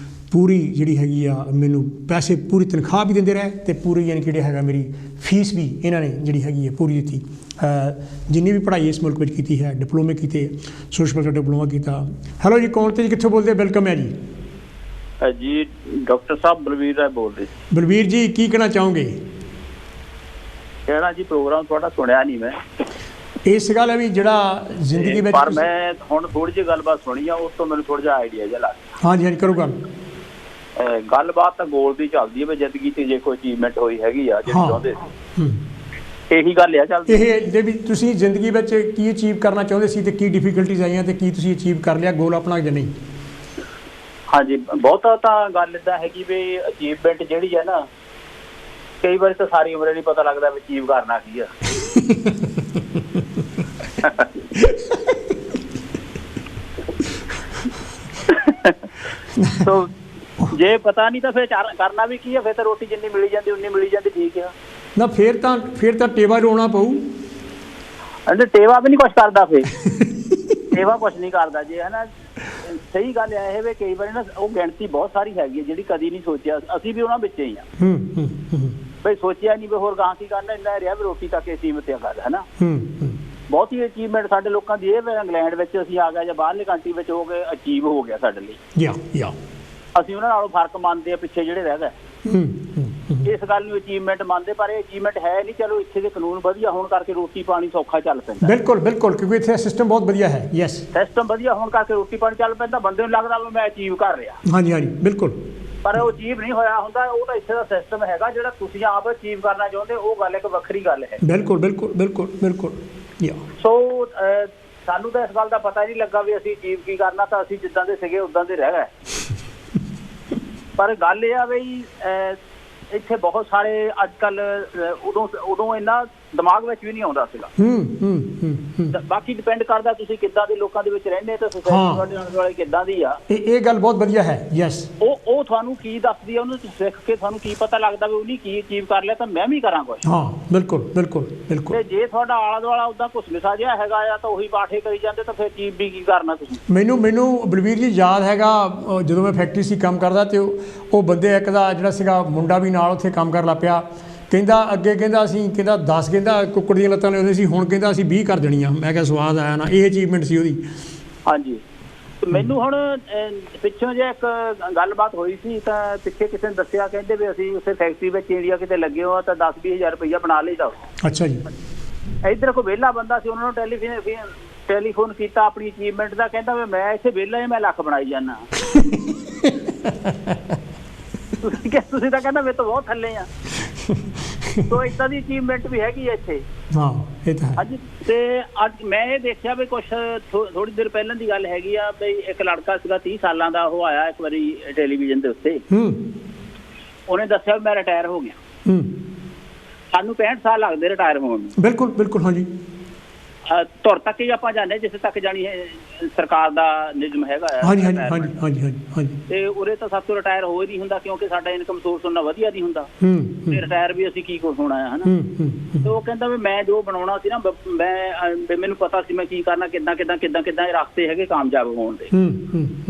ਪੂਰੀ ਜਿਹੜੀ ਹੈਗੀ ਆ, ਮੈਨੂੰ ਪੈਸੇ, ਪੂਰੀ ਤਨਖਾਹ ਵੀ ਦਿੰਦੇ ਰਹੇ ਅਤੇ ਪੂਰੀ ਯਾਨੀ ਕਿ ਜਿਹੜਾ ਹੈਗਾ ਮੇਰੀ ਫੀਸ ਵੀ ਇਹਨਾਂ ਨੇ ਜਿਹੜੀ ਹੈਗੀ ਹੈ ਪੂਰੀ ਦਿੱਤੀ। ਜਿੰਨੀ ਵੀ ਪੜ੍ਹਾਈ ਇਸ ਮੁਲਕ ਵਿੱਚ ਕੀਤੀ ਹੈ, ਡਿਪਲੋਮੇ ਕੀਤੇ, ਸੋਸ਼ਲ ਵਰਕ ਦਾ ਡਿਪਲੋਮਾ ਕੀਤਾ। ਹੈਲੋ ਜੀ, ਕੌਣ ਤੇ ਜੀ, ਕਿੱਥੋਂ ਬੋਲਦੇ? ਵੈਲਕਮ ਹੈ ਜੀ। ਜੀ ਡਾਕਟਰ ਸਾਹਿਬ ਬਲਵੀਰ ਰਾਏ ਬੋਲ ਰਹੇ। ਬਲਵੀਰ ਜੀ, ਕੀ ਕਹਿਣਾ ਚਾਹੋਗੇ? ਕਹਿਣਾ ਜੀ, ਪ੍ਰੋਗਰਾਮ ਤੁਹਾਡਾ ਸੁਣਿਆ ਨਹੀਂ ਮੈਂ। ਇਸ ਗੱਲ ਹੈ ਵੀ ਜਿਹੜਾ ਜ਼ਿੰਦਗੀ ਵਿੱਚ, ਪਰ ਮੈਂ ਹੁਣ ਥੋੜੀ ਜਿਹੀ ਗੱਲਬਾਤ ਸੁਣੀ ਆ, ਉਸ ਤੋਂ ਮੈਨੂੰ ਥੋੜਾ ਜਿਹਾ ਆਈਡੀਆ ਜਿਹਾ ਲੱਗ ਗਿਆ। ਹਾਂਜੀ ਹਾਂਜੀ, ਕਰੋ ਗੱਲ। ਗੱਲਬਾਤ ਤਾਂ ਗੋਲ ਦੀ ਚੱਲਦੀ ਹੈ ਵੀ ਜ਼ਿੰਦਗੀ 'ਚ ਜੇ ਕੋਈ ਅਚੀਵਮੈਂਟ ਹੋਈ ਹੈਗੀ ਆ ਜਿਹੜੀ ਚਾਹੁੰਦੇ ਸੀ, ਇਹੀ ਗੱਲ ਆ ਚੱਲਦੀ। ਇਹ ਜੇ ਵੀ ਤੁਸੀਂ ਜ਼ਿੰਦਗੀ ਵਿੱਚ ਕੀ ਅਚੀਵ ਕਰਨਾ ਚਾਹੁੰਦੇ ਸੀ ਤੇ ਕੀ ਡਿਫੀਕਲਟੀਜ਼ ਆਈਆਂ ਤੇ ਕੀ ਤੁਸੀਂ ਅਚੀਵ ਕਰ ਲਿਆ ਗੋਲ ਆਪਣਾ ਜਾਂ ਨਹੀਂ? ਹਾਂਜੀ, ਬਹੁਤਾ ਤਾਂ ਗੱਲ ਇੱਦਾਂ ਹੈਗੀ ਵੀ ਅਚੀਵਮੈਂਟ ਜਿਹੜੀ ਹੈ ਨਾ, ਕਈ ਵਾਰੀ ਤਾਂ ਸਾਰੀ ਉਮਰ ਨਹੀਂ ਪਤਾ ਲੱਗਦਾ ਵੀ ਅਚੀਵ ਕਰਨਾ ਕੀ ਆ। ਸੋ ਜੇ ਪਤਾ ਨਹੀਂ ਤਾਂ ਫਿਰ ਕਰਨਾ ਵੀ ਕੀ ਆ? ਫਿਰ ਤਾਂ ਰੋਟੀ ਜਿੰਨੀ ਮਿਲੀ ਜਾਂਦੀ ਉਨੀ ਮਿਲੀ ਜਾਂਦੀ, ਠੀਕ ਆ ਨਾ। ਫਿਰ ਤਾਂ ਟੇਵਾ ਰੋਣਾ ਪਊ। ਟੇਵਾ ਵੀ ਨਹੀਂ ਕੁਛ ਕਰਦਾ, ਫਿਰ ਟੇਵਾ ਕੁਛ ਨਹੀਂ ਕਰਦਾ ਜੇ, ਹੈ ਨਾ। ਸਹੀ ਗੱਲ ਇਹ ਵੀ ਕਈ ਵਾਰੀ ਨਾ ਉਹ ਗਿਣਤੀ ਬਹੁਤ ਸਾਰੀ ਹੈਗੀ ਹੈ ਜਿਹੜੀ ਕਦੀ ਨਹੀਂ ਸੋਚਿਆ। ਅਸੀਂ ਵੀ ਉਹਨਾਂ ਵਿੱਚ ਹੀ ਆ ਬਈ, ਸੋਚਿਆ ਨਹੀਂ ਵੀ ਹੋਰ ਗਾਂ ਕੀ ਕਰਨਾ, ਇੰਨਾ ਰਿਹਾ ਵੀ ਰੋਟੀ ਤੱਕ ਸੀਮਿਤ ਆ ਗੱਲ, ਹੈ ਨਾ। ਬਹੁਤੀ ਅਚੀਵਮੈਂਟ ਸਾਡੇ ਲੋਕਾਂ ਦੀ ਇਹ ਇੰਗਲੈਂਡ ਵਿੱਚ ਅਸੀਂ ਆ ਗਏ ਜਾਂ ਬਾਹਰਲੇ ਕੰਟਰੀ ਵਿੱਚ ਹੋ ਕੇ ਅਚੀਵ ਹੋ ਗਿਆ ਸਾਡੇ ਲਈ। ਅਸੀਂ ਉਹਨਾਂ ਨਾਲੋਂ ਫਰਕ ਮੰਨਦੇ ਆ ਪਿੱਛੇ ਜਿਹੜੇ ਰਹਿ ਗਏ। ਇਸ ਗੱਲ ਨੂੰ ਅਚੀਵਮੈਂਟ ਮੰਨਦੇ, ਪਰ ਇਹ ਅਚੀਵਮੈਂਟ ਹੈ ਨਹੀਂ। ਚਲੋ ਇੱਥੇ ਦੇ ਕਾਨੂੰਨ ਵਧੀਆ ਹੋਣ ਕਰਕੇ ਰੋਟੀ ਪਾਣੀ ਸੌਖਾ ਚੱਲ ਪੈਂਦਾ। ਬਿਲਕੁਲ ਬਿਲਕੁਲ, ਕਿਉਂਕਿ ਇੱਥੇ ਸਿਸਟਮ ਬਹੁਤ ਵਧੀਆ ਹੈ। ਯੈਸ, ਸਿਸਟਮ ਵਧੀਆ ਹੋਣ ਕਰਕੇ ਰੋਟੀ ਪਾਣੀ ਚੱਲ ਪੈਂਦਾ। ਬੰਦੇ ਨੂੰ ਲੱਗਦਾ ਵੀ ਮੈਂ ਅਚੀਵ ਕਰ ਰਿਹਾ। ਹਾਂਜੀ ਹਾਂਜੀ, ਬਿਲਕੁਲ। ਪਰ ਉਹ ਅਚੀਵ ਨਹੀਂ ਹੋਇਆ ਹੁੰਦਾ। ਉਹ ਤਾਂ ਇੱਥੇ ਦਾ ਸਿਸਟਮ ਹੈਗਾ ਜਿਹੜਾ ਤੁਸੀਂ ਆਪ ਅਚੀਵ ਕਰਨਾ ਚਾਹੁੰਦੇ, ਉਹ ਗੱਲ ਇੱਕ ਵੱਖਰੀ ਗੱਲ ਹੈ। ਬਿਲਕੁਲ ਬਿਲਕੁਲ ਬਿਲਕੁਲ ਬਿਲਕੁਲ। ਸੋ ਸਾਨੂੰ ਤਾਂ ਇਸ ਗੱਲ ਦਾ ਪਤਾ ਨਹੀਂ ਲੱਗਾ ਵੀ ਅਸੀਂ ਅਚੀਵ ਕੀ ਕਰਨਾ, ਤਾਂ ਅਸੀਂ ਜਿੱਦਾਂ ਦੇ ਸੀਗੇ ਉਦਾਂ ਦੇ ਰਹਿ ਗਏ। ਪਰ ਗੱਲ ਇਹ ਆ ਬਈ, ਇੱਥੇ ਬਹੁਤ ਸਾਰੇ ਅੱਜ ਕੱਲ੍ਹ ਉਦੋਂ ਇੰਨਾ ਦਿਮਾਗ ਵਿੱਚ ਵੀ ਨਹੀਂ ਆਉਂਦਾ ਸੀਗਾ। ਬਾਕੀ ਡਿਪੈਂਡ ਕਰਦਾ ਤੁਸੀਂ ਕਿੱਦਾਂ ਦੇ ਲੋਕਾਂ ਦੇ ਵਿੱਚ ਰਹਿੰਦੇ ਤੇ ਸੋਸਾਇਟੀ ਤੁਹਾਡੇ ਨਾਲ ਵਾਲੇ ਕਿੱਦਾਂ ਦੀ ਆ। ਇਹ ਗੱਲ ਬਹੁਤ ਵਧੀਆ ਹੈ। ਯੈਸ, ਉਹ ਤੁਹਾਨੂੰ ਕੀ ਦੱਸਦੀ ਆ, ਉਹਨੂੰ ਸਿੱਖ ਕੇ ਤੁਹਾਨੂੰ ਕੀ ਪਤਾ ਲੱਗਦਾ ਵੀ ਉਹਨੇ ਕੀ ਅਚੀਵ ਕਰ ਲਿਆ ਤਾਂ ਮੈਂ ਵੀ ਕਰਾਂ ਕੁਛ। ਹਾਂ, ਬਿਲਕੁਲ ਬਿਲਕੁਲ ਬਿਲਕੁਲ। ਤੇ ਜੇ ਤੁਹਾਡਾ ਆਲਾ ਦੁਆਲਾ ਉਦਾਂ ਘੁਸਮਿਸਾ ਜਿਹਾ ਹੈਗਾ ਆ ਤਾਂ ਉਹੀ ਪਾਠੇ ਕਰੀ ਜਾਂਦੇ ਤਾਂ ਫਿਰ ਅਚੀਵ ਵੀ ਕੀ ਕਰਨਾ ਤੁਸੀਂ। ਮੈਨੂੰ ਬਲਵੀਰ ਜੀ ਯਾਦ ਹੈਗਾ, ਜਦੋਂ ਮੈਂ ਫੈਕਟਰੀ 'ਚ ਕੰਮ ਕਰਦਾ ਤੇ ਉਹ ਬੰਦੇ ਇੱਕ ਦਾ ਜਿਹੜਾ ਸੀਗਾ ਮੁੰਡਾ ਵੀ ਨਾਲ ਉੱਥੇ ਕੰਮ ਕਰਨ ਲੱਗ ਪਿਆ। ਕਹਿੰਦਾ ਅੱਗੇ ਕਹਿੰਦਾ ਅਸੀਂ 10 ਕਹਿੰਦਾ ਕੁੱਕੜ ਦੀਆਂ ਲੱਤਾਂ ਲਿਆਉਂਦੇ ਸੀ, ਹੁਣ ਕਹਿੰਦਾ ਅਸੀਂ 20 ਕਰ ਦੇਣੀਆਂ। ਮੈਂ ਕਿਹਾ ਸਵਾਦ ਆਇਆ ਨਾ, ਇਹ ਅਚੀਵਮੈਂਟ ਸੀ ਉਹਦੀ। ਹਾਂਜੀ, ਮੈਨੂੰ ਹੁਣ ਪਿੱਛੋਂ ਜੇ ਇੱਕ ਗੱਲਬਾਤ ਹੋਈ ਸੀ ਤਾਂ ਪਿੱਛੇ ਕਿਸੇ ਨੇ ਦੱਸਿਆ, ਕਹਿੰਦੇ ਵੀ ਅਸੀਂ ਉੱਥੇ ਫੈਕਟਰੀ ਵਿੱਚ ਇੰਡੀਆ ਕਿਤੇ ਲੱਗੇ ਹੋ ਤਾਂ 10-20 ਹਜ਼ਾਰ ਰੁਪਈਆ ਬਣਾ ਲਈਦਾ। ਅੱਛਾ ਜੀ। ਇੱਧਰ ਕੋਈ ਵਿਹਲਾ ਬੰਦਾ ਸੀ, ਉਹਨਾਂ ਨੂੰ ਟੈਲੀਫੋਨ ਕੀਤਾ ਆਪਣੀ ਅਚੀਵਮੈਂਟ ਦਾ, ਕਹਿੰਦਾ ਵੀ ਮੈਂ ਇੱਥੇ ਵਿਹਲਾ ਮੈਂ ਲੱਖ ਬਣਾਈ ਜਾਂਦਾ। ਤੁਸੀਂ ਤਾਂ ਕਹਿੰਦਾ ਮੇਰੇ ਤੋਂ ਬਹੁਤ ਥੱਲੇ ਆ। ਸੋ ਏਦਾਂ ਦੀ ਅਚੀਵਮੈਂਟ ਵੀ ਹੈਗੀ ਆ ਇੱਥੇ। ਹਾਂ, ਇਹ ਤਾਂ ਹੈ। ਤੇ ਅੱਜ ਮੈਂ ਇਹ ਦੇਖਿਆ ਵੀ ਕੁਛ ਥੋੜੀ ਦੇਰ ਪਹਿਲਾਂ ਦੀ ਗੱਲ ਹੈਗੀ ਆ ਬਈ, ਇੱਕ ਲੜਕਾ ਸੀਗਾ 30 ਸਾਲਾਂ ਦਾ, ਉਹ ਆਇਆ ਇੱਕ ਵਾਰੀ ਟੈਲੀਵਿਜ਼ਨ ਦੇ ਉੱਤੇ। ਉਹਨੇ ਦੱਸਿਆ ਵੀ ਮੈਂ ਰਿਟਾਇਰ ਹੋ ਗਿਆ। ਸਾਨੂੰ 65 ਸਾਲ ਲੱਗਦੇ ਰਿਟਾਇਰ ਹੋਣ ਨੂੰ। ਬਿਲਕੁਲ ਬਿਲਕੁਲ। ਹਾਂਜੀ, ਧੁਰ ਤੱਕ ਹੀ ਆਪਾਂ ਜਾਂਦੇ ਜਿੱਥੇ ਤੱਕ ਜਾਣੀ ਹੈ ਸਰਕਾਰ ਦਾ ਨਿਯਮ ਹੈਗਾ। ਹਾਂਜੀ ਹਾਂਜੀ ਹਾਂਜੀ ਹਾਂਜੀ ਹਾਂਜੀ। ਤੇ ਉਰੇ ਤਾਂ ਸਭ ਤੋਂ ਰਿਟਾਇਰ ਹੋ ਹੀ ਨਹੀਂ ਹੁੰਦਾ, ਕਿਉਂਕਿ ਸਾਡਾ ਇਨਕਮ ਸੋਰਸ ਉਹਨਾਂ ਵਧੀਆ ਨਹੀਂ ਹੁੰਦਾ। ਤੇ ਰਿਟਾਇਰ ਵੀ ਅਸੀਂ ਕੀ ਕੁਛ ਹੋਣਾ ਹੈ, ਹਨਾ। ਤੇ ਉਹ ਕਹਿੰਦਾ ਵੀ ਮੈਂ ਜੋ ਬਣਾਉਣਾ ਸੀ ਨਾ, ਮੈਂ ਮੈਨੂੰ ਪਤਾ ਸੀ ਮੈਂ ਕੀ ਕਰਨਾ, ਕਿੱਦਾਂ ਇਹ ਰਸਤੇ ਹੈਗੇ ਕਾਮਯਾਬ ਹੋਣ ਦੇ।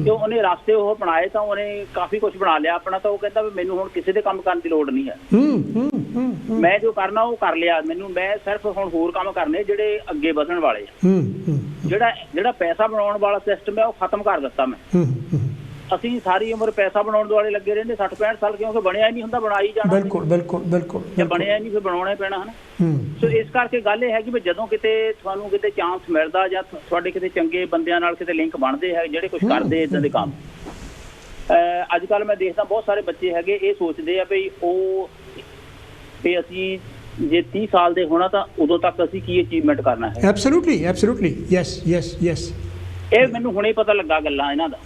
ਤੇ ਉਹਨੇ ਰਸਤੇ ਉਹ ਬਣਾਏ ਤਾਂ ਉਹਨੇ ਕਾਫੀ ਕੁਛ ਬਣਾ ਲਿਆ ਆਪਣਾ। ਤਾਂ ਉਹ ਕਹਿੰਦਾ ਵੀ ਮੈਨੂੰ ਹੁਣ ਕਿਸੇ ਦੇ ਕੰਮ ਕਰਨ ਦੀ ਲੋੜ ਨਹੀਂ ਹੈ। ਮੈਂ ਜੋ ਕਰਨਾ ਉਹ ਕਰ ਲਿਆ। ਮੈਂ ਸਿਰਫ ਹੁਣ ਹੋਰ ਕੰਮ ਕਰਨੇ ਜਿਹੜੇ ਅੱਗੇ ਵਧਣ ਵਾਲੇ ਆ। ਜਿਹੜਾ ਪੈਸਾ ਬਣਾਉਣ ਵਾਲਾ ਸਿਸਟਮ ਹੈ ਉਹ ਖਤਮ ਕਰ ਦਿੱਤਾ ਮੈਂ। ਅਸੀਂ ਸਾਰੀ ਉਮਰ ਪੈਸਾ ਬਣਾਉਣ ਦੁਆਲੇ ਲੱਗੇ ਰਹਿੰਦੇ 60-65 ਸਾਲ, ਕਿਉਂਕਿ ਬਣਿਆ ਹੀ ਨਹੀਂ ਹੁੰਦਾ, ਬਣਾਈ ਜਾਣਾ। ਬਿਲਕੁਲ ਬਿਲਕੁਲ ਬਿਲਕੁਲ, ਜੇ ਬਣਿਆ ਹੀ ਨਹੀਂ ਫਿਰ ਬਣਾਉਣਾ ਹੀ ਪੈਣਾ ਹੈ ਨਾ। ਸੋ ਇਸ ਕਰਕੇ ਗੱਲ ਇਹ ਹੈ ਕਿ ਵੀ ਜਦੋਂ ਕਿਤੇ ਤੁਹਾਨੂੰ ਕਿਤੇ ਚਾਂਸ ਮਿਲਦਾ ਜਾਂ ਤੁਹਾਡੇ ਕਿਤੇ ਚੰਗੇ ਬੰਦਿਆਂ ਨਾਲ ਕਿਤੇ ਲਿੰਕ ਬਣਦੇ ਹੈ ਜਿਹੜੇ ਕੁਝ ਕਰਦੇ ਇਦਾਂ ਦੇ ਕੰਮ। ਅੱਜ ਕੱਲ੍ਹ ਮੈਂ ਦੇਖਦਾ ਬਹੁਤ ਸਾਰੇ ਬੱਚੇ ਹੈਗੇ ਇਹ ਸੋਚਦੇ ਆ ਵੀ ਵੀ ਅਸੀਂ ਜੇ 30 ਸਾਲ ਦੇ ਹੋਣਾ ਤਾਂ ਉਦੋਂ ਤੱਕ ਅਸੀਂ ਕੀ ਅਚੀਵਮੈਂਟ ਕਰਨਾ ਹੈ। Absolutely absolutely, yes yes yes. ਇਹ ਮੈਨੂੰ ਹੁਣੇ ਪਤਾ ਲੱਗਾ ਗੱਲਾਂ ਇਹਨਾਂ ਦਾ।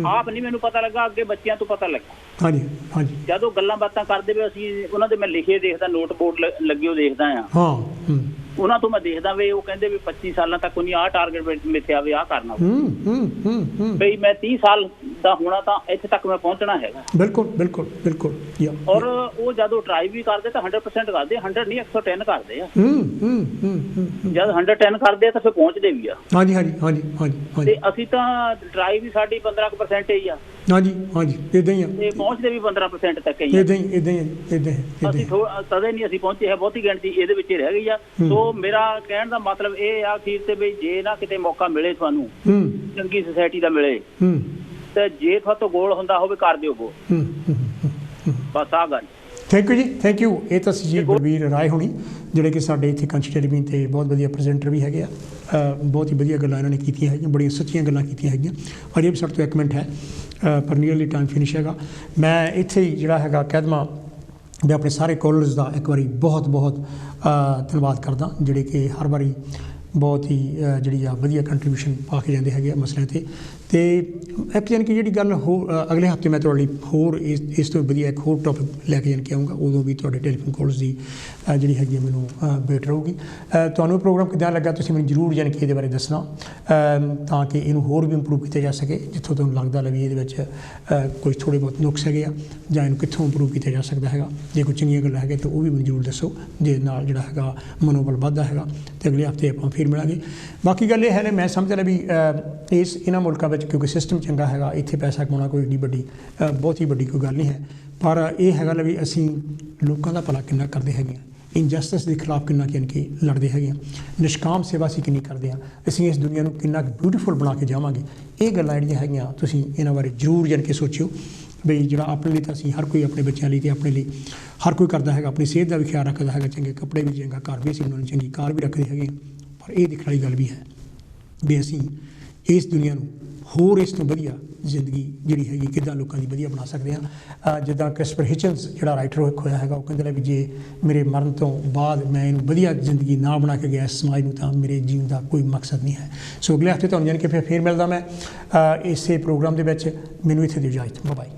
ਆਪ ਨਹੀਂ ਮੈਨੂੰ ਪਤਾ ਲੱਗਾ, ਅੱਗੇ ਬੱਚਿਆਂ ਤੋਂ ਪਤਾ ਲੱਗਾ। ਹਾਂਜੀ ਹਾਂਜੀ। ਜਦੋਂ ਗੱਲਾਂ ਬਾਤਾਂ ਕਰਦੇ ਵੀ ਅਸੀਂ ਉਹਨਾਂ ਦੇ ਮੈਂ ਲਿਖੇ ਦੇਖਦਾ, ਨੋਟ ਬੋਰਡ ਲੱਗੇ ਉਹ ਦੇਖਦਾ ਆ। ਹਾਂ, ਉਹਨਾਂ ਤੋਂ ਮੈਂ ਦੇਖਦਾ ਵੀ ਉਹ ਕਹਿੰਦੇ ਵੀ 25 ਸਾਲਾਂ ਤੱਕ ਉਹਨੇ ਆਹ ਟਾਰਗੇਟ ਮਿੱਥਿਆ ਵੀ ਆਹ ਕਰਨਾ। ਬਈ ਮੈਂ 30 ਸਾਲ ਦਾ ਹੋਣਾ ਤਾਂ ਇੱਥੇ ਤੱਕ ਮੈਂ ਪਹੁੰਚਣਾ ਹੈਗਾ। ਬਿਲਕੁਲ ਬਿਲਕੁਲ ਬਿਲਕੁਲ। ਔਰ ਉਹ ਜਦੋਂ ਟਰਾਈ ਵੀ ਕਰਦੇ ਤਾਂ 100% ਕਰਦੇ, 100 ਨਹੀਂ 110 ਕਰਦੇ ਆ। ਜਦ 110 ਕਰਦੇ ਆ ਤਾਂ ਫਿਰ ਪਹੁੰਚਦੇ ਵੀ ਆ। ਹਾਂਜੀ ਹਾਂਜੀ ਹਾਂਜੀ ਹਾਂਜੀ। ਤੇ ਅਸੀਂ ਤਾਂ ਟਰਾਈ ਵੀ ਸਾਡੀ 15% ਹੀ ਆ। ਹਾਂਜੀ ਹਾਂਜੀ, ਇਦਾਂ ਹੀ ਆ। ਤੇ ਪਹੁੰਚਦੇ ਵੀ 15% ਤੱਕ ਹੀ ਆ। ਇਦਾਂ ਹੀ ਇਦਾਂ ਹੀ ਇਦਾਂ ਹੀ। ਅਸੀਂ ਤਦੇ ਨਹੀਂ ਅਸੀਂ ਪਹੁੰਚੇ ਹੈ, ਬਹੁਤੀ ਗਿਣਤੀ ਇਹਦੇ ਵਿੱਚ ਹੀ ਰਹਿ ਗਈ ਆ। ਸੋ ਮੇਰਾ ਕਹਿਣ ਦਾ ਮਤਲਬ ਇਹ ਆ ਅਖੀਰ ਤੇ ਵੀ ਜੇ ਨਾ ਕਿਤੇ ਮੌਕਾ ਮਿਲੇ ਤੁਹਾਨੂੰ ਚੰਗੀ ਸੁਸਾਇਟੀ ਦਾ ਮਿਲੇ ਤੇ ਜੇ ਤੁਹਾਤੋਂ ਗੋਲ ਹੁੰਦਾ ਹੋਵੇ ਕਰ ਦਿਓ ਗੋਲ। ਬਸ ਆ ਗੱਲ। ਥੈਂਕ ਯੂ ਜੀ, ਥੈਂਕ ਯੂ। ਇਹ ਤਾਂ ਸੀ ਜੀ ਬਲਬੀਰ ਰਾਏ ਹੋਣੀ ਜਿਹੜੇ ਕਿ ਸਾਡੇ ਇੱਥੇ ਕੰਚ ਟੈਲੀਵਿਜ਼ਨ 'ਤੇ ਬਹੁਤ ਵਧੀਆ ਪ੍ਰੈਜ਼ੈਂਟਰ ਵੀ ਹੈਗੇ ਆ। ਬਹੁਤ ਹੀ ਵਧੀਆ ਗੱਲਾਂ ਇਹਨਾਂ ਨੇ ਕੀਤੀਆਂ ਹੈਗੀਆਂ, ਬੜੀਆਂ ਸੱਚੀਆਂ ਗੱਲਾਂ ਕੀਤੀਆਂ ਹੈਗੀਆਂ। ਅਜੇ ਵੀ ਸਾਡੇ ਤੋਂ 1 ਮਿੰਟ ਹੈ ਪਰ ਨੀਅਰਲੀ ਟਾਈਮ ਫਿਨਿਸ਼ ਹੈਗਾ। ਮੈਂ ਇੱਥੇ ਹੀ ਜਿਹੜਾ ਹੈਗਾ ਕਹਿ ਦੇਵਾਂ ਵੀ ਆਪਣੇ ਸਾਰੇ ਕਾਲਰਸ ਦਾ ਇੱਕ ਵਾਰੀ ਬਹੁਤ ਬਹੁਤ ਧੰਨਵਾਦ ਕਰਦਾ ਜਿਹੜੇ ਕਿ ਹਰ ਵਾਰੀ ਬਹੁਤ ਹੀ ਜਿਹੜੀ ਆ ਵਧੀਆ ਕੰਟਰੀਬਿਊਸ਼ਨ ਪਾ ਕੇ ਜਾਂਦੇ ਹੈਗੇ ਆ ਮਸਲਿਆਂ 'ਤੇ। ਅਤੇ ਇੱਕ ਯਾਨੀ ਕਿ ਜਿਹੜੀ ਗੱਲ ਹੋਰ ਅਗਲੇ ਹਫ਼ਤੇ ਮੈਂ ਤੁਹਾਡੇ ਲਈ ਹੋਰ ਇਸ ਤੋਂ ਵਧੀਆ ਇੱਕ ਹੋਰ ਟੌਪਿਕ ਲੈ ਕੇ ਜਾਣ ਕੇ ਆਊਂਗਾ। ਉਦੋਂ ਵੀ ਤੁਹਾਡੇ ਟੈਲੀਫੋਨ ਕਾਲਸ ਦੀ ਜਿਹੜੀ ਹੈਗੀ ਮੈਨੂੰ ਵੇਟ ਰਹੂਗੀ। ਤੁਹਾਨੂੰ ਪ੍ਰੋਗਰਾਮ ਕਿੱਦਾਂ ਲੱਗਾ ਤੁਸੀਂ ਮੈਨੂੰ ਜ਼ਰੂਰ ਯਾਨੀ ਕਿ ਇਹਦੇ ਬਾਰੇ ਦੱਸਣਾ ਤਾਂ ਕਿ ਇਹਨੂੰ ਹੋਰ ਵੀ ਇੰਪਰੂਵ ਕੀਤਾ ਜਾ ਸਕੇ। ਜਿੱਥੋਂ ਤੁਹਾਨੂੰ ਲੱਗਦਾ ਵੀ ਇਹਦੇ ਵਿੱਚ ਕੋਈ ਥੋੜ੍ਹੇ ਬਹੁਤ ਨੁਕਸ ਹੈਗੇ ਆ ਜਾਂ ਇਹਨੂੰ ਕਿੱਥੋਂ ਇੰਪਰੂਵ ਕੀਤਾ ਜਾ ਸਕਦਾ ਹੈਗਾ। ਜੇ ਕੋਈ ਚੰਗੀਆਂ ਗੱਲਾਂ ਹੈਗੇ ਤਾਂ ਉਹ ਵੀ ਮੈਨੂੰ ਜ਼ਰੂਰ ਦੱਸੋ, ਜਿਹਦੇ ਨਾਲ ਜਿਹੜਾ ਹੈਗਾ ਮਨੋਬਲ ਵੱਧਦਾ ਹੈਗਾ। ਅਤੇ ਅਗਲੇ ਹਫ਼ਤੇ ਆਪਾਂ ਫਿਰ ਮਿਲਾਂਗੇ। ਬਾਕੀ ਗੱਲ ਇਹ ਹੈ ਮੈਂ ਸਮਝਦਾ ਵੀ ਇਹਨਾਂ ਮੁਲਕਾਂ ਵਿੱਚ ਕਿਉਂਕਿ ਸਿਸਟਮ ਚੰਗਾ ਹੈਗਾ, ਇੱਥੇ ਪੈਸਾ ਕਮਾਉਣਾ ਕੋਈ ਏਡੀ ਵੱਡੀ ਬਹੁਤੀ ਵੱਡੀ ਕੋਈ ਗੱਲ ਨਹੀਂ ਹੈ। ਪਰ ਇਹ ਹੈਗਾ ਵੀ ਅਸੀਂ ਲੋਕਾਂ ਦਾ ਭਲਾ ਕਿੰਨਾ ਕਰਦੇ ਹੈਗੇ ਹਾਂ, ਇਨਜਸਟਿਸ ਦੇ ਖਿਲਾਫ ਕਿੰਨਾ ਯਾਨੀ ਕਿ ਲੜਦੇ ਹੈਗੇ ਹਾਂ, ਨਿਸ਼ਕਾਮ ਸੇਵਾ ਅਸੀਂ ਕਿੰਨੀ ਕਰਦੇ ਹਾਂ, ਅਸੀਂ ਇਸ ਦੁਨੀਆ ਨੂੰ ਕਿੰਨਾ ਬਿਊਟੀਫੁਲ ਬਣਾ ਕੇ ਜਾਵਾਂਗੇ। ਇਹ ਗੱਲਾਂ ਜਿਹੜੀਆਂ ਹੈਗੀਆਂ ਤੁਸੀਂ ਇਹਨਾਂ ਬਾਰੇ ਜ਼ਰੂਰ ਯਾਨੀ ਕਿ ਸੋਚਿਓ ਵੀ ਜਿਹੜਾ ਆਪਣੇ ਲਈ ਤਾਂ ਅਸੀਂ ਹਰ ਕੋਈ ਆਪਣੇ ਬੱਚਿਆਂ ਲਈ ਅਤੇ ਆਪਣੇ ਲਈ ਹਰ ਕੋਈ ਕਰਦਾ ਹੈਗਾ, ਆਪਣੀ ਸਿਹਤ ਦਾ ਵੀ ਖਿਆਲ ਰੱਖਦਾ ਹੈਗਾ, ਚੰਗੇ ਕੱਪੜੇ ਵੀ ਚੰਗਾ ਘਰ ਵੀ ਅਸੀਂ ਉਹਨਾਂ ਨੂੰ ਚੰਗੀ ਕਾਰ ਵੀ ਰੱਖਦੇ ਹੈਗੇ। ਪਰ ਇਹ ਦੇਖਣ ਵਾਲੀ ਗੱਲ ਵੀ ਹੈ ਵੀ ਅਸੀਂ ਇਸ ਦੁਨੀਆ ਨੂੰ ਹੋਰ ਇਸ ਤੋਂ ਵਧੀਆ ਜ਼ਿੰਦਗੀ ਜਿਹੜੀ ਹੈਗੀ ਕਿੱਦਾਂ ਲੋਕਾਂ ਦੀ ਵਧੀਆ ਬਣਾ ਸਕਦੇ ਹਾਂ। ਜਿੱਦਾਂ ਕ੍ਰਿਸਟੋਫਰ ਹਿਚਨਸ ਜਿਹੜਾ ਰਾਈਟਰ ਹੋਇਆ ਹੈਗਾ ਉਹ ਕਹਿੰਦਾ ਵੀ ਜੇ ਮੇਰੇ ਮਰਨ ਤੋਂ ਬਾਅਦ ਮੈਂ ਇਹਨੂੰ ਵਧੀਆ ਜ਼ਿੰਦਗੀ ਨਾ ਬਣਾ ਕੇ ਗਿਆ ਇਸ ਸਮਾਜ ਨੂੰ ਤਾਂ ਮੇਰੇ ਜੀਵਨ ਦਾ ਕੋਈ ਮਕਸਦ ਨਹੀਂ ਹੈ। ਸੋ ਅਗਲੇ ਹਫ਼ਤੇ ਤੁਹਾਨੂੰ ਜਾਣੀ ਕਿ ਫਿਰ ਮਿਲਦਾ ਮੈਂ ਇਸੇ ਪ੍ਰੋਗਰਾਮ ਦੇ ਵਿੱਚ। ਮੈਨੂੰ ਇੱਥੇ ਦੀ ਇਜਾਜ਼ਤ। ਬਾਏ।